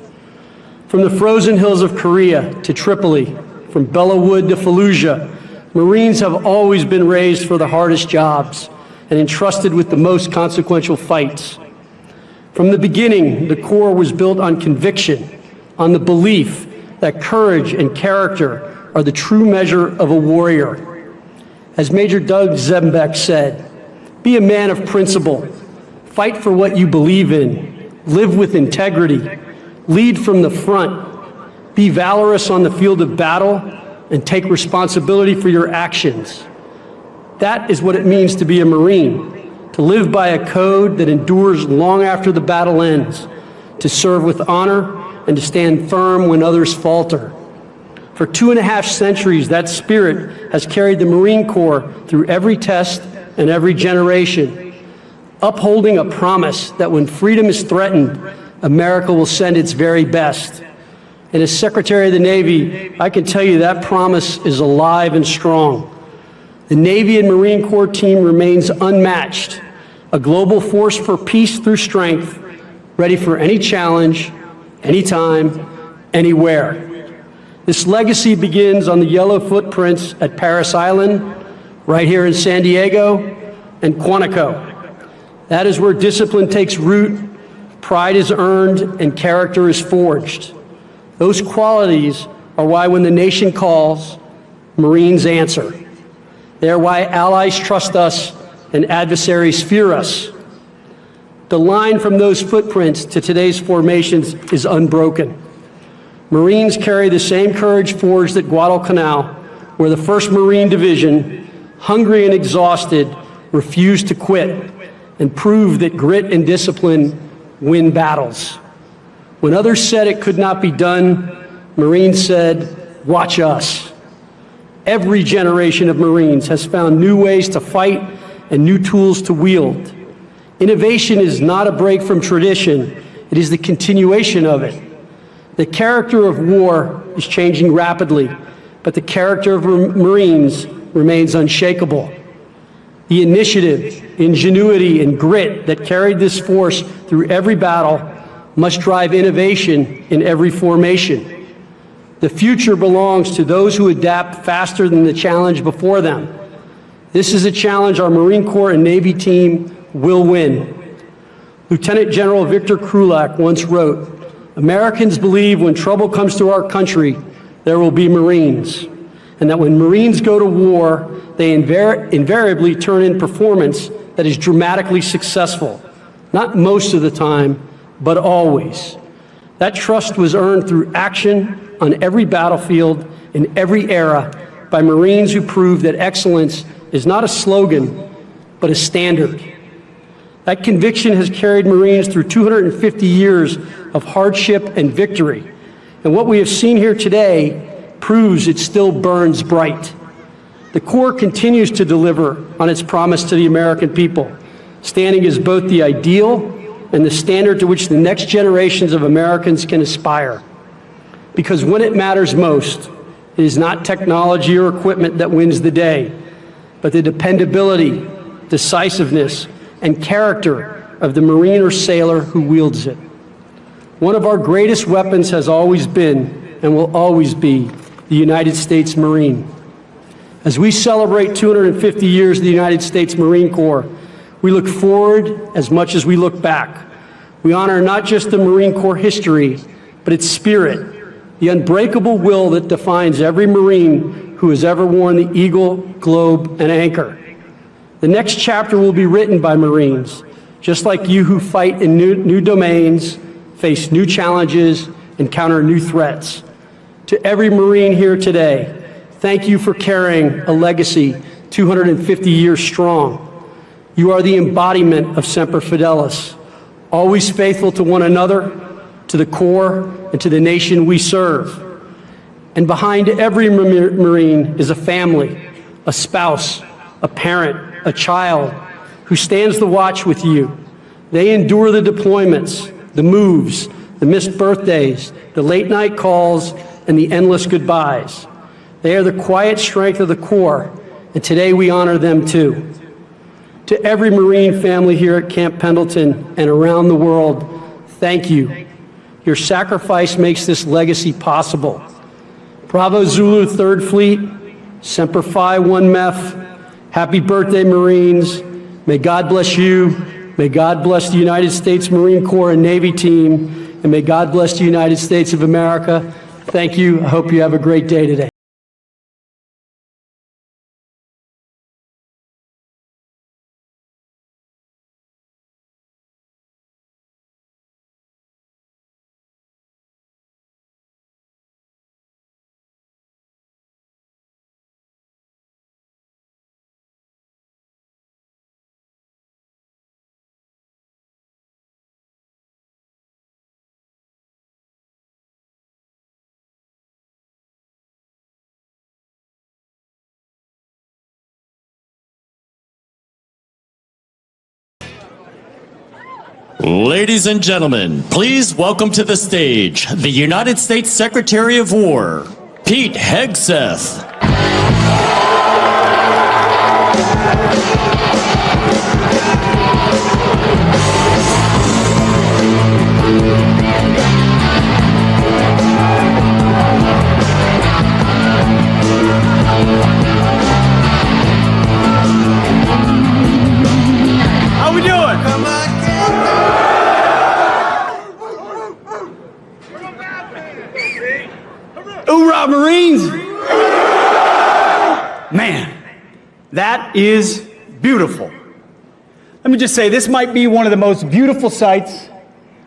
From the frozen hills of Korea to Tripoli, from Belleau Wood to Fallujah, Marines have always been raised for the hardest jobs and entrusted with the most consequential fights. From the beginning, the Corps was built on conviction, on the belief that courage and character are the true measure of a warrior. As Major Doug Zembeck said, be a man of principle, fight for what you believe in, live with integrity, lead from the front, be valorous on the field of battle, and take responsibility for your actions. That is what it means to be a Marine, to live by a code that endures long after the battle ends, to serve with honor, and to stand firm when others falter. For 2.5 centuries, that spirit has carried the Marine Corps through every test and every generation, upholding a promise that when freedom is threatened, America will send its very best. And as Secretary of the Navy, I can tell you that promise is alive and strong. The Navy and Marine Corps team remains unmatched, a global force for peace through strength, ready for any challenge, anytime, anywhere. This legacy begins on the yellow footprints at Parris Island, right here in San Diego, and Quantico. That is where discipline takes root, pride is earned, and character is forged. Those qualities are why when the nation calls, Marines answer. They are why allies trust us and adversaries fear us. The line from those footprints to today's formations is unbroken. Marines carry the same courage forged at Guadalcanal, where the 1st Marine Division, hungry and exhausted, refused to quit and proved that grit and discipline win battles. When others said it could not be done, Marines said, "Watch us." Every generation of Marines has found new ways to fight and new tools to wield. Innovation is not a break from tradition, it is the continuation of it. The character of war is changing rapidly, but the character of Marines remains unshakable. The initiative, ingenuity, and grit that carried this force through every battle must drive innovation in every formation. The future belongs to those who adapt faster than the challenge before them. This is a challenge our Marine Corps and Navy team will win. Lieutenant General Victor Krulak once wrote, "Americans believe when trouble comes to our country, there will be Marines, and that when Marines go to war, they invariably turn in performance that is dramatically successful. Not most of the time, but always." That trust was earned through action on every battlefield in every era by Marines who proved that excellence is not a slogan, but a standard. That conviction has carried Marines through 250 years of hardship and victory. And what we have seen here today proves it still burns bright. The Corps continues to deliver on its promise to the American people, standing as both the ideal and the standard to which the next generations of Americans can aspire. Because when it matters most, it is not technology or equipment that wins the day, but the dependability, decisiveness, and character of the Marine or sailor who wields it. One of our greatest weapons has always been and will always be the United States Marine. As we celebrate 250 years of the United States Marine Corps, we look forward as much as we look back. We honor not just the Marine Corps history, but its spirit, the unbreakable will that defines every Marine who has ever worn the Eagle, Globe, and Anchor. The next chapter will be written by Marines, just like you who fight in new domains, face new challenges, and counter new threats. To every Marine here today, thank you for carrying a legacy 250 years strong. You are the embodiment of Semper Fidelis, always faithful to one another, to the Corps, and to the nation we serve. And behind every Marine is a family, a spouse, a parent, a child who stands the watch with you. They endure the deployments, the moves, the missed birthdays, the late night calls, and the endless goodbyes. They are the quiet strength of the Corps, and today we honor them too. To every Marine family here at Camp Pendleton and around the world, thank you. Your sacrifice makes this legacy possible. Bravo Zulu 3rd Fleet, Semper Fi 1 MEF, happy birthday, Marines. May God bless you. May God bless the United States Marine Corps and Navy team. And may God bless the United States of America. Thank you. I hope you have a great day today. Ladies and gentlemen, please welcome to the stage the United States Secretary of War, Pete Hegseth. How we doing? Hoorah, Marines! Man, that is beautiful. Let me just say, this might be one of the most beautiful sights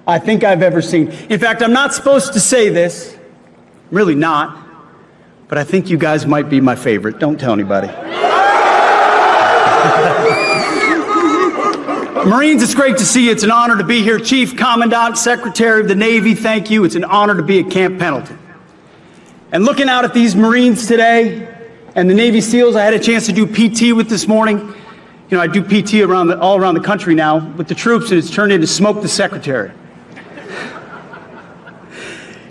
I think I've ever seen. In fact, I'm not supposed to say this, really not, but I think you guys might be my favorite. Don't tell anybody. Marines, it's great to see you. It's an honor to be here. Chief, Commandant, Secretary of the Navy, thank you. It's an honor to be at Camp Pendleton. And looking out at these Marines today and the Navy SEALs I had a chance to do PT with this morning. You know, I do PT all around the country now with the troops, and it's turned into Smoke the Secretary.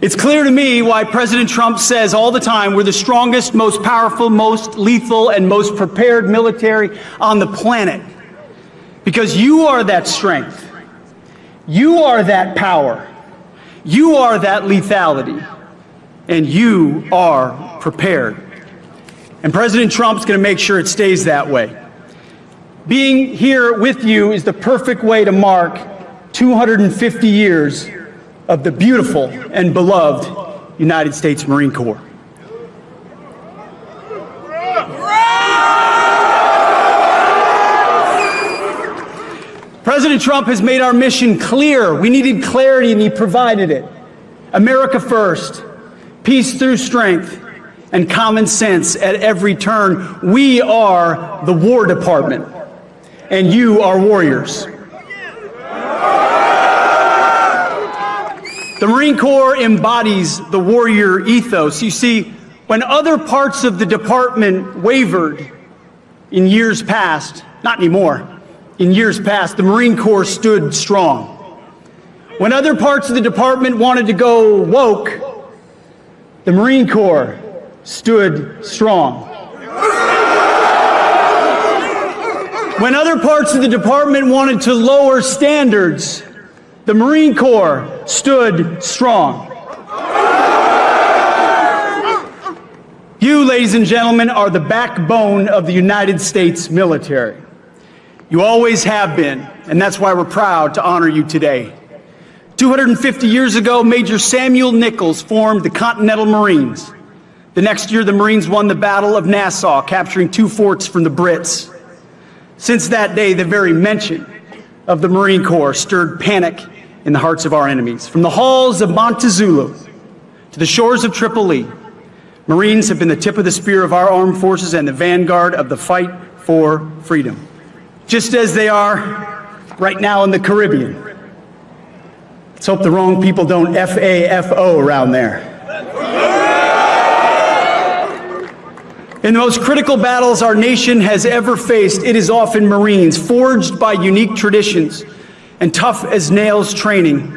It's clear to me why President Trump says all the time we're the strongest, most powerful, most lethal, and most prepared military on the planet. Because you are that strength. You are that power. You are that lethality. And you are prepared. And President Trump's going to make sure it stays that way. Being here with you is the perfect way to mark 250 years of the beautiful and beloved United States Marine Corps. President Trump has made our mission clear. We needed clarity, and he provided it. America first, peace through strength, and common sense at every turn. We are the War Department, and you are warriors. The Marine Corps embodies the warrior ethos. You see, when other parts of the department wavered in years past, not anymore, in years past, the Marine Corps stood strong. When other parts of the department wanted to go woke, the Marine Corps stood strong. When other parts of the department wanted to lower standards, the Marine Corps stood strong. You, ladies and gentlemen, are the backbone of the United States military. You always have been, and that's why we're proud to honor you today. 250 years ago, Major Samuel Nichols formed the Continental Marines. The next year, the Marines won the Battle of Nassau, capturing 2 forts from the Brits. Since that day, the very mention of the Marine Corps stirred panic in the hearts of our enemies. From the halls of Montezuma to the shores of Tripoli, Marines have been the tip of the spear of our armed forces and the vanguard of the fight for freedom. Just as they are right now in the Caribbean. Let's hope the wrong people don't FAFO around there. In the most critical battles our nation has ever faced, it is often Marines, forged by unique traditions and tough as nails training,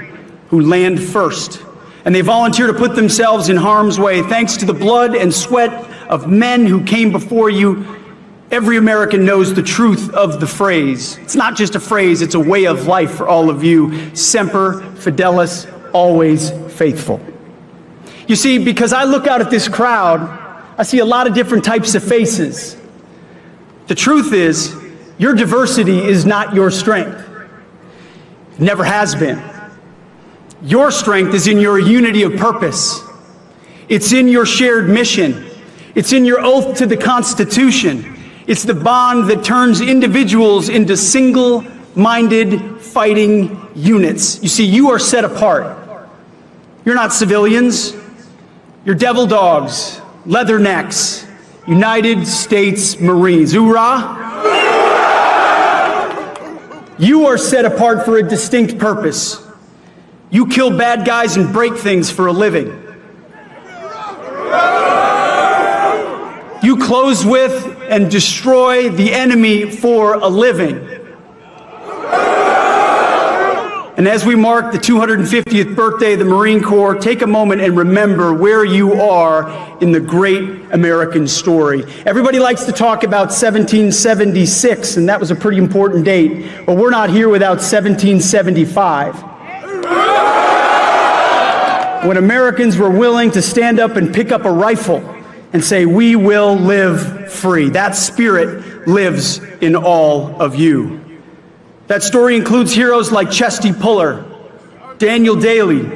who land first. And they volunteer to put themselves in harm's way. Thanks to the blood and sweat of men who came before you, every American knows the truth of the phrase. It's not just a phrase, it's a way of life for all of you. Semper Fidelis, always faithful. You see, because I look out at this crowd, I see a lot of different types of faces. The truth is, your diversity is not your strength. It never has been. Your strength is in your unity of purpose. It's in your shared mission. It's in your oath to the Constitution. It's the bond that turns individuals into single-minded fighting units. You see, you are set apart. You're not civilians. You're devil dogs, leathernecks, United States Marines. Hoorah! You are set apart for a distinct purpose. You kill bad guys and break things for a living. You close with and destroy the enemy for a living. And as we mark the 250th birthday of the Marine Corps, take a moment and remember where you are in the great American story. Everybody likes to talk about 1776, and that was a pretty important date, but we're not here without 1775. When Americans were willing to stand up and pick up a rifle and say, "We will live free." That spirit lives in all of you. That story includes heroes like Chesty Puller, Daniel Daly,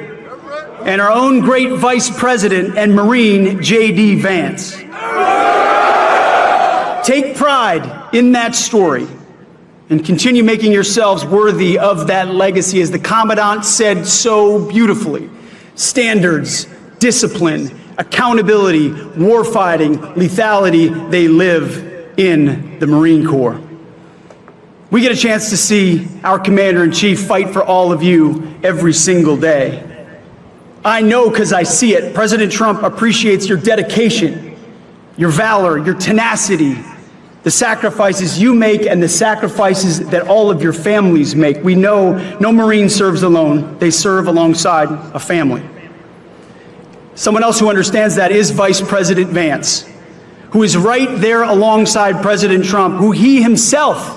and our own great Vice President and Marine, JD Vance. Take pride in that story and continue making yourselves worthy of that legacy. As the Commandant said so beautifully, standards, discipline, accountability, warfighting, lethality, they live in the Marine Corps. We get a chance to see our Commander-in-Chief fight for all of you every single day. I know because I see it. President Trump appreciates your dedication, your valor, your tenacity, the sacrifices you make and the sacrifices that all of your families make. We know no Marine serves alone. They serve alongside a family. Someone else who understands that is Vice President Vance, who is right there alongside President Trump, who he himself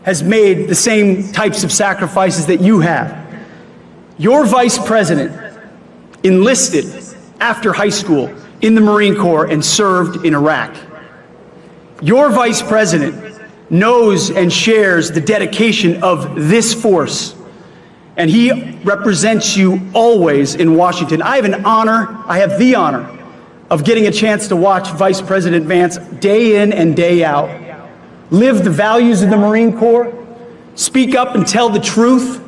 has made the same types of sacrifices that you have. Your vice president enlisted after high school in the Marine Corps and served in Iraq. Your vice president knows and shares the dedication of this force, and he represents you always in Washington. I have the honor of getting a chance to watch Vice President Vance day in and day out live the values of the Marine Corps, speak up and tell the truth,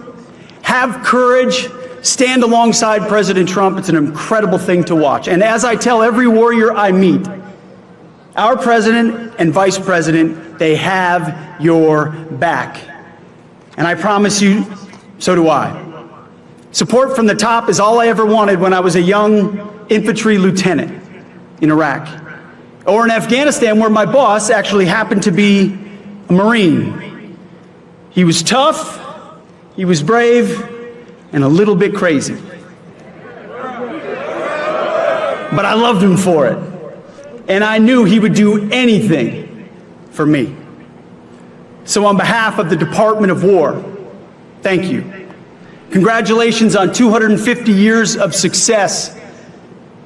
have courage, stand alongside President Trump. It's an incredible thing to watch. And as I tell every warrior I meet, our president and vice president, they have your back. And I promise you, so do I. Support from the top is all I ever wanted when I was a young infantry lieutenant in Iraq. Or in Afghanistan, where my boss actually happened to be a Marine. He was tough, he was brave, and a little bit crazy. But I loved him for it. And I knew he would do anything for me. So on behalf of the Department of War, thank you. Congratulations on 250 years of success.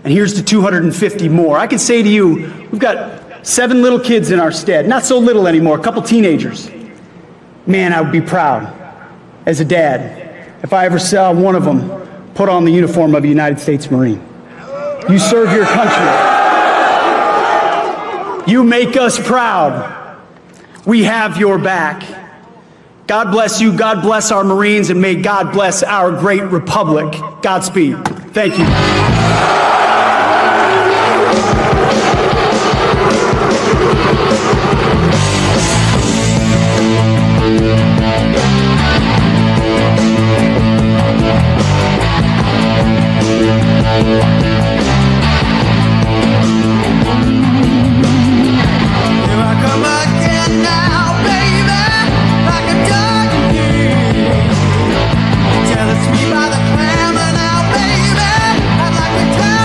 And here's to 250 more. I can say to you, we've got 7 little kids in our stead. Not so little anymore, a couple teenagers. Man, I would be proud as a dad if I ever saw one of them put on the uniform of a United States Marine. You serve your country. You make us proud. We have your back. God bless you, God bless our Marines, and may God bless our great republic. Godspeed. Thank you. Tell us me by the clamor now, baby. I'd like to tell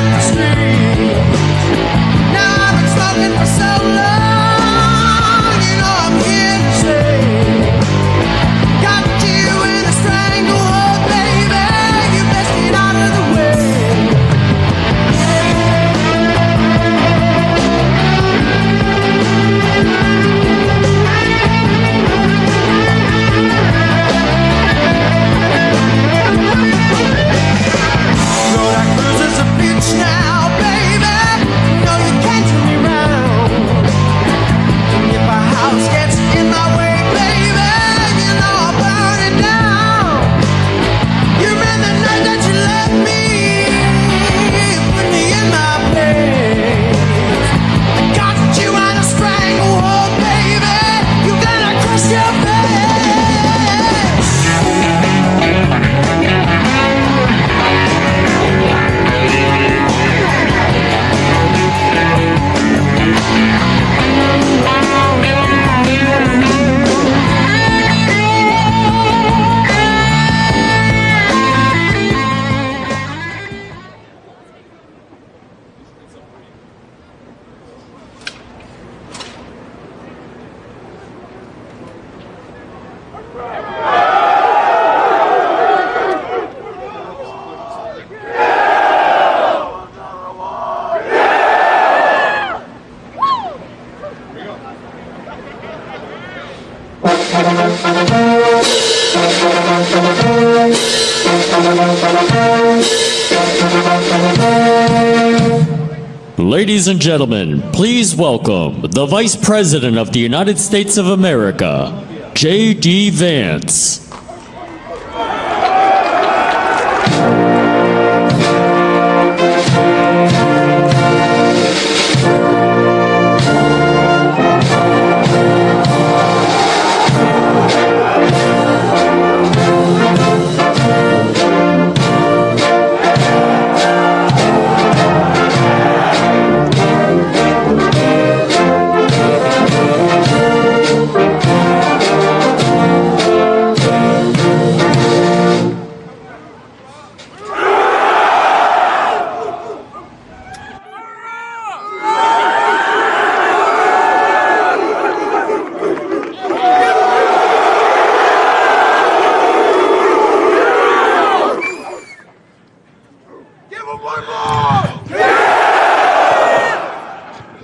Ladies and gentlemen, please welcome the Vice President of the United States of America, JD Vance.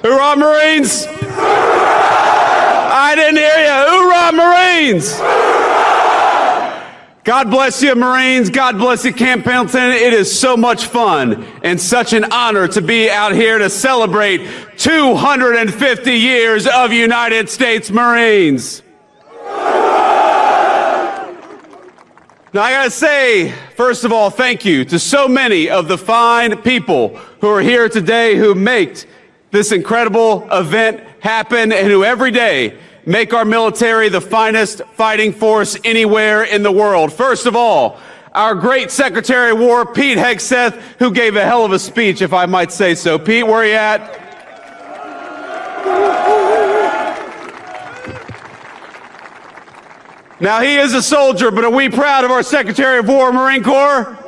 Hoorah, Marines! I didn't hear you. Hoorah, Marines! God bless you, Marines. God bless you, Camp Pendleton. It is so much fun and such an honor to be out here to celebrate 250 years of United States Marines. Now, I gotta say, first of all, thank you to so many of the fine people who are here today who make this incredible event happen and who every day make our military the finest fighting force anywhere in the world. First of all, our great Secretary of War, Pete Hegseth, who gave a hell of a speech, if I might say so. Pete, where are you at? Now, he is a soldier, but are we proud of our Secretary of War, Marine Corps?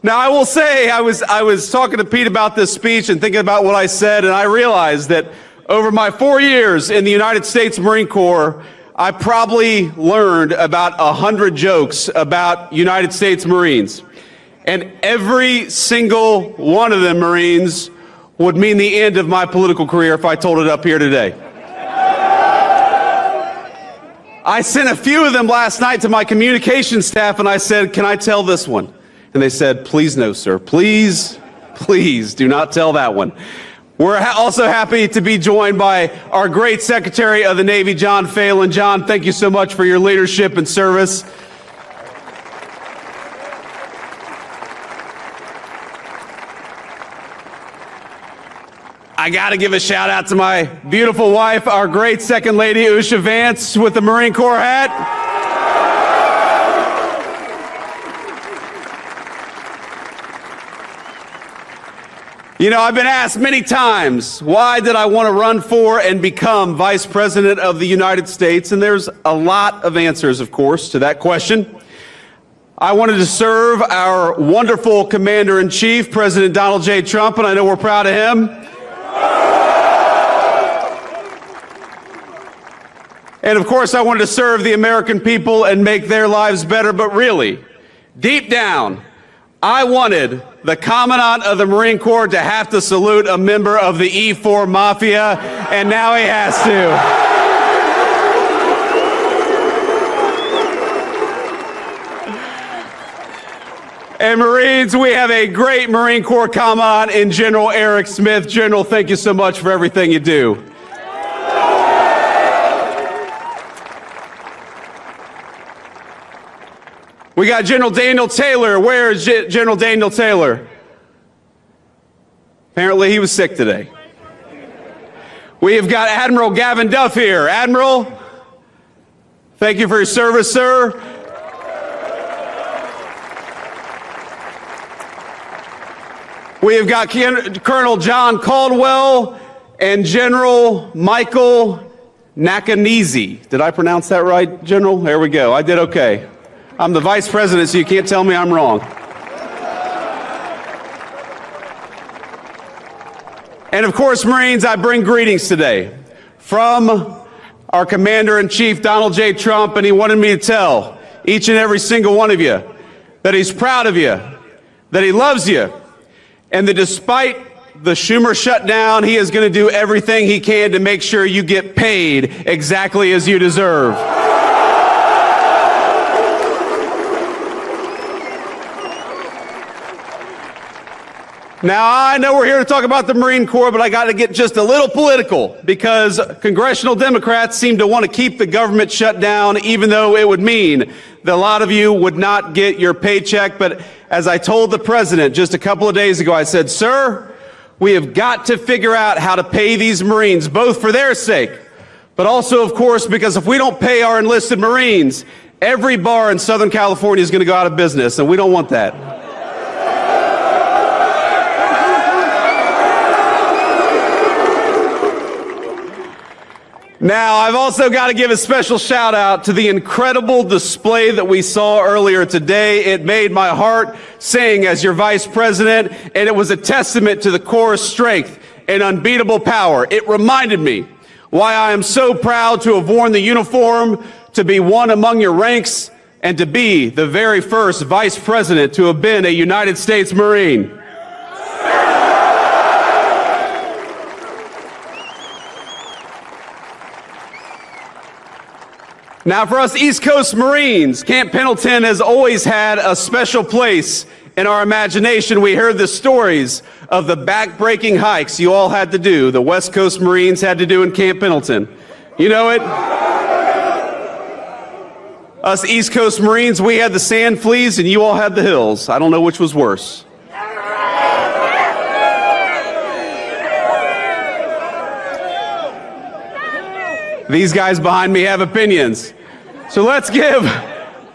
Now, I will say, I was talking to Pete about this speech and thinking about what I said, and I realized that over my 4 years in the United States Marine Corps, I probably learned about 100 jokes about United States Marines. And every single one of them, Marines, would mean the end of my political career if I told it up here today. I sent a few of them last night to my communications staff, and I said, can I tell this one? And they said, please no, sir. Please, please do not tell that one. We're also happy to be joined by our great Secretary of the Navy, John Phelan. John, thank you so much for your leadership and service. I got to give a shout out to my beautiful wife, our great Second Lady, Usha Vance, with the Marine Corps hat. You know, I've been asked many times, why did I want to run for and become Vice President of the United States? And there's a lot of answers, of course, to that question. I wanted to serve our wonderful Commander-in-Chief, President Donald J. Trump, and I know we're proud of him. And of course, I wanted to serve the American people and make their lives better, but really, deep down, I wanted the Commandant of the Marine Corps to have to salute a member of the E4 Mafia, and now he has to. And Marines, we have a great Marine Corps Commandant in General Eric Smith. General, thank you so much for everything you do. We got General Daniel Taylor. Where is General Daniel Taylor? Apparently he was sick today. We have got Admiral Gavin Duff here. Admiral, thank you for your service, sir. We have got Colonel John Caldwell and General Michael Nakanizi. Did I pronounce that right, General? There we go. I did okay. I'm the Vice President, so you can't tell me I'm wrong. And of course, Marines, I bring greetings today from our Commander-in-Chief, Donald J. Trump, and he wanted me to tell each and every single one of you that he's proud of you, that he loves you, and that despite the Schumer shutdown, he is going to do everything he can to make sure you get paid exactly as you deserve. Now, I know we're here to talk about the Marine Corps, but I got to get just a little political because congressional Democrats seem to want to keep the government shut down, even though it would mean that a lot of you would not get your paycheck. But as I told the president just a couple of days ago, I said, sir, we have got to figure out how to pay these Marines, both for their sake, but also, of course, because if we don't pay our enlisted Marines, every bar in Southern California is going to go out of business, and we don't want that. Now, I've also got to give a special shout out to the incredible display that we saw earlier today. It made my heart sing as your vice president, and it was a testament to the Corps' strength and unbeatable power. It reminded me why I am so proud to have worn the uniform, to be one among your ranks, and to be the very first vice president to have been a United States Marine. Now, for us East Coast Marines, Camp Pendleton has always had a special place in our imagination. We heard the stories of the back-breaking hikes you all had to do, the West Coast Marines had to do in Camp Pendleton. You know it? Us East Coast Marines, we had the sand fleas and you all had the hills. I don't know which was worse. These guys behind me have opinions. So let's give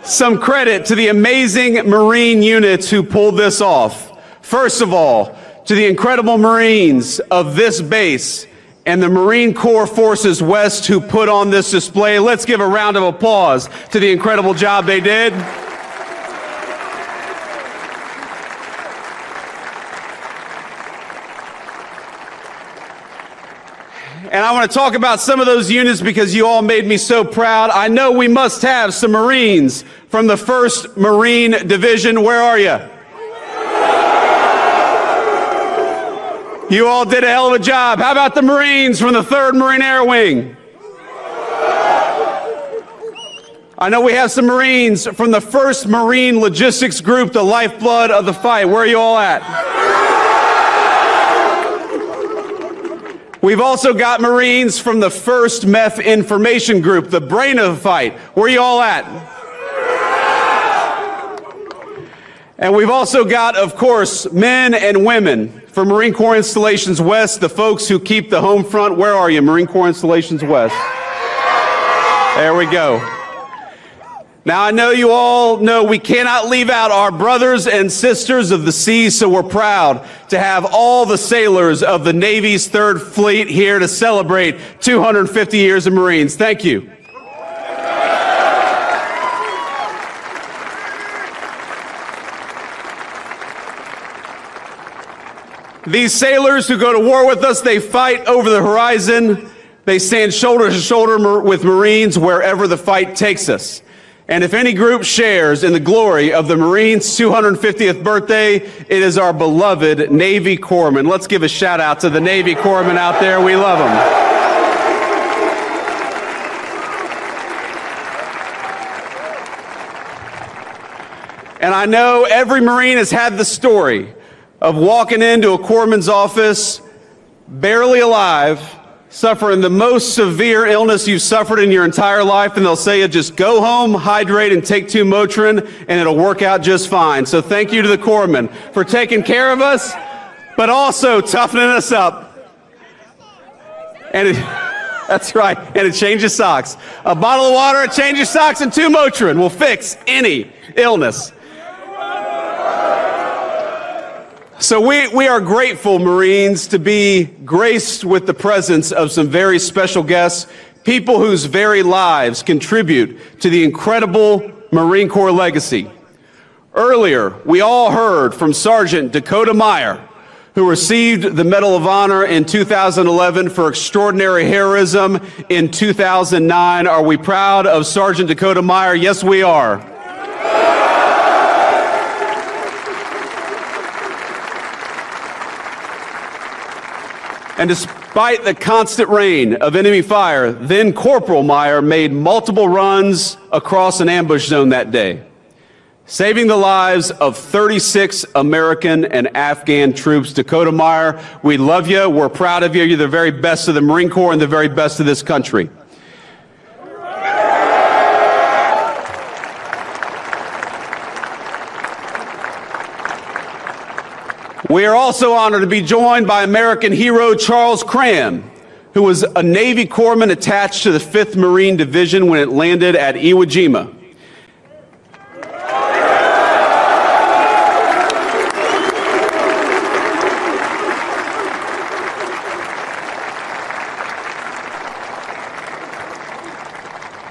some credit to the amazing Marine units who pulled this off. First of all, to the incredible Marines of this base and the Marine Corps Forces West who put on this display. Let's give a round of applause to the incredible job they did. And I want to talk about some of those units because you all made me so proud. I know we must have some Marines from the 1st Marine Division. Where are you? You all did a hell of a job. How about the Marines from the 3rd Marine Air Wing? I know we have some Marines from the 1st Marine Logistics Group, the lifeblood of the fight. Where are you all at? We've also got Marines from the 1st Meth Information Group, the brain of the fight. Where are you all at? And we've also got, of course, men and women from Marine Corps Installations West, the folks who keep the home front. Where are you, Marine Corps Installations West? There we go. Now, I know you all know we cannot leave out our brothers and sisters of the sea, so we're proud to have all the sailors of the Navy's 3rd Fleet here to celebrate 250 years of Marines. Thank you. These sailors who go to war with us, they fight over the horizon. They stand shoulder to shoulder with Marines wherever the fight takes us. And if any group shares in the glory of the Marines' 250th birthday, it is our beloved Navy Corpsmen. Let's give a shout out to the Navy Corpsmen out there. We love them. And I know every Marine has had the story of walking into a corpsman's office, barely alive, suffering the most severe illness you've suffered in your entire life, and they'll say, just go home, hydrate, and take 2 Motrin, and it'll work out just fine. So thank you to the corpsmen for taking care of us, but also toughening us up. And that's right, and it changes socks. A bottle of water, a change of socks, and 2 Motrin will fix any illness. So we are grateful, Marines, to be graced with the presence of some very special guests, people whose very lives contribute to the incredible Marine Corps legacy. Earlier, we all heard from Sergeant Dakota Meyer, who received the Medal of Honor in 2011 for extraordinary heroism in 2009. Are we proud of Sergeant Dakota Meyer? Yes, we are. And despite the constant rain of enemy fire, then Corporal Meyer made multiple runs across an ambush zone that day, saving the lives of 36 American and Afghan troops. Dakota Meyer, we love you. We're proud of you. You're the very best of the Marine Corps and the very best of this country. We are also honored to be joined by American hero Charles Cram, who was a Navy corpsman attached to the 5th Marine Division when it landed at Iwo Jima.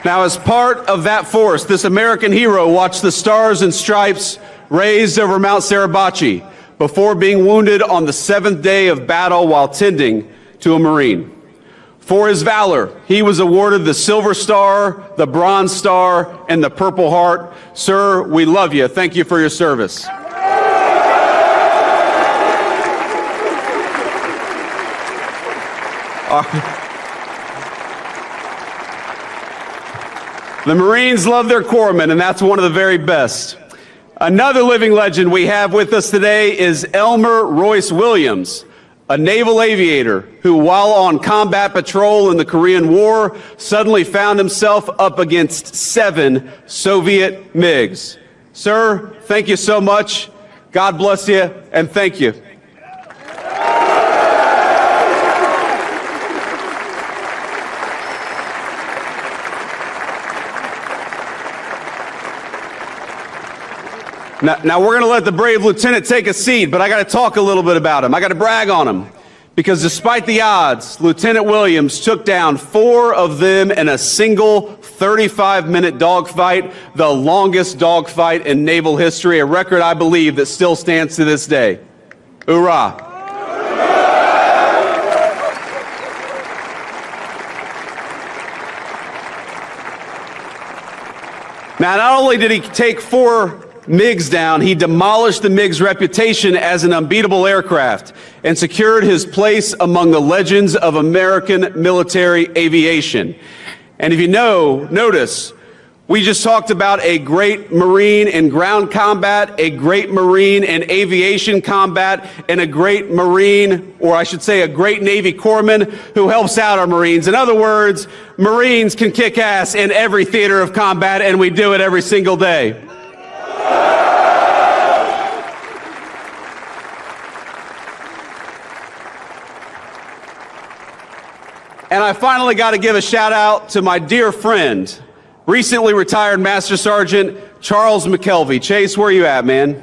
Now, as part of that force, this American hero watched the Stars and Stripes raised over Mount Suribachi before being wounded on the 7th day of battle while tending to a Marine. For his valor, he was awarded the Silver Star, the Bronze Star, and the Purple Heart. Sir, we love you. Thank you for your service. The Marines love their corpsmen, and that's one of the very best. Another living legend we have with us today is Elmer Royce Williams, a naval aviator who, while on combat patrol in the Korean War, suddenly found himself up against 7 Soviet MiGs. Sir, thank you so much. God bless you, and thank you. Now we're going to let the brave lieutenant take a seat, but I got to talk a little bit about him. I got to brag on him, because despite the odds, Lieutenant Williams took down 4 of them in a single 35-minute dogfight, the longest dogfight in naval history, a record, I believe, that still stands to this day. Hoorah! Now, not only did he take 4 MiGs down, he demolished the MiG's reputation as an unbeatable aircraft and secured his place among the legends of American military aviation. And if you notice, we just talked about a great Marine in ground combat, a great Marine in aviation combat, and a great Marine, or I should say a great Navy corpsman who helps out our Marines. In other words, Marines can kick ass in every theater of combat, and we do it every single day. And I finally got to give a shout out to my dear friend, recently retired Master Sergeant Charles McKelvey. Chase, where you at, man?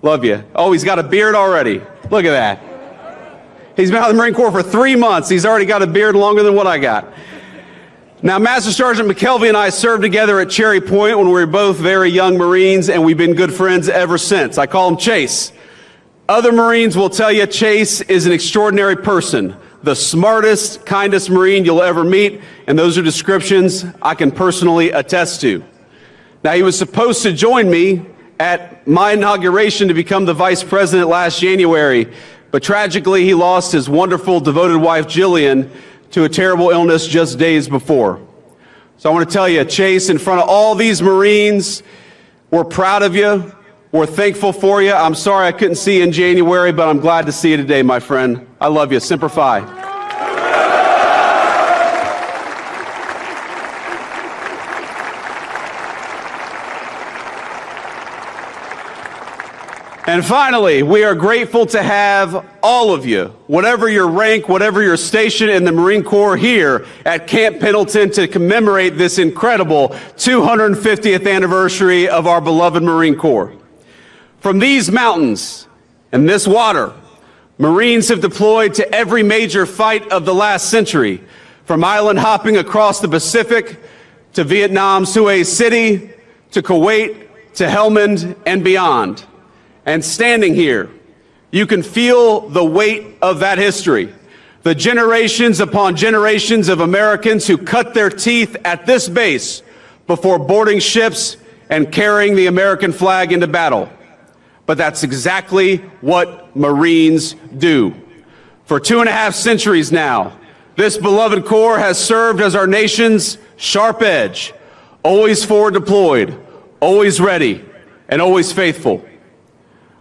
Love you. Oh, he's got a beard already. Look at that. He's been out of the Marine Corps for 3 months. He's already got a beard longer than what I got. Now, Master Sergeant McKelvey and I served together at Cherry Point when we were both very young Marines, and we've been good friends ever since. I call him Chase. Other Marines will tell you Chase is an extraordinary person, the smartest, kindest Marine you'll ever meet, and those are descriptions I can personally attest to. Now, he was supposed to join me at my inauguration to become the Vice President last January, but tragically he lost his wonderful, devoted wife, Jillian, to a terrible illness just days before. So I want to tell you, Chase, in front of all these Marines, we're proud of you. We're thankful for you. I'm sorry I couldn't see you in January, but I'm glad to see you today, my friend. I love you. Semper Fi. And finally, we are grateful to have all of you, whatever your rank, whatever your station in the Marine Corps, here at Camp Pendleton to commemorate this incredible 250th anniversary of our beloved Marine Corps. From these mountains and this water, Marines have deployed to every major fight of the last century, from island hopping across the Pacific to Vietnam's Hue City, to Kuwait, to Helmand and beyond. And standing here, You can feel the weight of that history. The generations upon generations of Americans who cut their teeth at this base before boarding ships and carrying the American flag into battle. But that's exactly what Marines do. For 2.5 centuries now, this beloved Corps has served as our nation's sharp edge, always forward deployed, always ready, and always faithful.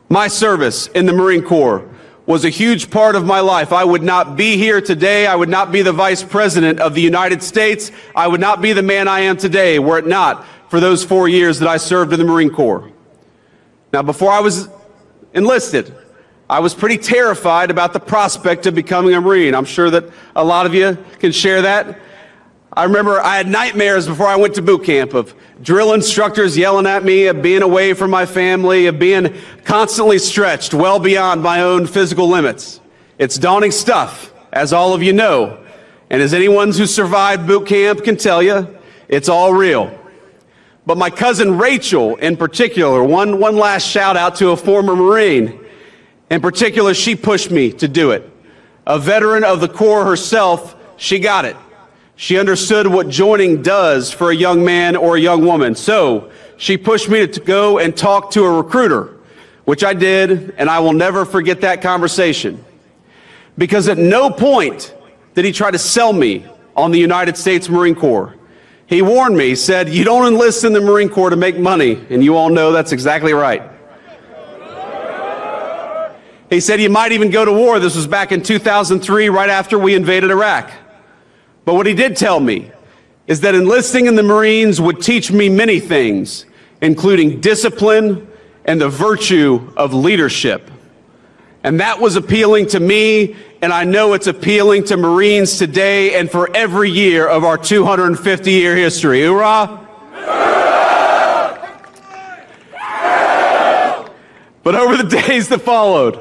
My service in the Marine Corps was a huge part of my life. I would not be here today. I would not be the Vice President of the United States. I would not be the man I am today were it not for those 4 years that I served in the Marine Corps. Now, before I was enlisted, I was pretty terrified about the prospect of becoming a Marine. I'm sure that a lot of you can share that. I remember I had nightmares before I went to boot camp of drill instructors yelling at me, of being away from my family, of being constantly stretched well beyond my own physical limits. It's daunting stuff, as all of you know. And as anyone who survived boot camp can tell you, it's all real. But my cousin Rachel, in particular, one last shout out to a former Marine. In particular, she pushed me to do it. A veteran of the Corps herself, she got it. She understood what joining does for a young man or a young woman. So she pushed me to go and talk to a recruiter, which I did, and I will never forget that conversation. Because at no point did he try to sell me on the United States Marine Corps. He warned me, he said, you don't enlist in the Marine Corps to make money, and you all know that's exactly right. He said you might even go to war. This was back in 2003, right after we invaded Iraq. But what he did tell me is that enlisting in the Marines would teach me many things, including discipline and the virtue of leadership. And that was appealing to me, and I know it's appealing to Marines today and for every year of our 250-year history. Hoorah! But over the days that followed,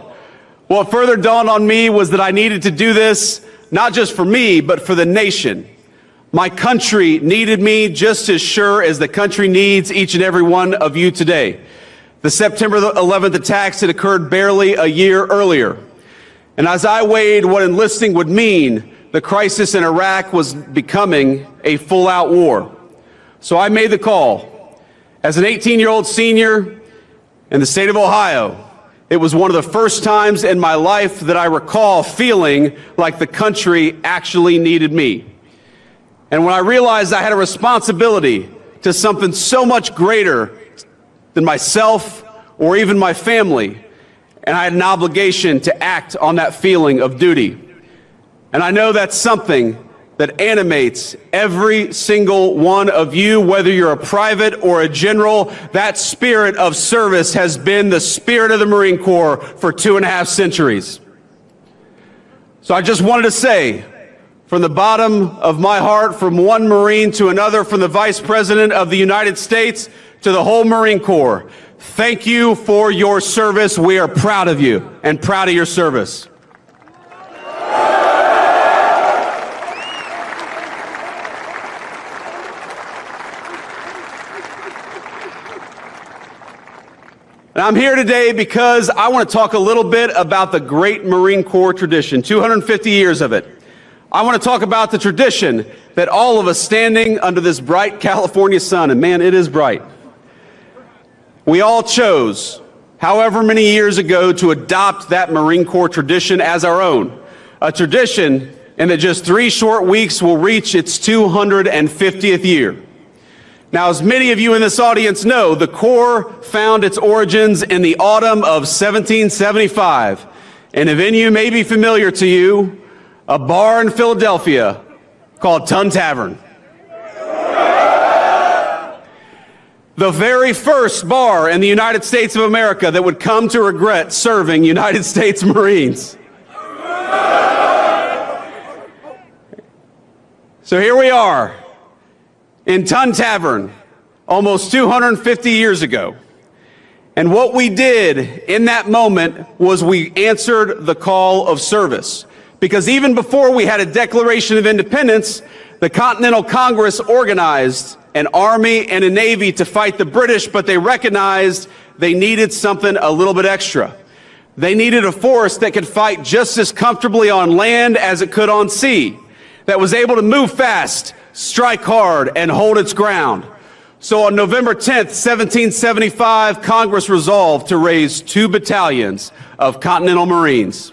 what further dawned on me was that I needed to do this not just for me, but for the nation. My country needed me just as sure as the country needs each and every one of you today. The September 11th attacks had occurred barely a year earlier. And as I weighed what enlisting would mean, the crisis in Iraq was becoming a full-out war. So I made the call. As an 18-year-old senior in the state of Ohio, it was one of the first times in my life that I recall feeling like the country actually needed me. And when I realized I had a responsibility to something so much greater than myself or even my family, and I had an obligation to act on that feeling of duty. And I know that's something that animates every single one of you, whether you're a private or a general. That spirit of service has been the spirit of the Marine Corps for 2.5 centuries. So I just wanted to say, from the bottom of my heart, from one Marine to another, from the Vice President of the United States to the whole Marine Corps, thank you for your service. We are proud of you and proud of your service. And I'm here today because I want to talk a little bit about the great Marine Corps tradition, 250 years of it. I want to talk about the tradition that all of us standing under this bright California sun, and man, it is bright, we all chose, however many years ago, to adopt that Marine Corps tradition as our own. A tradition in that just 3 short weeks will reach its 250th year. Now, as many of you in this audience know, the Corps found its origins in the autumn of 1775. And a venue may be familiar to you, a bar in Philadelphia called Tun Tavern. The very first bar in the United States of America that would come to regret serving United States Marines. So here we are in Tun Tavern almost 250 years ago. And what we did in that moment was we answered the call of service. Because even before we had a Declaration of Independence, the Continental Congress organized an army and a navy to fight the British, but they recognized they needed something a little bit extra. They needed a force that could fight just as comfortably on land as it could on sea, that was able to move fast, strike hard, and hold its ground. So on November 10th, 1775, Congress resolved to raise 2 battalions of Continental Marines.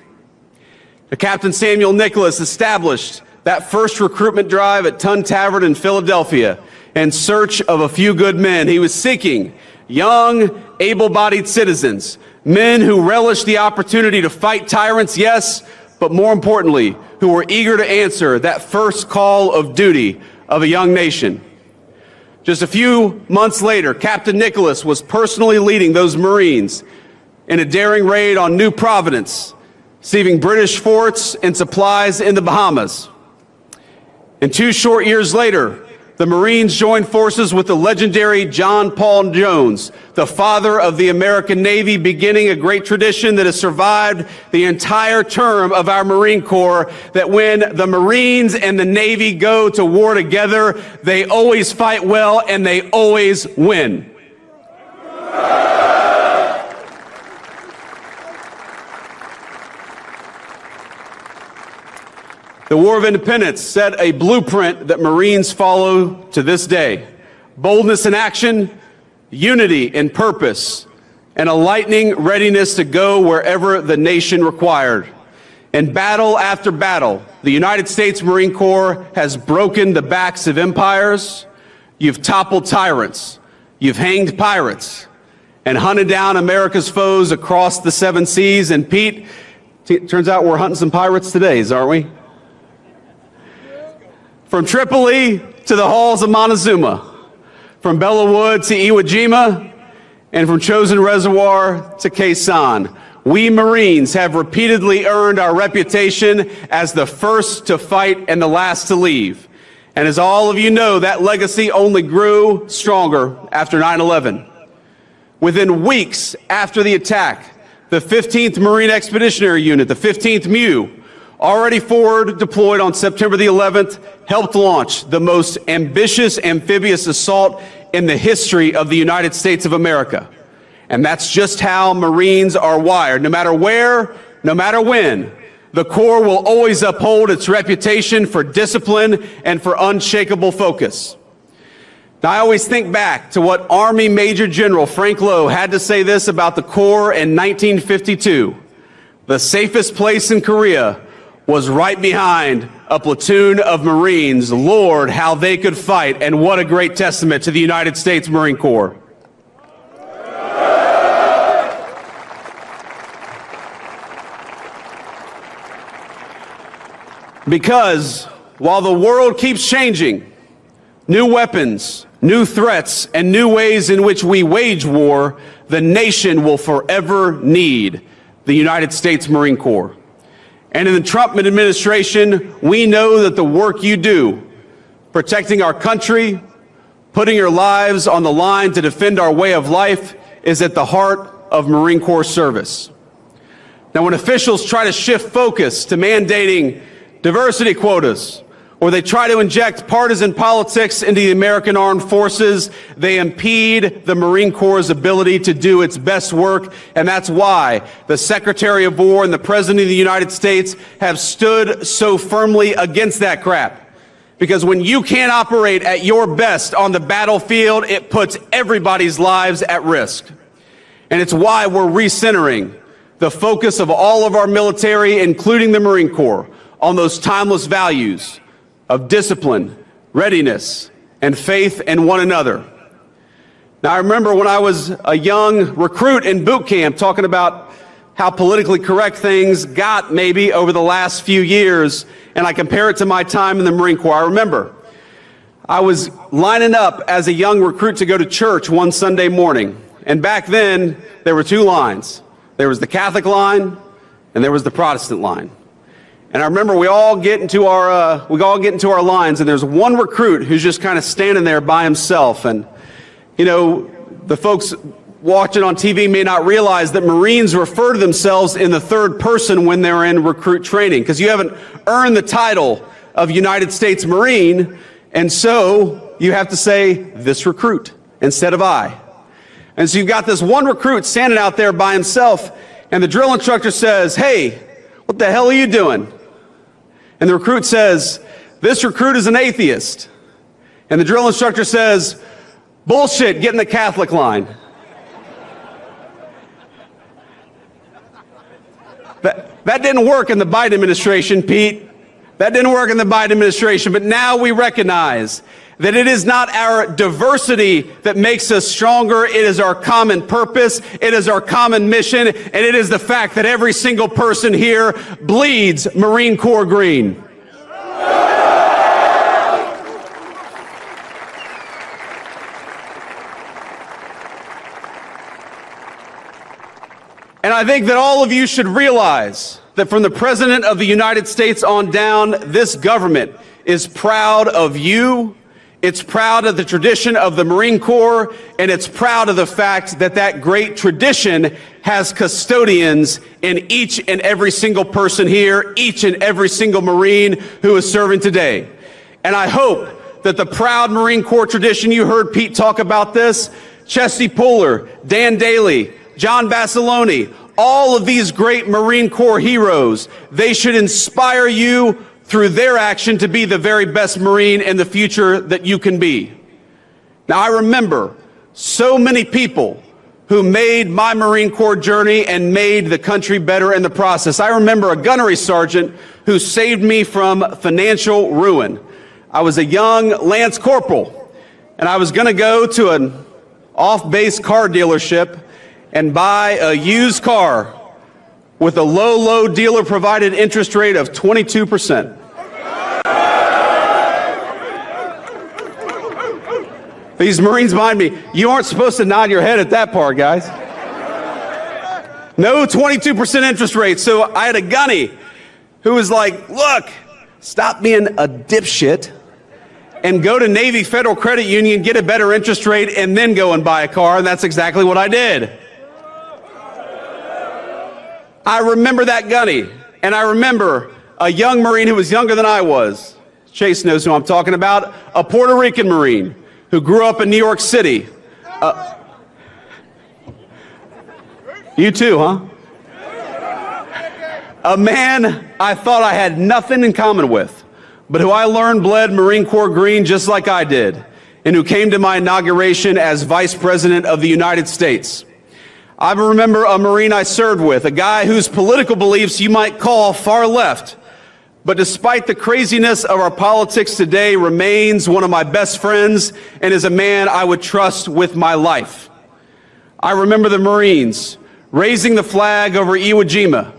Captain Samuel Nicholas established that first recruitment drive at Tun Tavern in Philadelphia in search of a few good men. He was seeking young, able-bodied citizens, men who relished the opportunity to fight tyrants, yes, but more importantly, who were eager to answer that first call of duty of a young nation. Just a few months later, Captain Nicholas was personally leading those Marines in a daring raid on New Providence, receiving British forts and supplies in the Bahamas. And 2 short years later, the Marines joined forces with the legendary John Paul Jones, the father of the American Navy, beginning a great tradition that has survived the entire term of our Marine Corps, that when the Marines and the Navy go to war together, they always fight well and they always win. The War of Independence set a blueprint that Marines follow to this day. Boldness in action, unity in purpose, and a lightning readiness to go wherever the nation required. In battle after battle, the United States Marine Corps has broken the backs of empires. You've toppled tyrants. You've hanged pirates and hunted down America's foes across the 7 seas. And Pete, turns out we're hunting some pirates today, aren't we? From Tripoli to the halls of Montezuma, from Bella Wood to Iwo Jima, and from Chosin Reservoir to Khe Sanh, we Marines have repeatedly earned our reputation as the first to fight and the last to leave. And as all of you know, that legacy only grew stronger after 9/11. Within weeks after the attack, the 15th Marine Expeditionary Unit, the 15th MEU, already forward deployed on September the 11th, helped launch the most ambitious amphibious assault in the history of the United States of America. And that's just how Marines are wired. No matter where, no matter when, the Corps will always uphold its reputation for discipline and for unshakable focus. Now, I always think back to what Army Major General Frank Lowe had to say this about the Corps in 1952. The safest place in Korea was right behind a platoon of Marines. Lord, how they could fight, and what a great testament to the United States Marine Corps. Because while the world keeps changing, new weapons, new threats, and new ways in which we wage war, the nation will forever need the United States Marine Corps. And in the Trump administration, we know that the work you do, protecting our country, putting your lives on the line to defend our way of life, is at the heart of Marine Corps service. Now, when officials try to shift focus to mandating diversity quotas, or they try to inject partisan politics into the American Armed Forces, they impede the Marine Corps' ability to do its best work. And that's why the Secretary of War and the President of the United States have stood so firmly against that crap. Because when you can't operate at your best on the battlefield, it puts everybody's lives at risk. And it's why we're recentering the focus of all of our military, including the Marine Corps, on those timeless values of discipline, readiness, and faith in one another. Now, I remember when I was a young recruit in boot camp talking about how politically correct things got maybe over the last few years, and I compare it to my time in the Marine Corps. I remember I was lining up as a young recruit to go to church one Sunday morning, and back then there were 2 lines. There was the Catholic line, and there was the Protestant line. And I remember we all get into our lines, and there's one recruit who's just kind of standing there by himself. And, you know, the folks watching on TV may not realize that Marines refer to themselves in the third person when they're in recruit training, because you haven't earned the title of United States Marine, and so you have to say this recruit instead of I. And so you've got this one recruit standing out there by himself, And the drill instructor says, "Hey, what the hell are you doing?" And the recruit says, "This recruit is an atheist." And the drill instructor says, "Bullshit, get in the Catholic line." That didn't work in the Biden administration, Pete. That didn't work in the Biden administration. But now we recognize that it is not our diversity that makes us stronger. It is our common purpose. It is our common mission. And it is the fact that every single person here bleeds Marine Corps green. And I think that all of you should realize that from the President of the United States on down, this government is proud of you. It's proud of the tradition of the Marine Corps, and it's proud of the fact that that great tradition has custodians in each and every single person here, each and every single Marine who is serving today. And I hope that the proud Marine Corps tradition, you heard Pete talk about this, Chesty Puller, Dan Daly, John Basilone, all of these great Marine Corps heroes, they should inspire you through their action to be the very best Marine in the future that you can be. Now, I remember so many people who made my Marine Corps journey and made the country better in the process. I remember a gunnery sergeant who saved me from financial ruin. I was a young Lance Corporal, and I was going to go to an off-base car dealership and buy a used car with a low dealer-provided interest rate of 22%. These Marines behind me, you aren't supposed to nod your head at that part, guys. No 22% interest rate. So I had a gunny who was like, "Look, stop being a dipshit and go to Navy Federal Credit Union, get a better interest rate, and then go and buy a car." And that's exactly what I did. I remember that gunny, and I remember a young Marine who was younger than I was. Chase knows who I'm talking about, a Puerto Rican Marine who grew up in New York City. You too, huh? A man I thought I had nothing in common with, but who I learned bled Marine Corps green just like I did, and who came to my inauguration as Vice President of the United States. I remember a Marine I served with, a guy whose political beliefs you might call far left, but despite the craziness of our politics today, remains one of my best friends and is a man I would trust with my life. I remember the Marines raising the flag over Iwo Jima,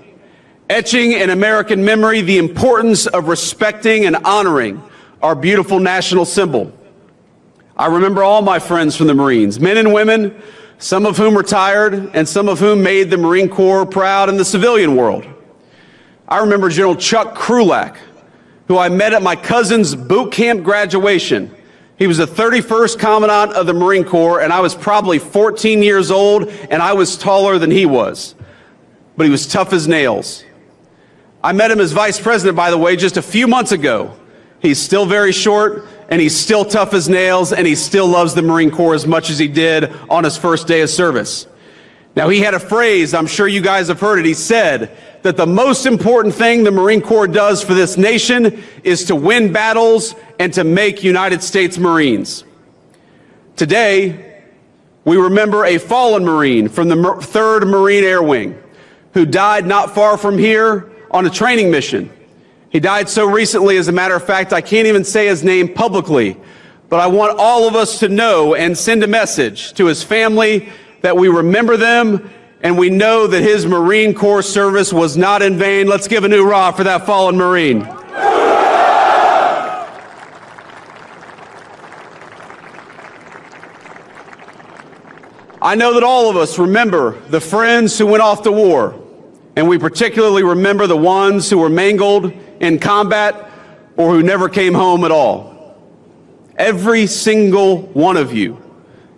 etching in American memory the importance of respecting and honoring our beautiful national symbol. I remember all my friends from the Marines, men and women, some of whom retired and some of whom made the Marine Corps proud in the civilian world. I remember General Chuck Krulak, who I met at my cousin's boot camp graduation. He was the 31st Commandant of the Marine Corps, and I was probably 14 years old, and I was taller than he was. But he was tough as nails. I met him as Vice President, by the way, just a few months ago. He's still very short, and he's still tough as nails, and he still loves the Marine Corps as much as he did on his first day of service. Now, he had a phrase, I'm sure you guys have heard it. He said that the most important thing the Marine Corps does for this nation is to win battles and to make United States Marines. Today, we remember a fallen Marine from the 3rd Marine Air Wing who died not far from here on a training mission. He died so recently, as a matter of fact, I can't even say his name publicly, but I want all of us to know and send a message to his family that we remember them and we know that his Marine Corps service was not in vain. Let's give an hoorah for that fallen Marine. I know that all of us remember the friends who went off to war, and we particularly remember the ones who were mangled in combat or who never came home at all. Every single one of you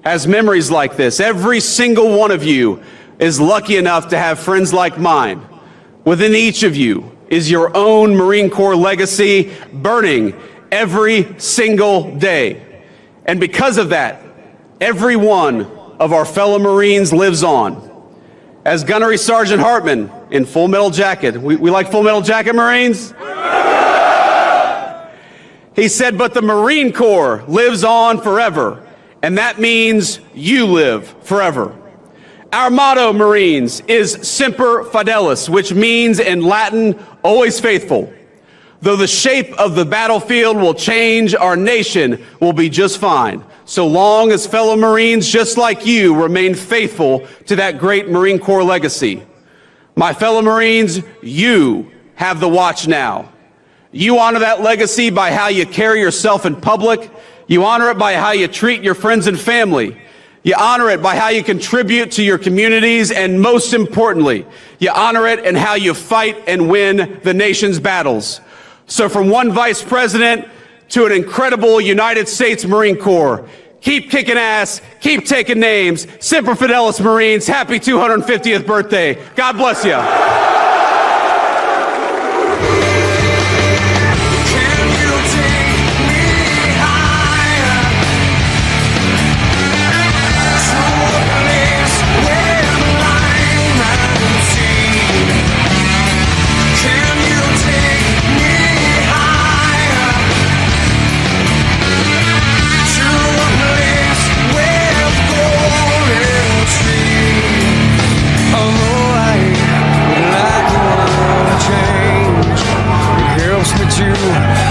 has memories like this. Every single one of you is lucky enough to have friends like mine. Within each of you is your own Marine Corps legacy burning every single day. And because of that, every one of our fellow Marines lives on. as Gunnery Sergeant Hartman in Full Metal Jacket. We like Full Metal Jacket, Marines? He said, but the Marine Corps lives on forever, and that means you live forever. Our motto, Marines, is Semper Fidelis, which means in Latin, always faithful. Though the shape of the battlefield will change, our nation will be just fine, so long as fellow Marines just like you remain faithful to that great Marine Corps legacy. My fellow Marines, you have the watch now. You honor that legacy by how you carry yourself in public. You honor it by how you treat your friends and family. You honor it by how you contribute to your communities, and most importantly, you honor it in how you fight and win the nation's battles. So from one vice president to an incredible United States Marine Corps, keep kicking ass, keep taking names. Semper Fidelis, Marines. Happy 250th birthday. God bless you.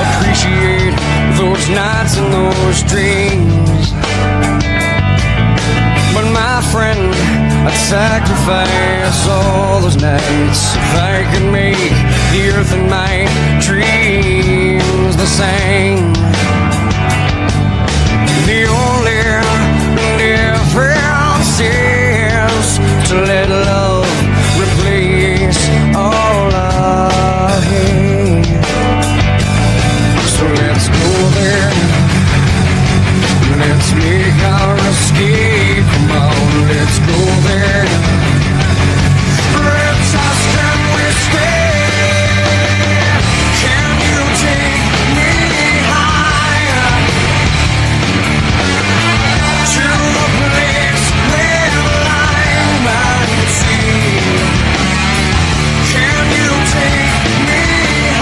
Appreciate those nights and those dreams. But my friend, I'd sacrifice all those nights if I could make the earth and my dreams the same. The only difference is to let love replace all our hate. So let's go there, let's make our escape.